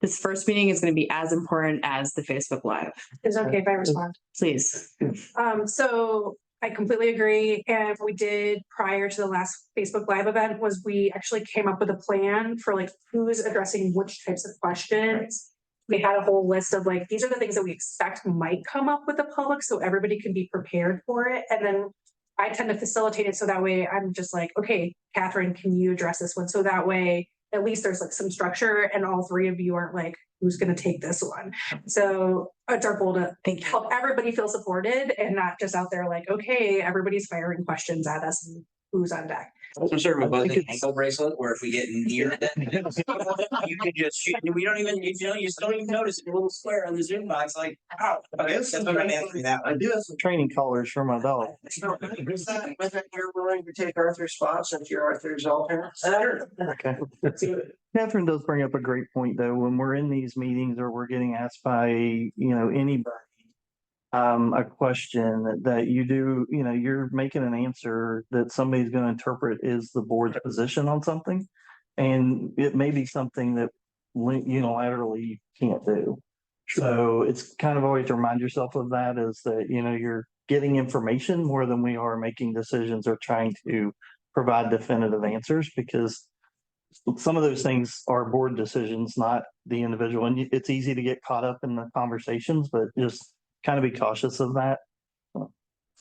this first meeting is going to be as important as the Facebook Live. Is it okay if I respond? Please. So I completely agree. And what we did prior to the last Facebook Live event was we actually came up with a plan for like who's addressing which types of questions. We had a whole list of like, these are the things that we expect might come up with the public, so everybody can be prepared for it. And then I tend to facilitate it so that way I'm just like, okay, Catherine, can you address this one? So that way, at least there's like some structure, and all three of you aren't like, who's going to take this one? So it's our goal to help everybody feel supported and not just out there like, okay, everybody's firing questions at us and who's on deck. Some sort of a ankle bracelet where if we get near that, you can just shoot. We don't even, you just don't even notice a little square on the Zoom box, like, oh, okay, that's what I'm answering that one. I do have some training collars for my dog. Is that whether you're willing to take Arthur's spot since you're Arthur's alternate? Okay. Catherine does bring up a great point, though. When we're in these meetings or we're getting asked by, anybody, a question that you do, you're making an answer that somebody's going to interpret is the board's position on something. And it may be something that unilaterally you can't do. So it's kind of always remind yourself of that, is that, you know, you're getting information more than we are making decisions or trying to provide definitive answers, because some of those things are board decisions, not the individual. And it's easy to get caught up in the conversations, but just kind of be cautious of that.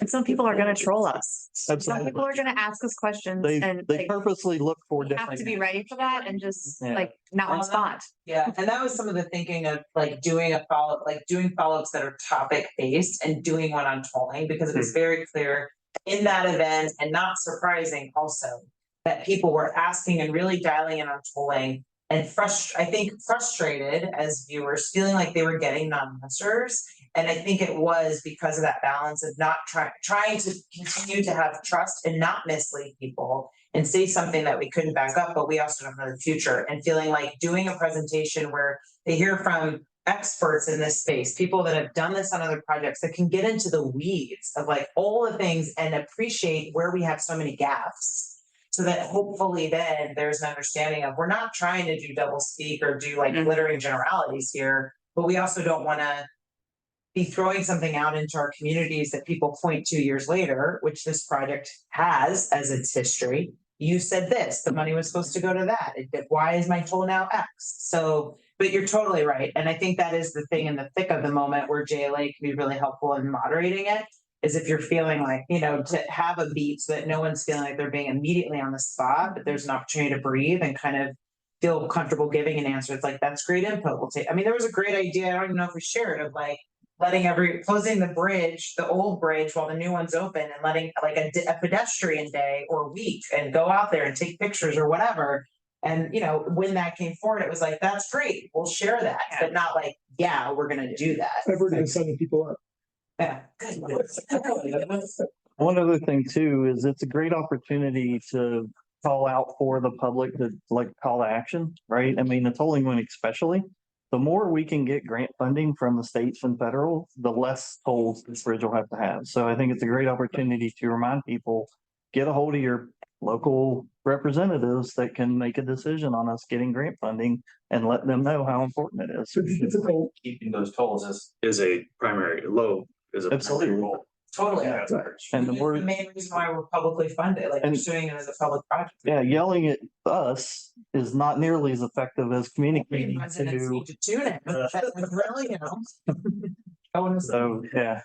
And some people are gonna troll us. Some Absolutely. people are gonna ask us questions They and they like, purposely look for we have different. to be ready for that and just Yeah. like not Well, respond. Yeah, and that was some of the thinking of like doing a follow, like doing follow-ups that are topic based and doing one on tolling, because it was very clear in that event, and not surprising also, that people were asking and really dialing in on tolling and I think frustrated as viewers, feeling like they were getting non-answers. And I think it was because of that balance of not trying to continue to have trust and not mislead people and say something that we couldn't back up, but we also don't know the future, and feeling like doing a presentation where they hear from experts in this space, people that have done this on other projects, that can get into the weeds of like all the things and appreciate where we have so many gaps. So that hopefully then there's an understanding of, we're not trying to do double speak or do like glittering generalities here, but we also don't want to be throwing something out into our communities that people point to years later, which this project has as its history. You said this, the money was supposed to go to that. Why is my toll now X? So, but you're totally right. And I think that is the thing in the thick of the moment where JLA can be really helpful in moderating it, is if you're feeling like, you know, to have a beat so that no one's feeling like they're being immediately on the spot, but there's an opportunity to breathe and kind of feel comfortable giving an answer. It's like, that's great input. We'll take, I mean, there was a great idea, I don't even know if we shared, of like, closing the bridge, the old bridge, while the new one's open, and letting like a pedestrian day or week and go out there and take pictures or whatever. And, you know, when that came forward, it was like, that's great, we'll share that, but not like, yeah, we're gonna do that. I've already been sending people up. Yeah, good. One other thing too, is it's a great opportunity to call out for the public to like call to action, right? I mean, the tolling one especially, the more we can get grant funding from the states and federal, the less tolls this bridge will have to have. So I think it's a great opportunity to remind people, get a hold of your local representatives that can make a decision on us getting grant funding, and let them know how important it is. Keeping those tolls is a primary Absolutely. goal. Totally. Yeah. And the more, The main reason why we're publicly funded, like pursuing it as a public project. yeah, yelling at us is not nearly as effective as communicating Residents need to tune in, but that was really, you know. So, yeah.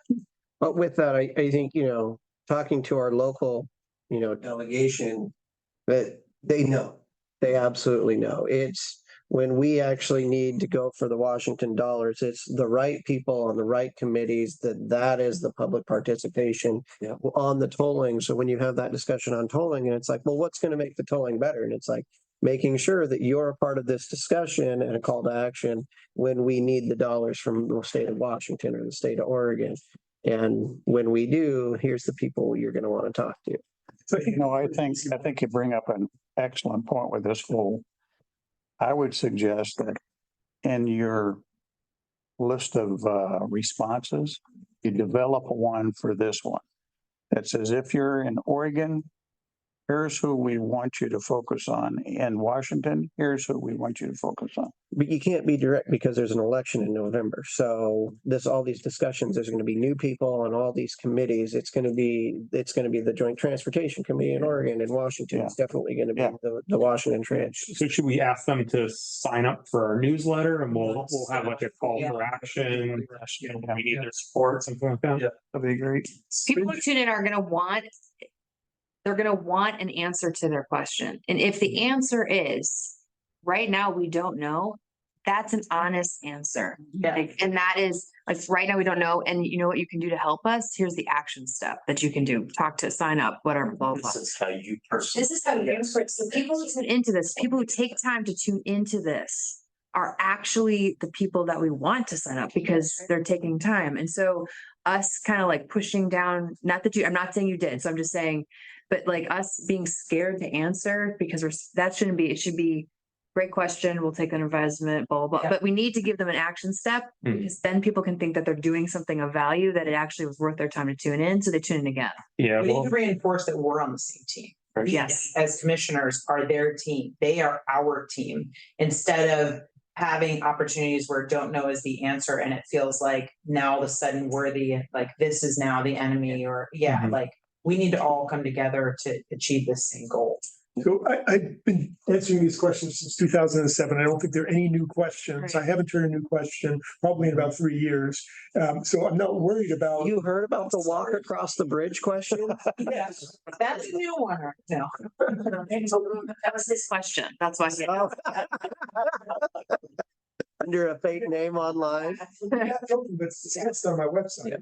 But with that, I think, you know, talking to our local, you know, delegation, that they know, they absolutely know. It's when we actually need to go for the Washington dollars, it's the right people on the right committees, that is the public participation on the tolling. So when you have that discussion on tolling, and it's like, well, what's going to make the tolling better? And it's like making sure that you're a part of this discussion and a call to action when we need the dollars from the state of Washington or the state of Oregon. And when we do, here's the people you're going to want to talk to. So, you know, I think you bring up an excellent point with this whole. I would suggest that in your list of responses, you develop one for this one. That says, if you're in Oregon, here's who we want you to focus on. In Washington, here's who we want you to focus on. But you can't be direct because there's an election in November. So all these discussions, there's going to be new people on all these committees. It's going to be the Joint Transportation Committee in Oregon and Washington. It's definitely going to be the Washington Tranche. So should we ask them to sign up for our newsletter, and we'll have like a call for action? We need their support, something like that. Yeah, that'd be great. People who tune in are gonna want, they're gonna want an answer to their question. And if the answer is, right now, we don't know, that's an honest answer. Like, and that is like, right now, we don't know. And you know what you can do to help us? Here's the action step that you can do. Talk to, sign up, whatever, blah, blah. This is how you personally. This is how you, so people who tune into this, people who take time to tune into this are actually the people that we want to sign up because they're taking time. And so us kind of like pushing down, not that I'm not saying you did. So I'm just saying, but like us being scared to answer because that shouldn't be, it should be great question. We'll take an advisement, blah, blah, blah. But we need to give them an action step because then people can think that they're doing something of value, that it actually was worth their time to tune in. So they tune in again. Yeah. We need to reinforce that we're on the same team. Yes. As commissioners are their team. They are our team. Instead of having opportunities where don't know is the answer, and it feels like now all of a sudden we're like, this is now the enemy, or like we need to all come together to achieve this same goal. So I've been answering these questions since 2007. I don't think there are any new questions. I haven't heard a new question probably in about 3 years. So I'm not worried about. You heard about the walk across the bridge question? Yes, that's a new one. No. That was his question. That's why. Under a fake name online. It's on my website.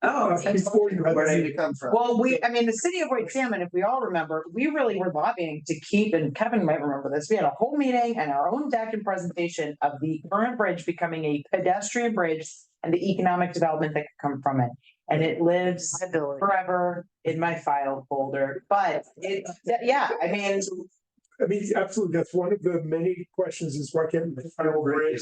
Oh, Before you had Where did the- it come from? well, the city of White Salmon, if we all remember, we really were lobbying to keep, and Kevin might remember this, we had a whole meeting and our own deck and presentation of the current bridge becoming a pedestrian bridge and the economic development that could come from it. And it lives forever in my file folder, but absolutely. That's one of the many questions is why can't the final bridge?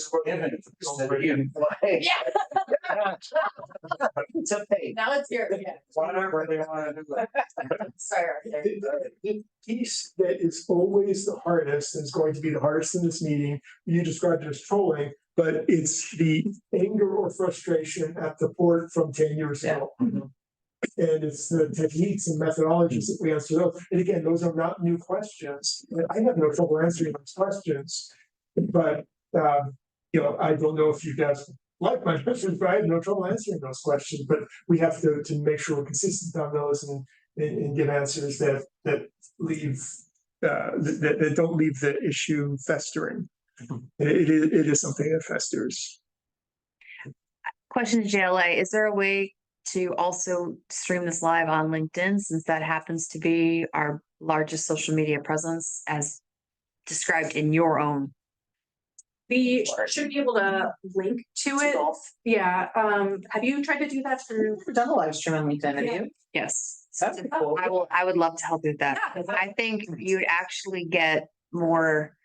It's okay. Now it's your. Whatever they want to do. Sorry. The piece that is always the hardest, and is going to be the hardest in this meeting, you described it as trolling, but it's the anger or frustration at the port from 10 years ago. And it's the techniques and methodologies that we answer those. And again, those are not new questions. And I have no trouble answering those questions. But I don't know if you guys like my answers, but I have no trouble answering those questions. But we have to make sure we're consistent on those and give answers that leave that don't leave the issue festering. It is something that festers. Question to JLA, is there a way to also stream this live on LinkedIn, since that happens to be our largest social media presence as described in your own? We should be able to link to it. Yeah, have you tried to do that through? We've done a live stream on LinkedIn, have you? Yes. That's cool. I would love to help you with that. Yeah. I think you'd actually get more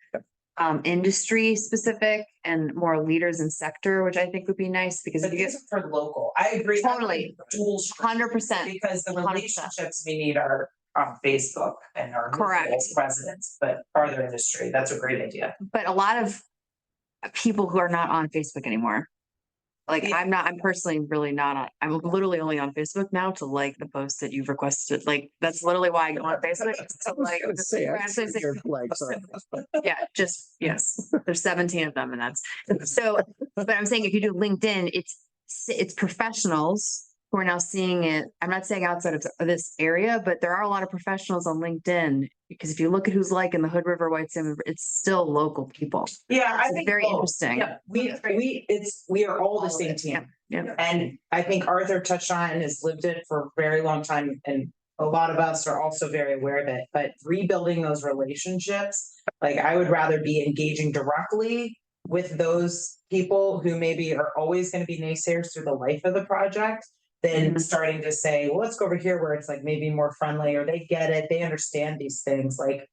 industry specific and more leaders in sector, which I think would be nice because But if you these get are for local. I agree. Totally. Dual 100%. because the 100%. relationships we need are on Facebook and our Correct. local residents, but farther industry, that's a great idea. But a lot of people who are not on Facebook anymore. Like Yeah. I'm personally really not on, I'm literally only on Facebook now to like the post that you've requested. Like, that's literally why I go on Facebook. To like, yes, there's 17 of them and that's, so, but I'm saying if you do LinkedIn, it's professionals who are now seeing it. I'm not saying outside of this area, but there are a lot of professionals on LinkedIn because if you look at who's like in the Hood River, White Salmon, it's still local people. Yeah, I It's think very both. interesting. Yeah, we are all the same team. Yeah. And I think Arthur touched on and has lived it for a very long time, and a lot of us are also very aware of it, but rebuilding those relationships, like I would rather be engaging directly with those people who maybe are always going to be naysayers through the life of the project than starting to say, well, let's go over here where it's like maybe more friendly, or they get it, they understand these things. Like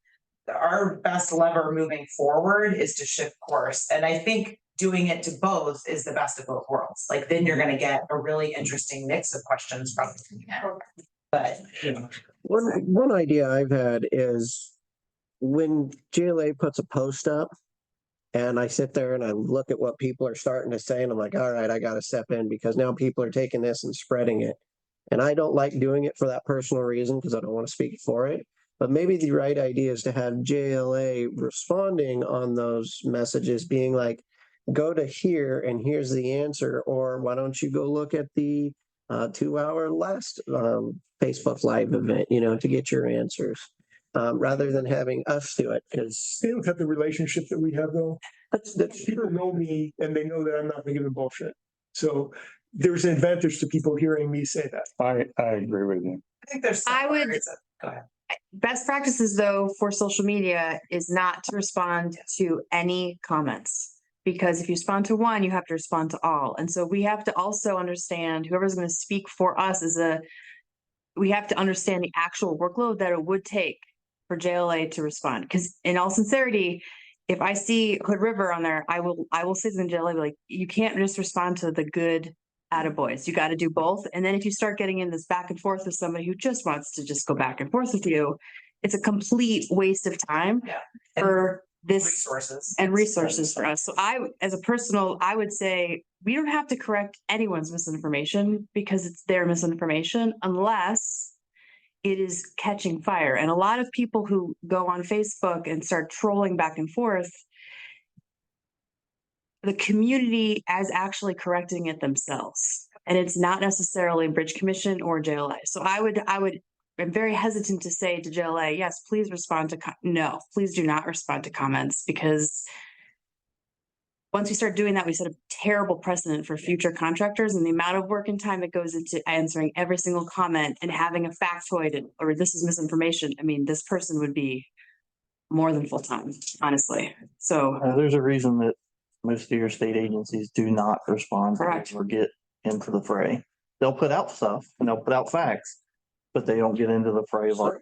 our best lever moving forward is to shift course. And I think doing it to both is the best of both worlds. Like then you're going to get a really interesting mix of questions from it. But One idea I've had is when JLA puts a post up and I sit there and I look at what people are starting to say and I'm like, all right, I got to step in because now people are taking this and spreading it. And I don't like doing it for that personal reason because I don't want to speak for it. But maybe the right idea is to have JLA responding on those messages being like, go to here and here's the answer. Or why don't you go look at the 2-hour last Facebook Live event, to get your answers. Rather than having us do it, because they don't have the relationship that we have though. That's people know me and they know that I'm not going to give them bullshit. So there's an advantage to people hearing me say that. I agree with you. I think there's go ahead. Best practices though for social media is not to respond to any comments. Because if you respond to one, you have to respond to all. And so we have to also understand whoever's going to speak for us we have to understand the actual workload that it would take for JLA to respond. Because in all sincerity, if I see Hood River on there, I will say to JLA, like, you can't just respond to the good attaboys. You got to do both. And then if you start getting in this back and forth with somebody who just wants to just go back and forth with you, it's a complete waste of time for this Resources. and resources for us. So as a personal, I would say we don't have to correct anyone's misinformation because it's their misinformation unless it is catching fire. And a lot of people who go on Facebook and start trolling back and forth, the community is actually correcting it themselves. And it's not necessarily Bridge Commission or JLA. So I'm very hesitant to say to JLA, yes, please respond to, no, please do not respond to comments, because once we start doing that, we set a terrible precedent for future contractors, and the amount of work and time that goes into answering every single comment and having a factoid or this is misinformation. I mean, this person would be more than full-time, honestly. So there's a reason that most of your state agencies do not respond Correct. or get into the fray. They'll put out stuff and they'll put out facts, but they don't get into the fray of our.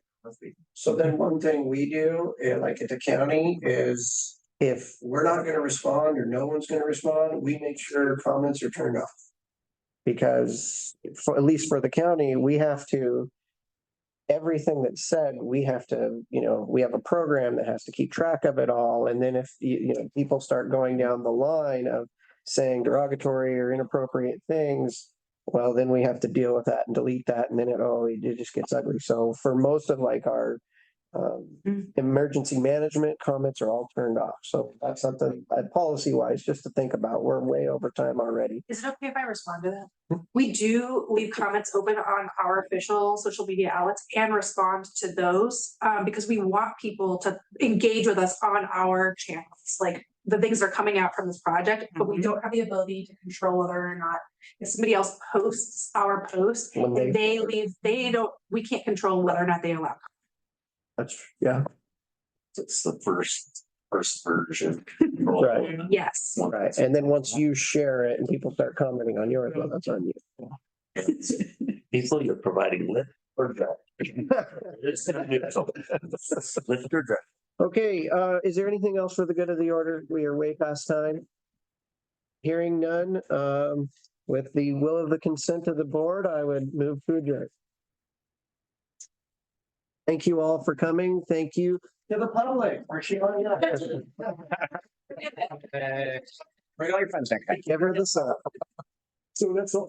So then one thing we do, like at the county, is if we're not gonna respond or no one's gonna respond, we make sure comments are turned off. Because for, at least for the county, we have to, everything that's said, we have to, we have a program that has to keep track of it all. And then if, people start going down the line of saying derogatory or inappropriate things, well, then we have to deal with that and delete that. And then it just gets ugly. So for most of like our emergency management comments are all turned off. So that's something policy wise, just to think about. We're way over time already. Is it okay if I respond to that? We do leave comments open on our official social media outlets and respond to those because we want people to engage with us on our channels, like the things that are coming out from this project, but we don't have the ability to control whether or not if somebody else posts our post, if they leave, we can't control whether or not they allow. Yeah. It's the first version. Right. Yes. Right. And then once you share it and people start commenting on yours, well, that's on you. People, you're providing lift or drag. Lift or drag. Okay, is there anything else for the good of the order? We are way past time. Hearing none, with the will of the consent of the board, I would move to adjourn. Thank you all for coming. Thank you to the public for showing up. Bring all your friends next time. Give her the sun. So that's all.